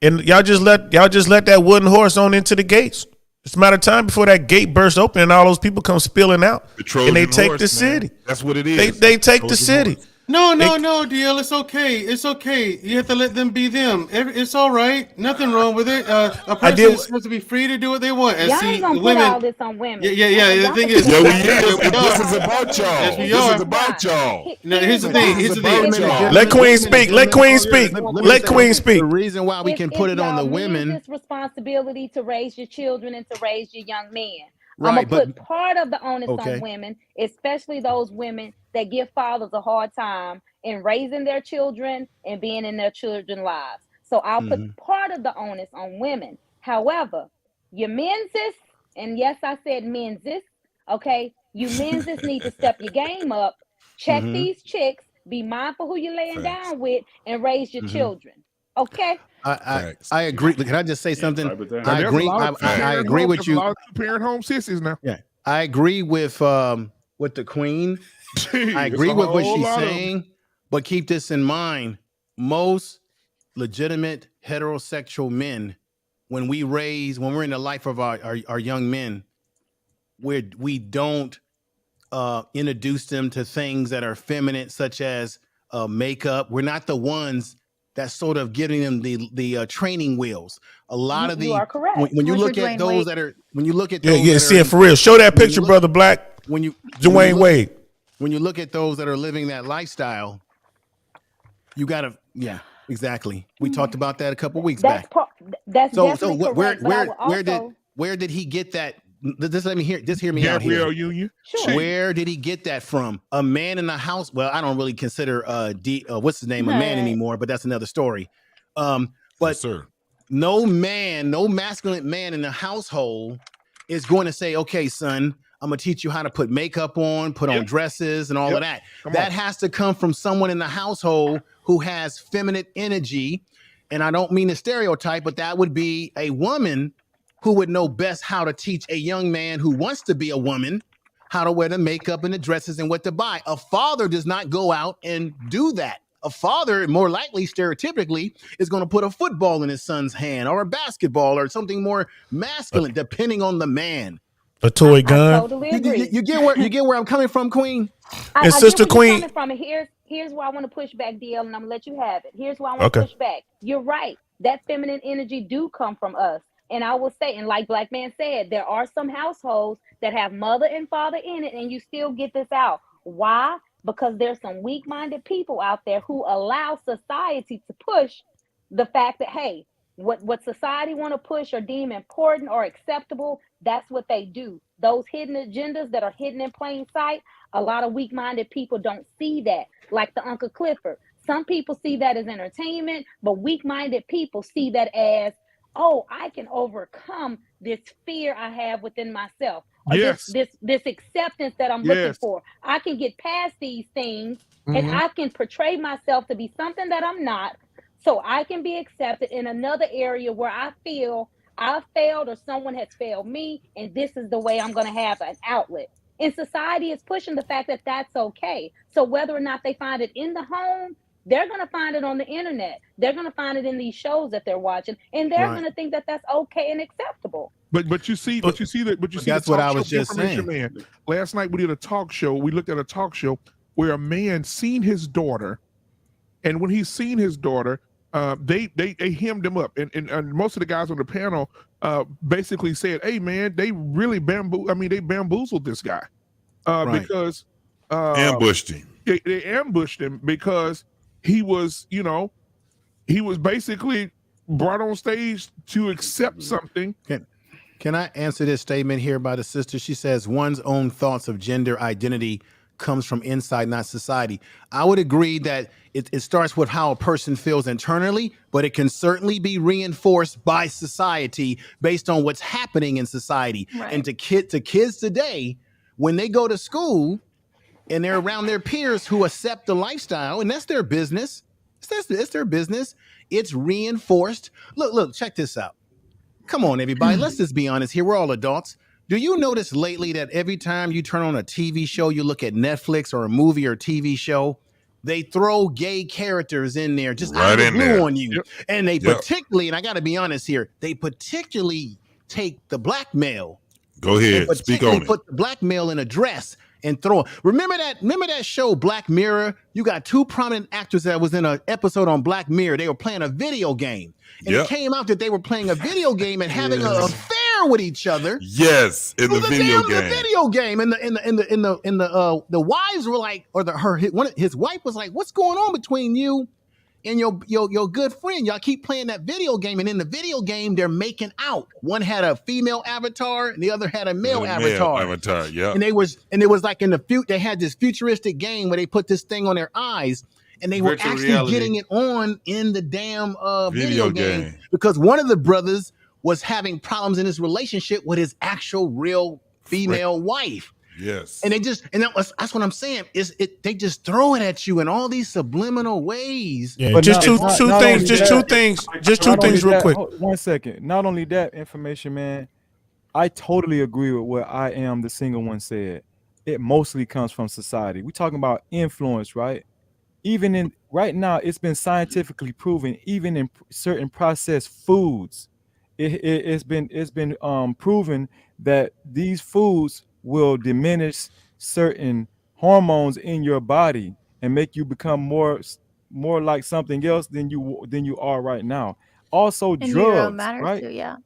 Speaker 12: and y'all just let that wooden horse on into the gates. It's a matter of time before that gate bursts open and all those people come spilling out, and they take the city.
Speaker 5: That's what it is.
Speaker 12: They take the city.
Speaker 6: No, DL. It's okay. It's okay. You have to let them be them. It's all right. Nothing wrong with it. A person is supposed to be free to do what they want. And
Speaker 14: Y'all
Speaker 6: see,
Speaker 14: ain't gonna put
Speaker 6: women.
Speaker 14: all this on women.
Speaker 6: Yeah. The thing is,
Speaker 5: this is about y'all.
Speaker 6: Yes, we
Speaker 5: This
Speaker 6: are.
Speaker 5: is about y'all.
Speaker 6: No, here's the thing.
Speaker 12: Let Queen speak. Let Queen speak. Let Queen speak.
Speaker 15: The reason why we can put it on the women.
Speaker 14: It's responsibility to raise your children and to raise your young men.
Speaker 15: Right,
Speaker 14: I'm gonna put
Speaker 15: but
Speaker 14: part of the onus
Speaker 15: okay.
Speaker 14: on women, especially those women that give fathers a hard time in raising their children and being in their children's lives. So I'll put part of the onus on women. However, your menses, and yes, I said menses, okay, you menses need to step your game up, check these chicks, be mindful who you're laying down with, and raise your children. Okay?
Speaker 15: I agree. Can I just say something? I agree. I agree with you.
Speaker 1: A lot of two-parent home sissies now.
Speaker 15: Yeah, I agree with the Queen. I agree with what she's saying, but keep this in mind: most legitimate heterosexual men, when we're in the life of our young men, we don't introduce them to things that are feminine, such as makeup. We're not the ones that's sort of giving them the training wheels. A lot of the,
Speaker 14: you are correct.
Speaker 15: When you look at those that are, when you look at those
Speaker 12: see it for real. Show that picture, brother Black. Dewayne Wade.
Speaker 15: When you look at those that are living that lifestyle, you gotta, exactly. We talked about that a couple weeks back.
Speaker 14: That's
Speaker 15: so
Speaker 14: definitely correct.
Speaker 15: Where did he get that? Just hear me out here.
Speaker 1: Union.
Speaker 14: Sure.
Speaker 15: Where did he get that from? A man in the house? Well, I don't really consider what's his name a man anymore, but that's another story. But
Speaker 5: yes, sir.
Speaker 15: No masculine man in the household is going to say, "Okay, son, I'm gonna teach you how to put makeup on, put on dresses, and all of that." That has to come from someone in the household who has feminine energy. And I don't mean to stereotype, but that would be a woman who would know best how to teach a young man who wants to be a woman how to wear the makeup and the dresses and what to buy. A father does not go out and do that. A father, more likely, stereotypically, is going to put a football in his son's hand or a basketball or something more masculine, depending on the man.
Speaker 12: A toy gun.
Speaker 14: I totally agree.
Speaker 15: You get where I'm coming from, Queen?
Speaker 12: And Sister Queen.
Speaker 14: Coming from. Here's why I want to push back, DL, and I'm gonna let you have it. Here's why I want to push back. You're right. That feminine energy do come from us. And I will say, and like Black Man said, there are some households that have mother and father in it, and you still get this out. Why? Because there's some weak-minded people out there who allow society to push the fact that, hey, what society want to push or deem important or acceptable, that's what they do. Those hidden agendas that are hidden in plain sight, a lot of weak-minded people don't see that, like the Uncle Clifford. Some people see that as entertainment, but weak-minded people see that as, oh, I can overcome this fear I have within myself. Or this acceptance that I'm looking for. I can get past these things and I can portray myself to be something that I'm not, so I can be accepted in another area where I feel I've failed or someone has failed me, and this is the way I'm going to have an outlet. And society is pushing the fact that that's okay. So whether or not they find it in the home, they're going to find it on the internet. They're going to find it in these shows that they're watching, and they're going to think that that's okay and acceptable.
Speaker 1: But you see
Speaker 15: that's what I was just saying.
Speaker 1: Man. Last night we did a talk show. We looked at a talk show where a man seen his daughter, and when he seen his daughter, they hemmed him up, and most of the guys on the panel basically said, "Hey man, they really bamboozled this guy because
Speaker 5: ambushed him.
Speaker 1: They ambushed him because he was basically brought on stage to accept something."
Speaker 15: Can I answer this statement here by the sister? She says, one's own thoughts of gender identity comes from inside, not society. I would agree that it starts with how a person feels internally, but it can certainly be reinforced by society based on what's happening in society. Right. And to kids today, when they go to school and they're around their peers who accept the lifestyle, and that's their business. It's their business. It's reinforced. Look, check this out. Come on, everybody. Let's just be honest here. We're all adults. Do you notice lately that every time you turn on a TV show, you look at Netflix or a movie or TV show, they throw gay characters in there just out of the blue on you. Yep. And they particularly, and I got to be honest here, they particularly take the black male.
Speaker 5: Go ahead, speak on it.
Speaker 15: Put the black male in a dress and throw. Remember that show Black Mirror? You got two prominent actors that was in an episode on Black Mirror. They were playing a video game, and it came out that they were playing a video game and having an affair with each other.
Speaker 5: Yes, in the video game.
Speaker 15: The video game, and the wives were like, or his wife was like, "What's going on between you and your good friend? Y'all keep playing that video game, and in the video game, they're making out. One had a female avatar, and the other had a male avatar.
Speaker 5: Yeah.
Speaker 15: And it was like in the they had this futuristic game where they put this thing on their eyes, and they were actually getting it on in the damn video game because one of the brothers was having problems in his relationship with his actual real female wife.
Speaker 5: Yes.
Speaker 15: And that's what I'm saying. They just throw it at you in all these subliminal ways.
Speaker 12: Yeah, just two things real quick.
Speaker 4: 1 second. Not only that information, man, I totally agree with what I Am the Single One said. It mostly comes from society. We're talking about influence, right? Even right now, it's been scientifically proven, even in certain processed foods, it's been proven that these foods will diminish certain hormones in your body and make you become more like something else than you are right now. Also, and drugs, right?
Speaker 3: Too,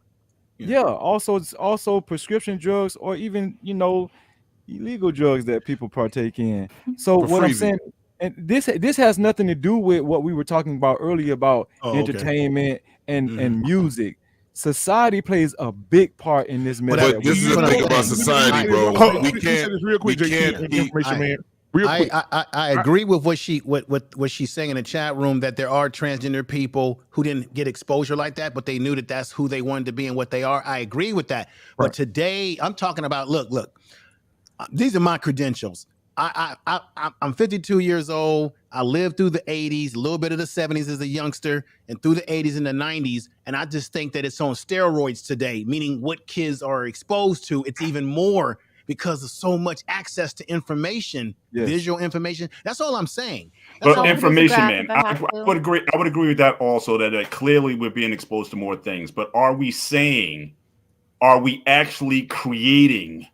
Speaker 4: yeah. Also prescription drugs, or even illegal drugs that people partake in. So what I'm saying, and this has nothing to do with what we were talking about earlier about entertainment and music. Society plays a big part in this matter.
Speaker 5: But this is the thing about society, bro. We can't.
Speaker 15: I agree with what she's saying in the chat room, that there are transgender people who didn't get exposure like that, but they knew that that's who they wanted to be and what they are. I agree with that. Right. But today I'm talking about, look, these are my credentials. I'm 52 years old. I lived through the 80s, a little bit of the 70s as a youngster, and through the 80s and the 90s. And I just think that it's on steroids today, meaning what kids are exposed to, it's even more because of so much access to information, visual information. That's all I'm saying.
Speaker 2: But information, man, I would agree. I would agree with that also, that clearly we're being exposed to more things. But are we actually creating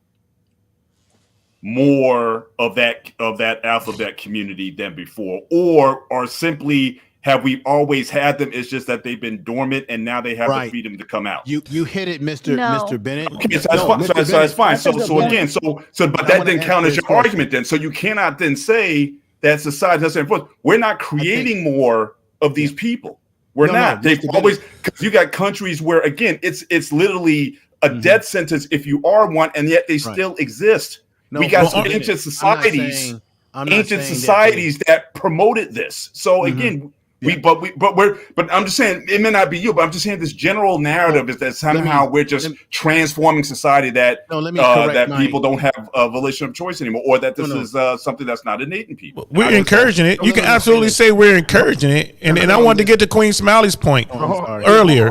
Speaker 2: more of that alphabet community than before, or simply have we always had them? It's just that they've been dormant and now they have the freedom to come out.
Speaker 15: You hit it, Mr. Bennett.
Speaker 2: Okay, so that's fine. So again, but that didn't count as your argument then. So you cannot then say that society doesn't influence. We're not creating more of these people. We're not. They've always, because you got countries where again it's literally a death sentence if you are one, and yet they still exist. We got some ancient societies, that promoted this. So again, but I'm just saying it may not be you, but I'm just saying this general narrative is that somehow we're just transforming society that people don't have a volition of choice anymore, or that this is something that's not innate in people.
Speaker 12: We're encouraging it. You can absolutely say we're encouraging it, and I wanted to get to Queen Smiley's point earlier.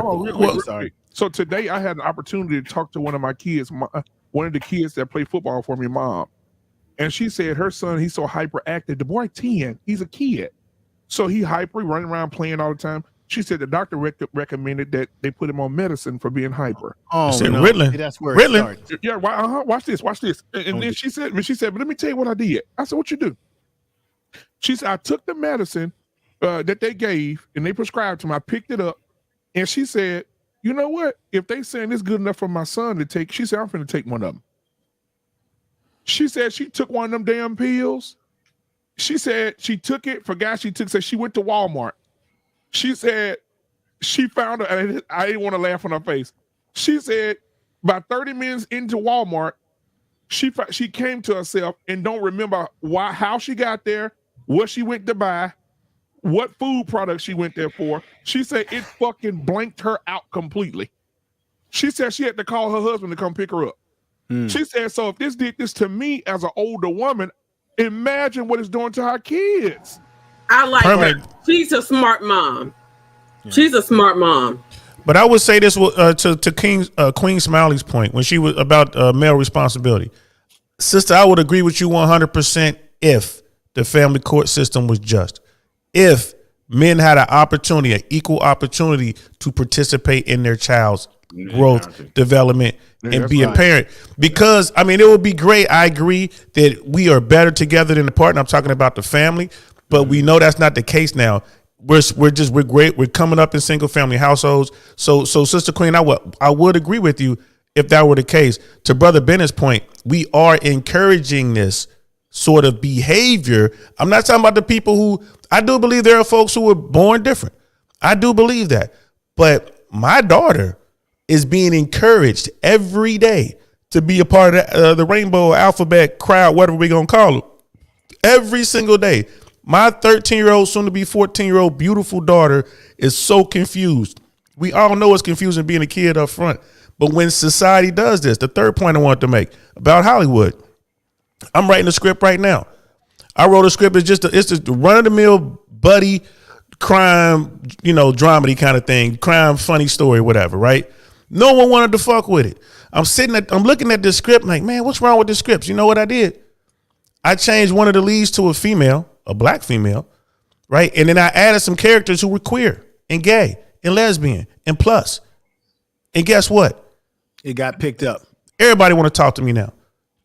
Speaker 1: Sorry. So today I had an opportunity to talk to one of my kids. One of the kids that play football for me, mom. And she said her son, he's so hyperactive. The boy 10, he's a kid. So he running around playing all the time. She said the doctor recommended that they put him on medicine for being hyper.
Speaker 12: Oh, Ritalin.
Speaker 15: That's where it starts.
Speaker 1: Yeah, watch this. And then she said, but let me tell you what I did. I said, what you do? She said, I took the medicine that they gave and they prescribed to me. I picked it up. And she said, you know what? If they saying it's good enough for my son to take, she said, I'm finna take one of them. She said she took one of them damn pills. She said she took it, forgot she took, said she went to Walmart. She said she found her, and I didn't want to laugh on her face. She said about 30 minutes into Walmart, she came to herself and don't remember how she got there, what she went to buy, what food products she went there for. She said it fucking blanked her out completely. She said she had to call her husband to come pick her up. She said, so if this did this to me as an older woman, imagine what it's doing to her kids.
Speaker 13: I like her. She's a smart mom. She's a smart mom.
Speaker 12: But I would say this to Queen Smiley's point when she was about male responsibility. Sister, I would agree with you 100% if the family court system was just. If men had an equal opportunity to participate in their child's growth, development, and being a parent. Because I mean, it would be great. I agree that we are better together than apart. And I'm talking about the family, but we know that's not the case now. We're great. We're coming up in single family households. So Sister Queen, I would agree with you if that were the case. To Brother Bennett's point, we are encouraging this sort of behavior. I'm not talking about the people who, I do believe there are folks who were born different. I do believe that. But my daughter is being encouraged every day to be a part of the rainbow alphabet crowd, whatever we're going to call it, every single day. My 13-year-old, soon to be 14-year-old beautiful daughter is so confused. We all know it's confusing being a kid up front. But when society does this, the third point I wanted to make about Hollywood, I'm writing a script right now. I wrote a script. It's just a run-of-the-mill buddy crime, dramedy kind of thing, crime funny story, whatever, right? No one wanted to fuck with it. I'm looking at this script like, man, what's wrong with this script? You know what I did? I changed one of the leads to a female, a black female, right? And then I added some characters who were queer and gay and lesbian and plus. And guess what?
Speaker 15: It got picked up.
Speaker 12: Everybody want to talk to me now.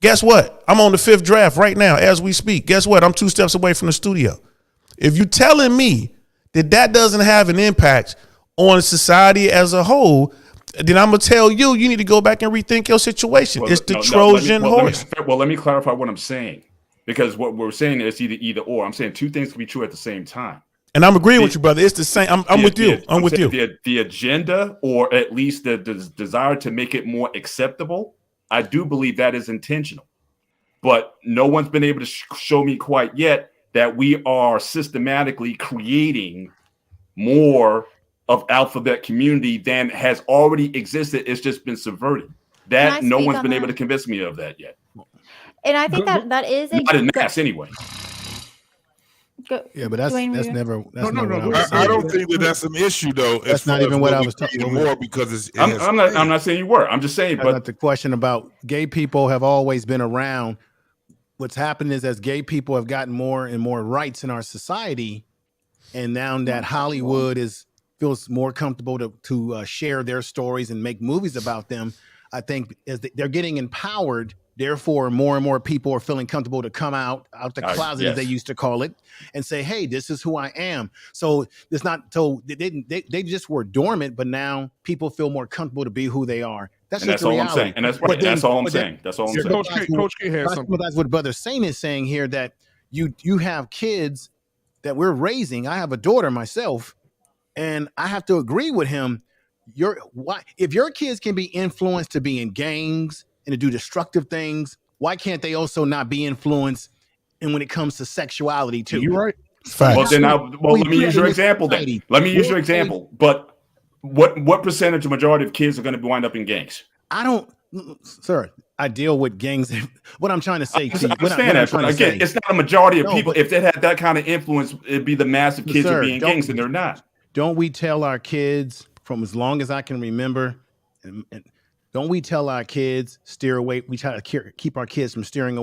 Speaker 12: Guess what? I'm on the 5th draft right now as we speak. Guess what? I'm 2 steps away from the studio. If you're telling me that doesn't have an impact on society as a whole, then I'm going to tell you, you need to go back and rethink your situation. It's the Trojan horse.
Speaker 2: Let me clarify what I'm saying, because what we're saying is either or. I'm saying two things can be true at the same time.
Speaker 12: And I'm agreeing with you, brother. It's the same. I'm with you. I'm with you.
Speaker 2: The agenda, or at least the desire to make it more acceptable, I do believe that is intentional. But no one's been able to show me quite yet that we are systematically creating more of alphabet community than has already existed. It's just been subverted. That no one's been able to convince me of that yet.
Speaker 3: And I think that is
Speaker 2: not in mass anyway.
Speaker 15: Yeah, but that's never.
Speaker 5: I don't think that's an issue though.
Speaker 15: That's not even what I was talking about.
Speaker 5: More because
Speaker 2: I'm not saying you were. I'm just saying. But
Speaker 15: the question about gay people have always been around. What's happened is as gay people have gotten more and more rights in our society, and now that Hollywood feels more comfortable to share their stories and make movies about them, I think as they're getting empowered. Therefore, more and more people are feeling comfortable to come out the closet, as they used to call it, and say, "Hey, this is who I am." So it's not so they just were dormant, but now people feel more comfortable to be who they are. That's
Speaker 2: all I'm saying, and that's right. That's all I'm saying. That's all I'm saying.
Speaker 1: Coach K has something.
Speaker 15: That's what Brother Saint is saying here. That you have kids that we're raising. I have a daughter myself, and I have to agree with him. If your kids can be influenced to be in gangs and to do destructive things, why can't they also not be influenced? And when it comes to sexuality too,
Speaker 1: you're right.
Speaker 2: Well, let me use your example. Then let me use your example. But what percentage of majority of kids are going to wind up in gangs?
Speaker 15: I don't, sir. I deal with gangs. What I'm trying to say to you,
Speaker 2: again, it's not a majority of people. If they had that kind of influence, it'd be the massive kids that be in gangs, and they're not.
Speaker 15: Don't we tell our kids from as long as I can remember? Don't we tell our kids steer away? We try to keep our kids from steer them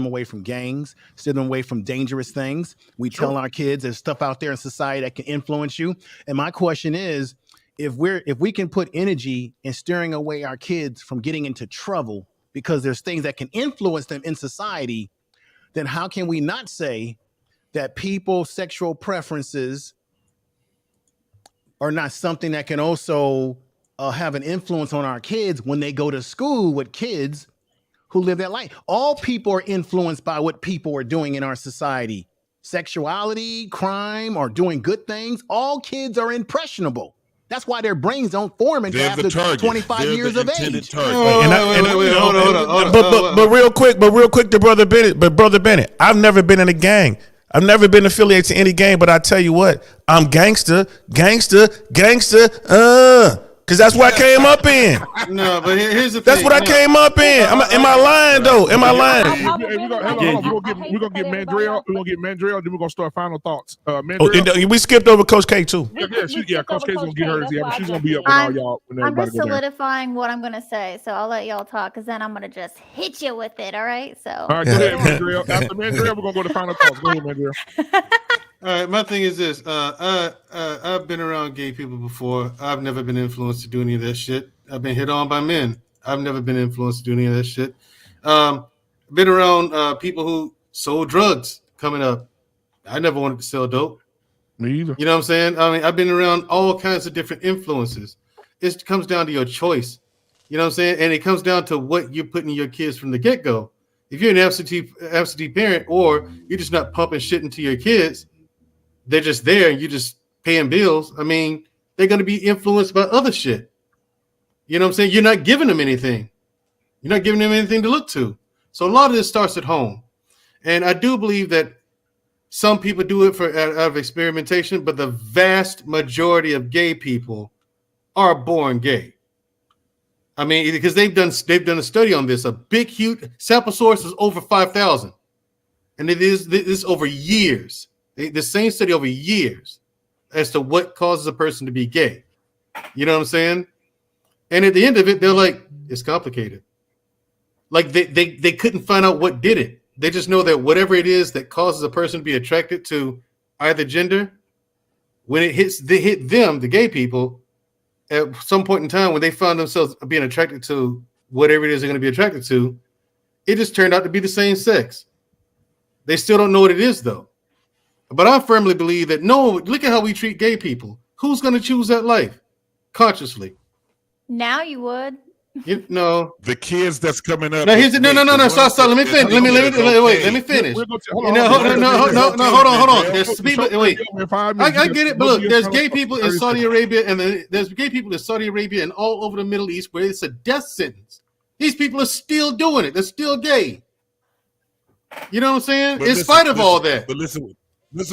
Speaker 15: away from gangs, steer them away from dangerous things. We tell our kids there's stuff out there in society that can influence you. And my question is, if we can put energy in steering away our kids from getting into trouble because there's things that can influence them in society, then how can we not say that people's sexual preferences are not something that can also have an influence on our kids when they go to school with kids who live that life? All people are influenced by what people are doing in our society. Sexuality, crime, or doing good things. All kids are impressionable. That's why their brains don't form until after 25 years of age.
Speaker 12: But real quick, to Brother Bennett, I've never been in a gang. I've never been affiliated to any gang, but I tell you what, I'm gangster. Because that's what I came up in.
Speaker 6: No, but here's the thing.
Speaker 12: That's what I came up in. Am I lying, though? Am I lying?
Speaker 1: We're going to get Mandrell. We're going to get Mandrell. Then we're going to start final thoughts. Mandrell.
Speaker 12: We skipped over Coach K, too.
Speaker 1: Yeah, Coach K's going to get hers. Yeah, but she's going to be up with all y'all.
Speaker 3: I'm just solidifying what I'm going to say. So I'll let y'all talk because then I'm going to just hit you with it. All right? All
Speaker 1: right, go ahead, Mandrell. After Mandrell, we're going to go to final thoughts. Go ahead, Mandrell.
Speaker 6: All right, my thing is this. I've been around gay people before. I've never been influenced to do any of that shit. I've been hit on by men. I've never been influenced to do any of that shit. Been around people who sold drugs coming up. I never wanted to sell dope.
Speaker 1: Me either.
Speaker 6: You know what I'm saying? I mean, I've been around all kinds of different influences. It comes down to your choice. You know what I'm saying? And it comes down to what you're putting in your kids from the get-go. If you're an absentee parent, or you're just not pumping shit into your kids, they're just there and you're just paying bills. I mean, they're going to be influenced by other shit. You know what I'm saying? You're not giving them anything. You're not giving them anything to look to. So a lot of this starts at home. And I do believe that some people do it out of experimentation, but the vast majority of gay people are born gay. I mean, because they've done a study on this. A big, huge sample source is over 5,000, and it is over years. The same study over years as to what causes a person to be gay. You know what I'm saying? And at the end of it, they're like, it's complicated. Like they couldn't find out what did it. They just know that whatever it is that causes a person to be attracted to either gender, when it hit them, the gay people, at some point in time when they found themselves being attracted to whatever it is they're going to be attracted to, it just turned out to be the same sex. They still don't know what it is, though. But I firmly believe that, no, look at how we treat gay people. Who's going to choose that life consciously?
Speaker 3: Now you would.
Speaker 6: No,
Speaker 5: the kids that's coming up.
Speaker 6: No, here's no. Stop. Let me finish. Let me finish. Hold on. There's people. Wait, I get it, but look, there's gay people in Saudi Arabia, and there's gay people in Saudi Arabia and all over the Middle East where it's a death sentence. These people are still doing it. They're still gay. You know what I'm saying? In spite of all that.
Speaker 5: But listen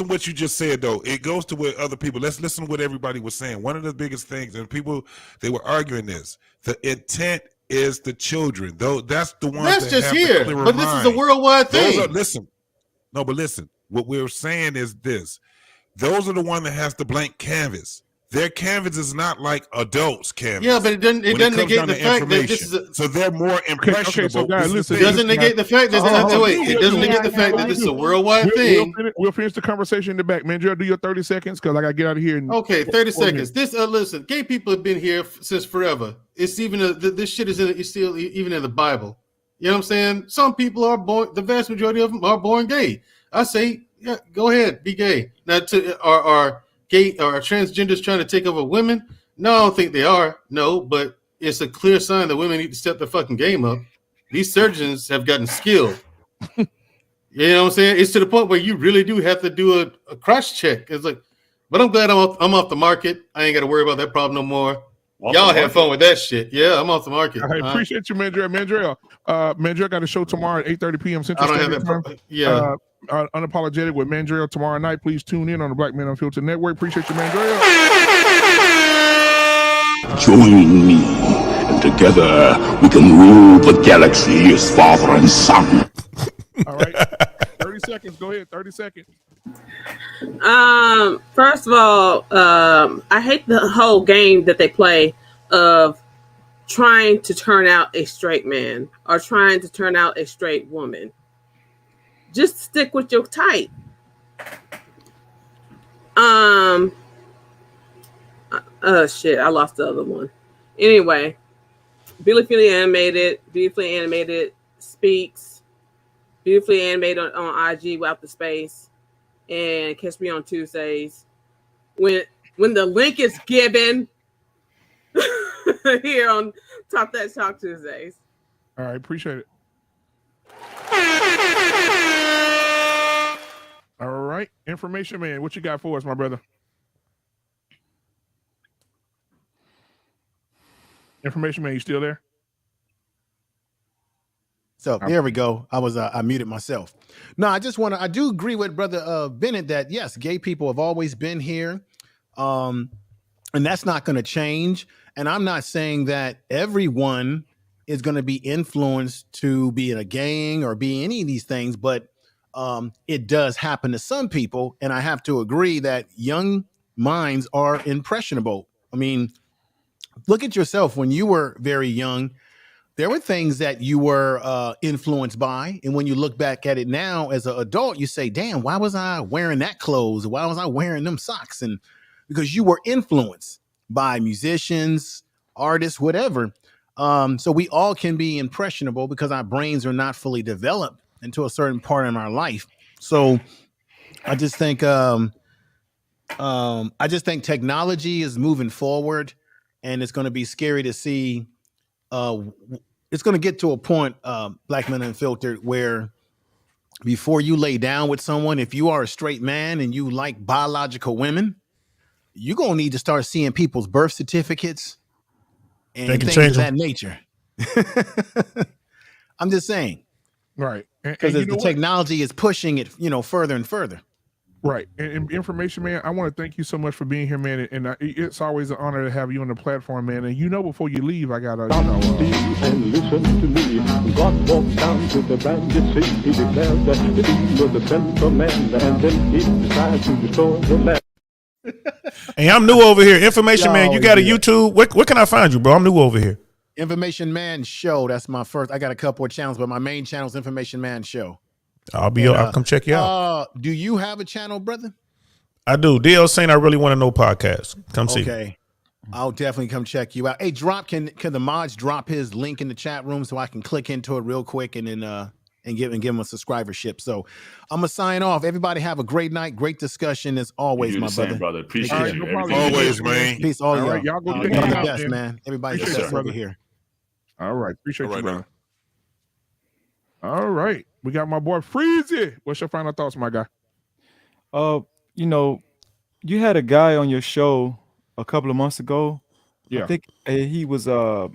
Speaker 5: what you just said, though. It goes to what other people. Let's listen to what everybody was saying. One of the biggest things, and people, they were arguing this. The intent is the children. Though that's the one
Speaker 6: that's
Speaker 5: that
Speaker 6: just
Speaker 5: have
Speaker 6: here.
Speaker 5: the
Speaker 6: But this
Speaker 5: mind.
Speaker 6: is a worldwide thing.
Speaker 5: Listen. What we're saying is this. Those are the one that has the blank canvas. Their canvas is not like adults' canvas.
Speaker 6: Yeah, but it doesn't negate the fact that this is
Speaker 5: so they're more impressionable.
Speaker 1: Okay, so guys, listen.
Speaker 6: It doesn't negate the fact that it doesn't negate the fact that this is a worldwide thing.
Speaker 1: We'll finish the conversation in the back. Mandrell, do your 30 seconds because I got to get out of here.
Speaker 6: Okay, 30 seconds. This listen, gay people have been here since forever. It's even this shit is still even in the Bible. You know what I'm saying? Some people are born. The vast majority of them are born gay. I say, yeah, go ahead, be gay. Now, are gay or transgenders trying to take over women? No, I don't think they are. No, but it's a clear sign that women need to step their fucking game up. These surgeons have gotten skilled. You know what I'm saying? It's to the point where you really do have to do a cross check. It's like, but I'm glad I'm off the market. I ain't got to worry about that problem no more. Y'all have fun with that shit. Yeah, I'm off the market.
Speaker 1: I appreciate you, Mandrell. Mandrell got a show tomorrow at 8:30 p.m. Central
Speaker 6: I don't
Speaker 1: Standard
Speaker 6: have that.
Speaker 1: Time.
Speaker 6: Yeah.
Speaker 1: Unapologetic with Mandrell tomorrow night. Please tune in on the Black Man Unfiltered Network. Appreciate you, Mandrell.
Speaker 16: Join me, and together we can rule the galaxy as father and son.
Speaker 1: All right. 30 seconds. Go ahead. 30 seconds.
Speaker 13: First of all, I hate the whole game that they play of trying to turn out a straight man or trying to turn out a straight woman. Just stick with your type. Shit, I lost the other one. Anyway, beautifully animated, speaks, beautifully animated on IG without the space, and catch me on Tuesdays when the link is given here on Talk That Talk Tuesdays.
Speaker 1: All right, appreciate it. All right, information man, what you got for us, my brother? Information man, you still there?
Speaker 15: So there we go. I muted myself. No, I do agree with brother Bennett that yes, gay people have always been here. And that's not going to change. And I'm not saying that everyone is going to be influenced to be in a gang or be any of these things, but it does happen to some people. And I have to agree that young minds are impressionable. I mean, look at yourself when you were very young. There were things that you were influenced by. And when you look back at it now as an adult, you say, damn, why was I wearing that clothes? Why was I wearing them socks? And because you were influenced by musicians, artists, whatever. So we all can be impressionable because our brains are not fully developed into a certain part in our life. So I just think technology is moving forward, and it's going to be scary to see. It's going to get to a point, Black Man Unfiltered, where before you lay down with someone, if you are a straight man and you like biological women, you're going to need to start seeing people's birth certificates and things of that nature. I'm just saying.
Speaker 1: Right.
Speaker 15: Because the technology is pushing it, further and further.
Speaker 1: Right. And information, man, I want to thank you so much for being here, man. And it's always an honor to have you on the platform, man. And before you leave, I got to,
Speaker 17: and listen to me. God walked down to the bandit sea. He declared that the deal was the central man, and then he decided to destroy the land.
Speaker 12: Hey, I'm new over here. Information Man, you got a YouTube? Where can I find you, bro? I'm new over here.
Speaker 15: Information Man Show. That's my first. I got a couple of channels, but my main channel is Information Man Show.
Speaker 12: I'll come check you out.
Speaker 15: Do you have a channel, brother?
Speaker 12: I do. DL saying I really want to know podcast. Come see.
Speaker 15: Okay. I'll definitely come check you out. Hey, can the mods drop his link in the chat room so I can click into it real quick and then and give him a subscribership. So I'm gonna sign off. Everybody have a great night. Great discussion as always, my brother.
Speaker 2: Appreciate you.
Speaker 12: Always, man.
Speaker 15: Peace, all
Speaker 1: right,
Speaker 15: y'all.
Speaker 1: y'all go
Speaker 15: You're the best, man. Everybody's the best over here.
Speaker 1: All right. Appreciate you, brother. All right. We got my boy Freezy. What's your final thoughts, my guy?
Speaker 4: You had a guy on your show a couple of months ago.
Speaker 1: Yeah.
Speaker 4: I think he was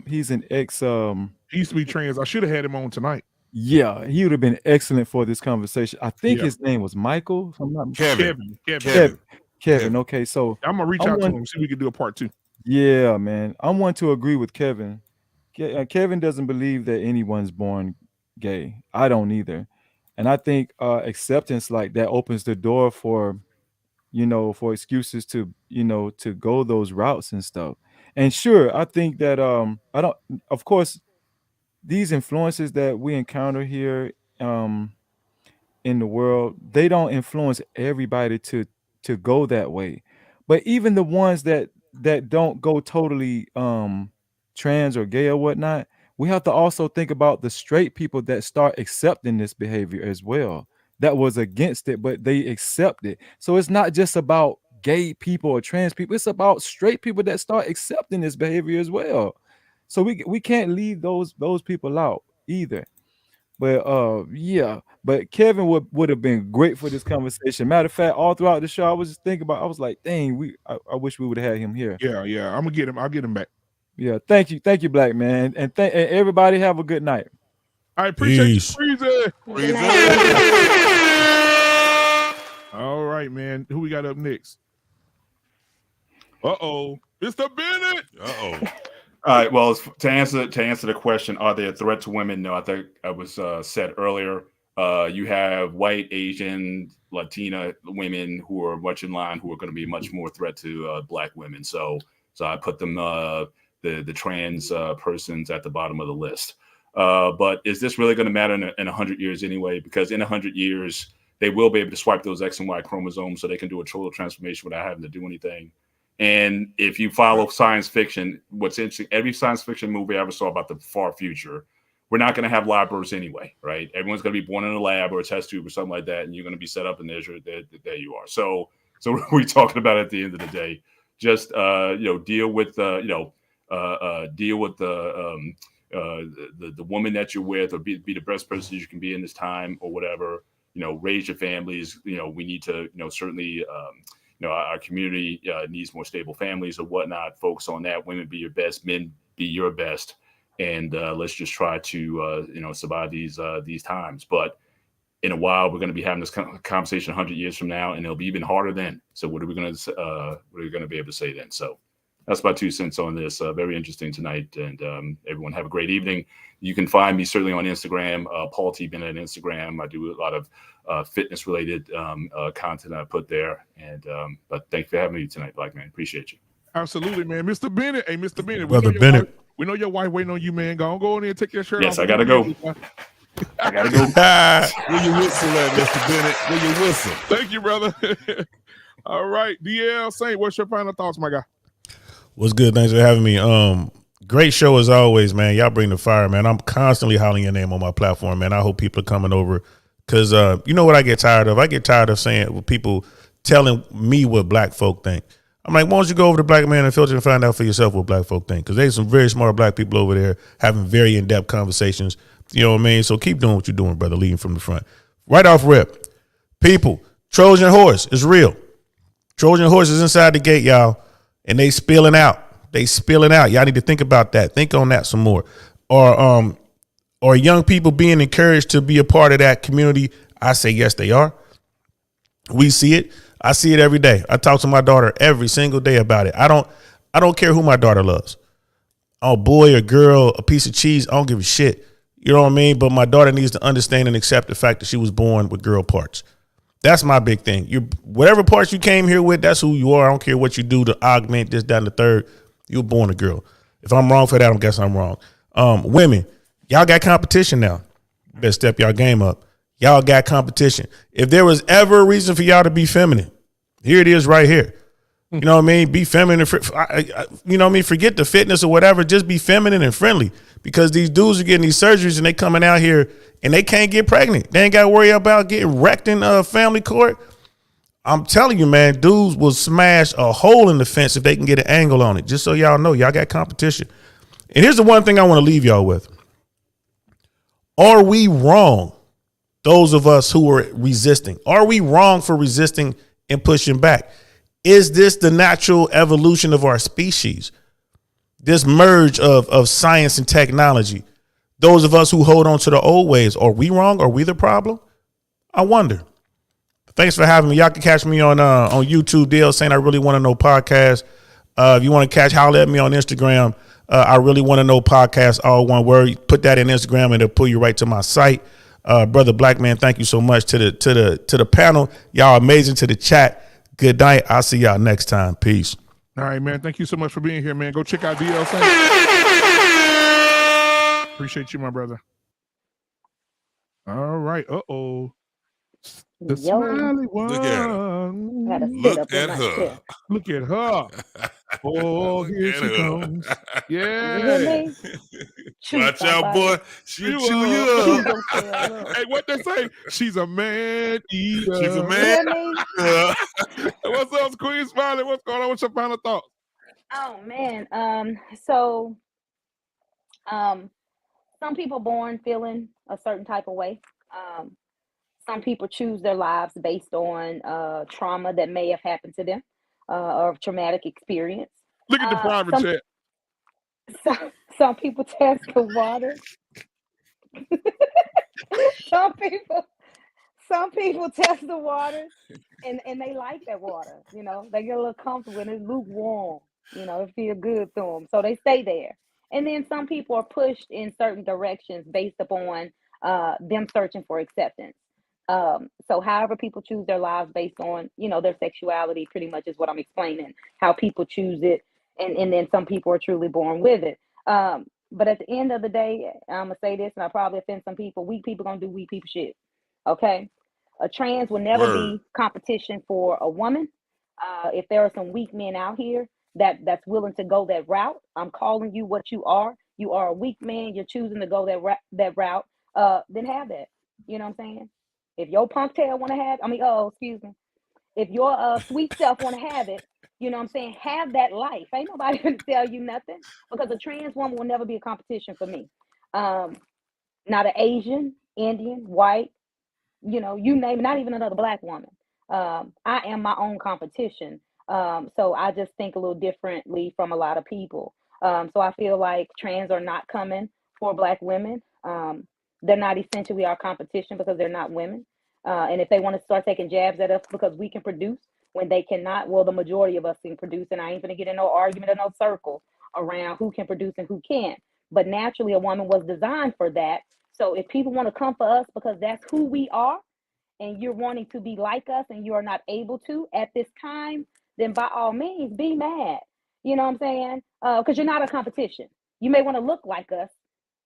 Speaker 4: he's an ex
Speaker 1: he used to be trans. I should have had him on tonight.
Speaker 4: Yeah, he would have been excellent for this conversation. I think his name was Michael. If I'm not Kevin. Okay, so
Speaker 1: I'm gonna reach out to him, see if we can do a part 2.
Speaker 4: Yeah, man. I'm one to agree with Kevin. Kevin doesn't believe that anyone's born gay. I don't either. And I think acceptance like that opens the door for excuses to go those routes and stuff. And sure, I think that of course these influences that we encounter here in the world, they don't influence everybody to go that way. But even the ones that don't go totally trans or gay or whatnot, we have to also think about the straight people that start accepting this behavior as well. That was against it, but they accept it. So it's not just about gay people or trans people. It's about straight people that start accepting this behavior as well. So we can't leave those people out either. But but Kevin would have been great for this conversation. Matter of fact, all throughout the show, I was just thinking about. I was like, dang, I wish we would have had him here.
Speaker 1: Yeah. I'm gonna get him. I'll get him back.
Speaker 4: Yeah, thank you, Black Man, and everybody have a good night.
Speaker 1: I appreciate you, Freezy. All right, man. Who we got up next? Mr. Bennett.
Speaker 2: All right. Well, to answer the question, are they a threat to women? No, I think I was said earlier. You have white, Asian, Latina women who are much in line, who are going to be much more threat to black women. So I put them the trans persons at the bottom of the list. But is this really going to matter in 100 years anyway? Because in 100 years, they will be able to swipe those X and Y chromosomes so they can do a total transformation without having to do anything. And if you follow science fiction, what's interesting, every science fiction movie I ever saw about the far future, we're not going to have live births anyway, right? Everyone's going to be born in a lab or a test tube or something like that, and you're going to be set up and there you are. So what we're talking about at the end of the day, just deal with the woman that you're with, or be the best person you can be in this time or whatever. Raise your families. We need to certainly. Our community needs more stable families or whatnot. Focus on that. Women, be your best. Men, be your best. And let's just try to, survive these times. But in a while, we're going to be having this conversation 100 years from now, and it'll be even harder then. So what are we going to be able to say then? So that's my 2 cents on this. Very interesting tonight. And everyone have a great evening. You can find me certainly on Instagram, Paul T. Bennett on Instagram. I do a lot of fitness related content I put there. And but thanks for having me tonight, Black Man. Appreciate you.
Speaker 1: Absolutely, man. Mr. Bennett. Hey, Mr. Bennett.
Speaker 12: Brother Bennett.
Speaker 1: We know your wife waiting on you, man. Go in there and take your shirt off.
Speaker 2: Yes, I gotta go. I gotta go.
Speaker 5: Where you whistle at, Mr. Bennett? Where you whistle?
Speaker 1: Thank you, brother. All right, DL Saint, what's your final thoughts, my guy?
Speaker 12: What's good? Thanks for having me. Great show as always, man. Y'all bring the fire, man. I'm constantly hollering your name on my platform, man. I hope people are coming over because you know what I get tired of? I get tired of saying people telling me what black folk think. I'm like, why don't you go over to Black Man Unfiltered and find out for yourself what black folk think? Because there's some very smart black people over there having very in-depth conversations. You know what I mean? So keep doing what you're doing, brother, leading from the front. Right off rip. People, Trojan horse is real. Trojan horse is inside the gate, y'all, and they spilling out. Y'all need to think about that. Think on that some more. Or young people being encouraged to be a part of that community. I say yes, they are. We see it. I see it every day. I talk to my daughter every single day about it. I don't care who my daughter loves. A boy, a girl, a piece of cheese. I don't give a shit. You know what I mean? But my daughter needs to understand and accept the fact that she was born with girl parts. That's my big thing. Whatever parts you came here with, that's who you are. I don't care what you do to augment this, that, and the third. You were born a girl. If I'm wrong for that, I guess I'm wrong. Women, y'all got competition now. Better step y'all game up. Y'all got competition. If there was ever a reason for y'all to be feminine, here it is right here. You know what I mean? Be feminine. You know what I mean? Forget the fitness or whatever. Just be feminine and friendly because these dudes are getting these surgeries and they coming out here and they can't get pregnant. They ain't got to worry about getting wrecked in family court. I'm telling you, man, dudes will smash a hole in the fence if they can get an angle on it. Just so y'all know, y'all got competition. And here's the one thing I want to leave y'all with. Are we wrong? Those of us who are resisting, are we wrong for resisting and pushing back? Is this the natural evolution of our species? This merge of science and technology. Those of us who hold on to the old ways, are we wrong? Are we the problem? I wonder. Thanks for having me. Y'all can catch me on YouTube, DL saying I really want to know podcast. If you want to holler at me on Instagram, I really want to know podcast, all one word. Put that in Instagram and it'll pull you right to my site. Brother Black Man, thank you so much to the panel. Y'all amazing, to the chat. Good night. I'll see y'all next time. Peace.
Speaker 1: All right, man. Thank you so much for being here, man. Go check out DL. Appreciate you, my brother. All right. Uh-oh. The smiley one.
Speaker 5: Look at her. Look at her.
Speaker 1: Look at her. Oh, here she comes. Yeah.
Speaker 5: Watch out, boy. She'll chew you up.
Speaker 1: Hey, what they say? She's a man eater.
Speaker 5: She's a man.
Speaker 1: What's up, Queen Smiley? What's going on? What's your final thoughts?
Speaker 14: Oh man. So some people born feeling a certain type of way. Some people choose their lives based on trauma that may have happened to them or traumatic experience.
Speaker 1: Look at the private chat.
Speaker 14: Some people test the water. some people test the water and they like that water. You know, they get a little comfortable and it's lukewarm. You know, it feels good to them. So they stay there. And then some people are pushed in certain directions based upon them searching for acceptance. So however people choose their lives based on, you know, their sexuality pretty much is what I'm explaining, how people choose it. And then some people are truly born with it. But at the end of the day, I'm going to say this, and I probably offend some people. Weak people going to do weak people shit. Okay? A trans will never be competition for a woman. If there are some weak men out here that's willing to go that route, I'm calling you what you are. You are a weak man. You're choosing to go that route. Then have that. You know what I'm saying? If your punk tail want to have, if your sweet self want to have it, you know what I'm saying? Have that life. Ain't nobody going to tell you nothing, because a trans woman will never be a competition for me. Not an Asian, Indian, white, you know, you name it, not even another black woman. I am my own competition. So I just think a little differently from a lot of people. So I feel like trans are not coming for black women. They're not essentially our competition because they're not women. And if they want to start taking jabs at us because we can produce when they cannot, well, the majority of us can produce. And I ain't going to get in no argument or no circle around who can produce and who can't. But naturally, a woman was designed for that. So if people want to come for us because that's who we are, and you're wanting to be like us and you are not able to at this time, then by all means, be mad. You know what I'm saying? Because you're not a competition. You may want to look like us.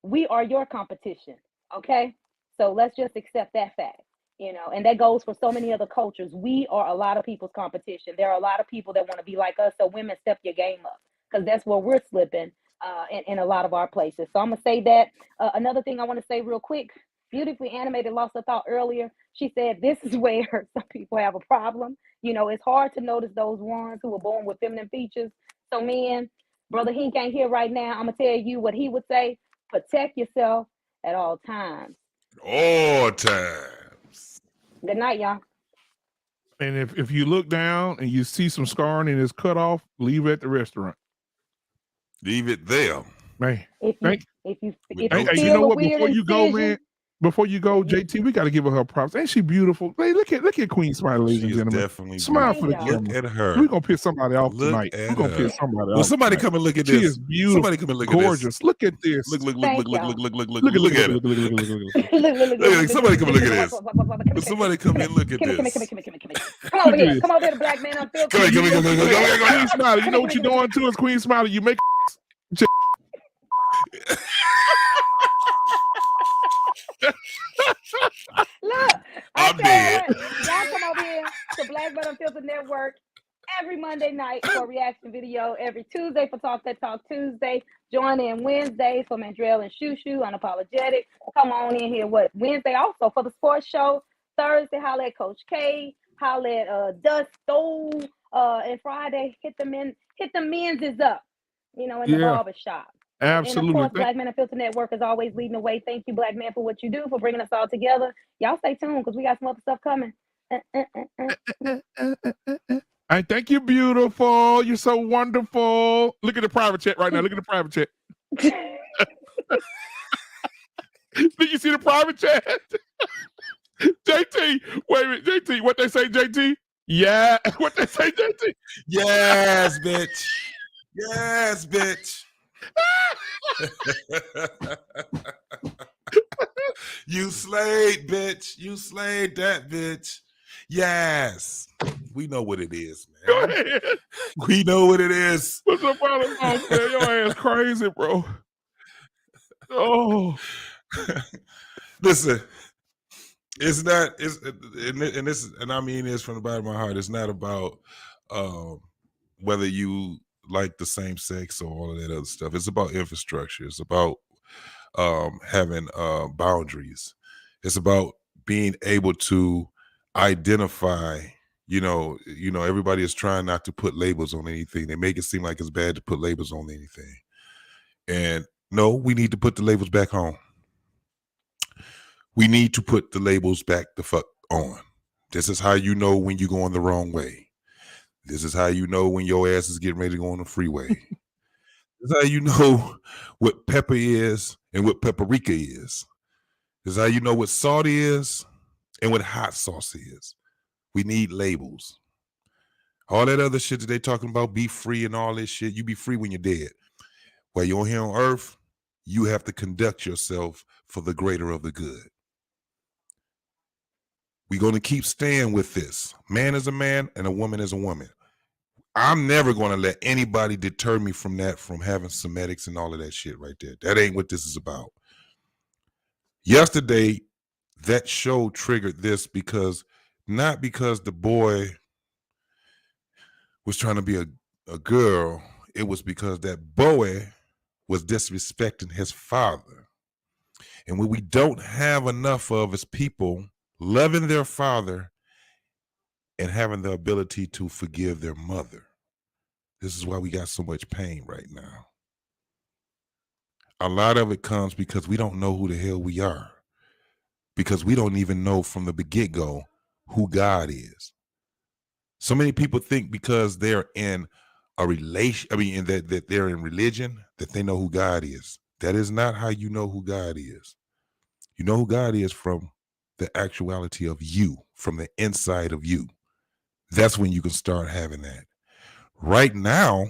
Speaker 14: We are your competition. Okay? So let's just accept that fact. You know, and that goes for so many other cultures. We are a lot of people's competition. There are a lot of people that want to be like us. So women, step your game up, because that's where we're slipping. in a lot of our places. So I'm gonna say that. Another thing I want to say real quick, beautifully animated lost her thought earlier. She said this is where some people have a problem. You know, it's hard to notice those ones who were born with feminine features. So men, Brother Hink ain't here right now. I'm gonna tell you what he would say: protect yourself at all times.
Speaker 5: All times.
Speaker 14: Good night, y'all.
Speaker 1: And if you look down and you see some scarring and it's cut off, leave it at the restaurant.
Speaker 5: Leave it there.
Speaker 1: Man.
Speaker 14: If you
Speaker 1: Hey, you know what? Before you go, man. Before you go, JT, we got to give her props. Ain't she beautiful? Hey, look at Queen Smile, ladies and gentlemen.
Speaker 5: Definitely
Speaker 1: Smile for the
Speaker 5: beautiful.
Speaker 1: camera.
Speaker 5: Look at her.
Speaker 1: We're gonna piss somebody off
Speaker 5: Look
Speaker 1: tonight.
Speaker 5: at
Speaker 1: We're gonna
Speaker 5: her.
Speaker 1: piss somebody off.
Speaker 5: Well, somebody
Speaker 1: tonight.
Speaker 5: come and look at
Speaker 1: She
Speaker 5: this.
Speaker 1: is beautiful.
Speaker 5: Somebody come and look at this.
Speaker 1: Gorgeous. Look at this.
Speaker 5: Look at it.
Speaker 14: Look,
Speaker 5: Somebody come and look at this. Somebody come and look at this.
Speaker 14: Come over here. Come over here to Black Man Unfiltered.
Speaker 1: Queen Smiley, you know what you're doing to us, Queen Smiley? You make
Speaker 14: Look,
Speaker 5: I'm dead.
Speaker 14: Y'all come over here to Black Man Unfiltered Network every Monday night for a reaction video, every Tuesday for Talk That Talk Tuesday. Join in Wednesdays for Mandrell and Shushu, Unapologetic. Come on in here. Wednesday also for the sports show. Thursday, holla at Coach K. Holla at Dusto. And Friday, hit the men's is up. You know, in the barbershop.
Speaker 1: Absolutely.
Speaker 14: And of course, Black Man Unfiltered Network is always leading the way. Thank you, Black Man, for what you do, for bringing us all together. Y'all stay tuned because we got some other stuff coming.
Speaker 1: I think you're beautiful. You're so wonderful. Look at the private chat right now. Look at the private chat. Did you see the private chat? JT, wait a minute, JT, what they say, JT? Yeah, what they say, JT?
Speaker 5: Yes, bitch. Yes, bitch. You slayed, bitch. You slayed that, bitch. Yes. We know what it is, man.
Speaker 1: Go ahead.
Speaker 5: We know what it is.
Speaker 1: What's up, brother? Oh, man, your ass crazy, bro. Oh.
Speaker 5: Listen, it's not, and I mean this from the bottom of my heart, it's not about whether you like the same sex or all of that other stuff. It's about infrastructure. It's about having boundaries. It's about being able to identify, you know, everybody is trying not to put labels on anything. They make it seem like it's bad to put labels on anything. And no, we need to put the labels back on. We need to put the labels back the fuck on. This is how you know when you're going the wrong way. This is how you know when your ass is getting ready to go on the freeway. This is how you know what pepper is and what paprika is. This is how you know what salt is and what hot sauce is. We need labels. All that other shit that they talking about, be free and all this shit, you be free when you're dead. While you're here on earth, you have to conduct yourself for the greater of the good. We're going to keep staying with this. Man is a man and a woman is a woman. I'm never going to let anybody deter me from that, from having Semitics and all of that shit right there. That ain't what this is about. Yesterday, that show triggered this not because the boy was trying to be a girl. It was because that boy was disrespecting his father. And what we don't have enough of is people loving their father and having the ability to forgive their mother. This is why we got so much pain right now. A lot of it comes because we don't know who the hell we are. Because we don't even know from the get-go who God is. So many people think because they're in a relation, that they're in religion, that they know who God is. That is not how you know who God is. You know who God is from the actuality of you, from the inside of you. That's when you can start having that. Right now,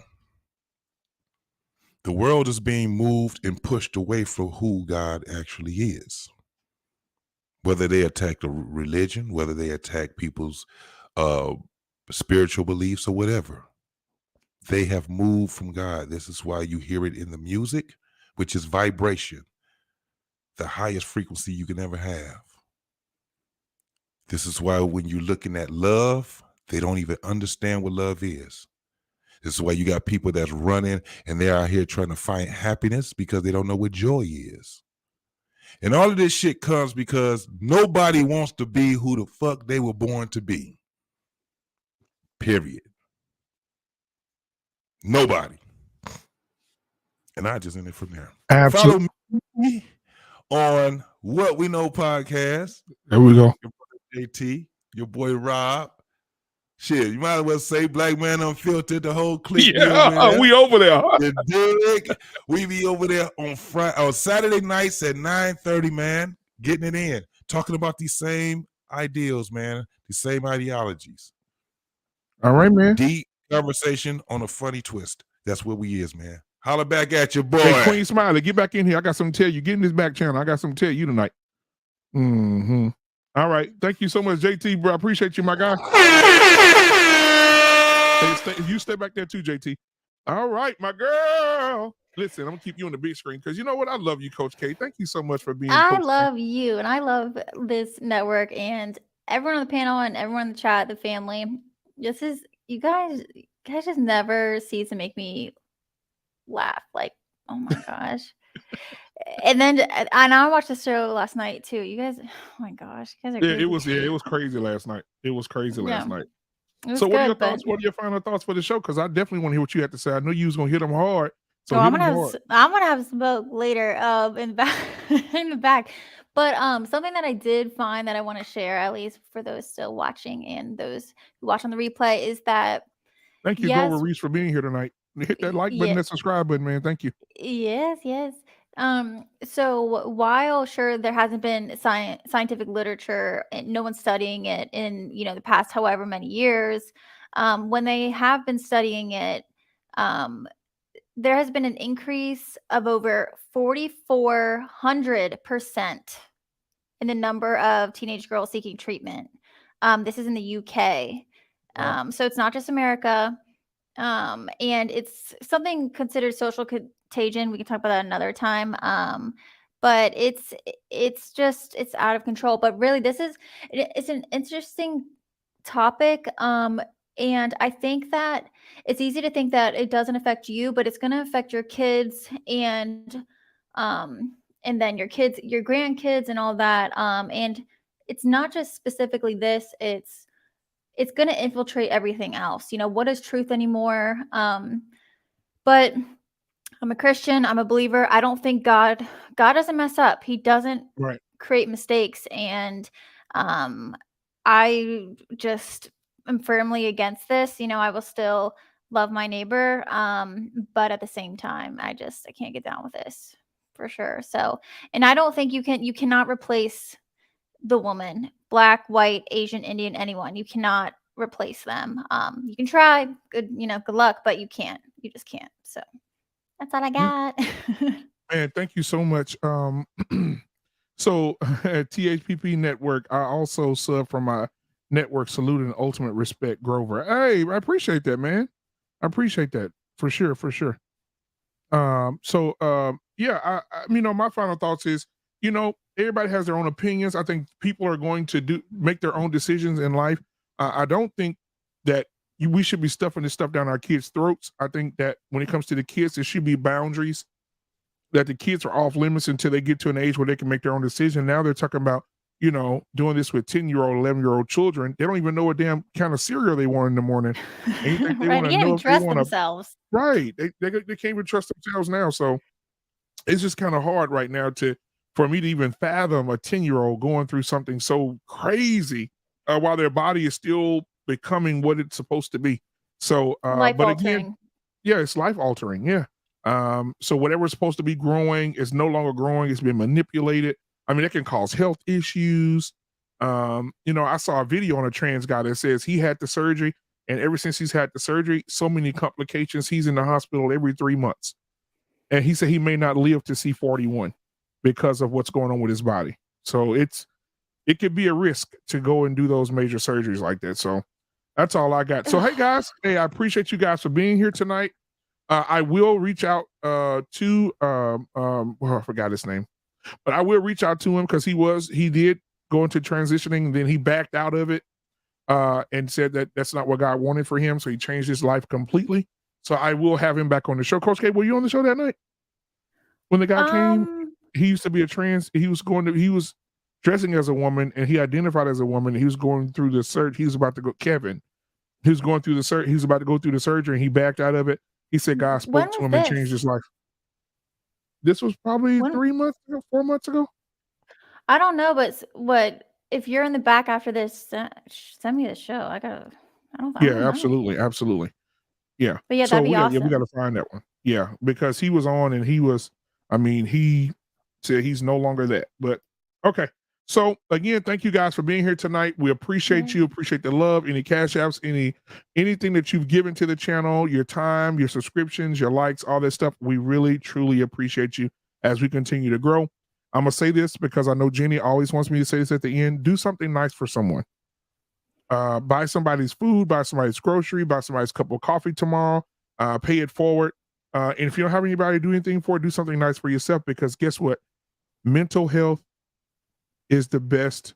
Speaker 5: the world is being moved and pushed away from who God actually is. Whether they attack the religion, whether they attack people's spiritual beliefs or whatever, they have moved from God. This is why you hear it in the music, which is vibration, the highest frequency you can ever have. This is why when you're looking at love, they don't even understand what love is. This is why you got people that's running and they're out here trying to find happiness because they don't know what joy is. And all of this shit comes because nobody wants to be who the fuck they were born to be. Period. Nobody. And I just end it from there.
Speaker 1: Absolutely.
Speaker 5: Follow me on What We Know Podcast.
Speaker 1: There we go.
Speaker 5: Your brother JT, your boy Rob. Shit, you might as well say Black Man Unfiltered, the whole clique.
Speaker 1: Yeah, we over there.
Speaker 5: You dig? We be over there on Saturday nights at 9:30, man, getting it in, talking about these same ideals, man, the same ideologies.
Speaker 1: All right, man.
Speaker 5: Deep conversation on a funny twist. That's what we is, man. Holla back at your boy.
Speaker 1: Hey, Queen Smiley, get back in here. I got something to tell you. Get in this back channel. I got something to tell you tonight. Mm-hmm. All right. Thank you so much, JT, bro. I appreciate you, my guy. Hey, you stay back there too, JT. All right, my girl. Listen, I'm going to keep you on the big screen because you know what? I love you, Coach K. Thank you so much for being
Speaker 3: I
Speaker 1: Coach
Speaker 3: love you, and I love this network and everyone on the panel and everyone in the chat, the family. This is, you guys just never cease to make me laugh. Like, oh my gosh. And I watched the show last night too. You guys, oh my gosh, you guys are crazy.
Speaker 1: It was crazy last night. It was crazy last night.
Speaker 3: So
Speaker 1: what are your thoughts? What are your final thoughts for the show? Because I definitely want to hear what you had to say. I know you was gonna hit them hard. So
Speaker 3: I'm gonna have smoke later in back in the back. But something that I did find that I want to share, at least for those still watching and those who watch on the replay, is that
Speaker 1: thank you, Grover Reese, for being here tonight. Hit that like button, that subscribe button, man. Thank you.
Speaker 3: Yes. So while sure there hasn't been scientific literature and no one's studying it in the past however many years, when they have been studying it, there has been an increase of over 4,400% in the number of teenage girls seeking treatment. This is in the UK. So it's not just America. And it's something considered social contagion. We can talk about that another time. But it's out of control. But really, it's an interesting topic. And I think that it's easy to think that it doesn't affect you, but it's going to affect your kids and then your kids, your grandkids and all that. And it's not just specifically this, it's going to infiltrate everything else. What is truth anymore? But I'm a Christian. I'm a believer. I don't think God doesn't mess up. He doesn't create mistakes. And I just am firmly against this. I will still love my neighbor. But at the same time, I can't get down with this for sure. So, and I don't think you cannot replace the woman, Black, white, Asian, Indian, anyone. You cannot replace them. You can try, good luck, but you can't. You just can't. So that's all I got.
Speaker 1: Man, thank you so much. So at THPP Network, I also sub from my network, salute and ultimate respect, Grover. Hey, I appreciate that, man. I appreciate that for sure. My final thoughts is, everybody has their own opinions. I think people are going to make their own decisions in life. I don't think that we should be stuffing this stuff down our kids' throats. I think that when it comes to the kids, there should be boundaries, that the kids are off limits until they get to an age where they can make their own decision. Now they're talking about, doing this with 10-year-old, 11-year-old children. They don't even know what damn kind of cereal they want in the morning. They
Speaker 3: right, they can't trust themselves.
Speaker 1: Right. They can't even trust themselves now. So it's just kind of hard right now for me to even fathom a 10-year-old going through something so crazy while their body is still becoming what it's supposed to be. So, but again, it's life altering. Yeah. So whatever's supposed to be growing is no longer growing. It's been manipulated. I mean, it can cause health issues. I saw a video on a trans guy that says he had the surgery, and ever since he's had the surgery, so many complications. He's in the hospital every 3 months. And he said he may not live to see 41 because of what's going on with his body. So it could be a risk to go and do those major surgeries like that. So that's all I got. So, hey guys, I appreciate you guys for being here tonight. I will reach out to I forgot his name, but I will reach out to him because he did go into transitioning, and then he backed out of it and said that that's not what God wanted for him. So he changed his life completely. So I will have him back on the show. Coach K, were you on the show that night when the guy came? He used to be a trans. He was dressing as a woman, and he identified as a woman. He was going through the search. He was about to go. Kevin, he was going through the search. He was about to go through the surgery, and he backed out of it. He said God spoke to him and changed his life. This was probably 4 months ago.
Speaker 3: I don't know, but if you're in the back after this, send me the show. I don't
Speaker 1: Yeah, absolutely. Yeah.
Speaker 3: But yeah, that'd be awesome.
Speaker 1: We got to find that one. Yeah, because he was on and he said he's no longer that. But okay. So again, thank you guys for being here tonight. We appreciate you. Appreciate the love. Any cash apps, anything that you've given to the channel, your time, your subscriptions, your likes, all that stuff. We really, truly appreciate you as we continue to grow. I'm going to say this because I know Jenny always wants me to say this at the end. Do something nice for someone. Buy somebody's food, buy somebody's grocery, buy somebody's cup of coffee tomorrow, pay it forward. And if you don't have anybody to do anything for, do something nice for yourself, because guess what? Mental health is the best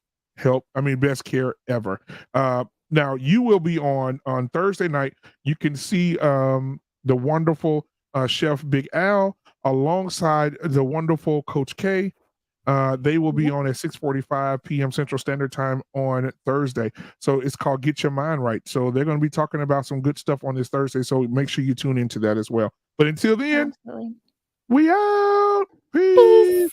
Speaker 1: best care ever. Now you will be on Thursday night. You can see the wonderful Chef Big Al alongside the wonderful Coach K. They will be on at 6:45 p.m. Central Standard Time on Thursday. So it's called Get Your Mind Right. So they're going to be talking about some good stuff on this Thursday. So make sure you tune into that as well. But until then, we out. Peace.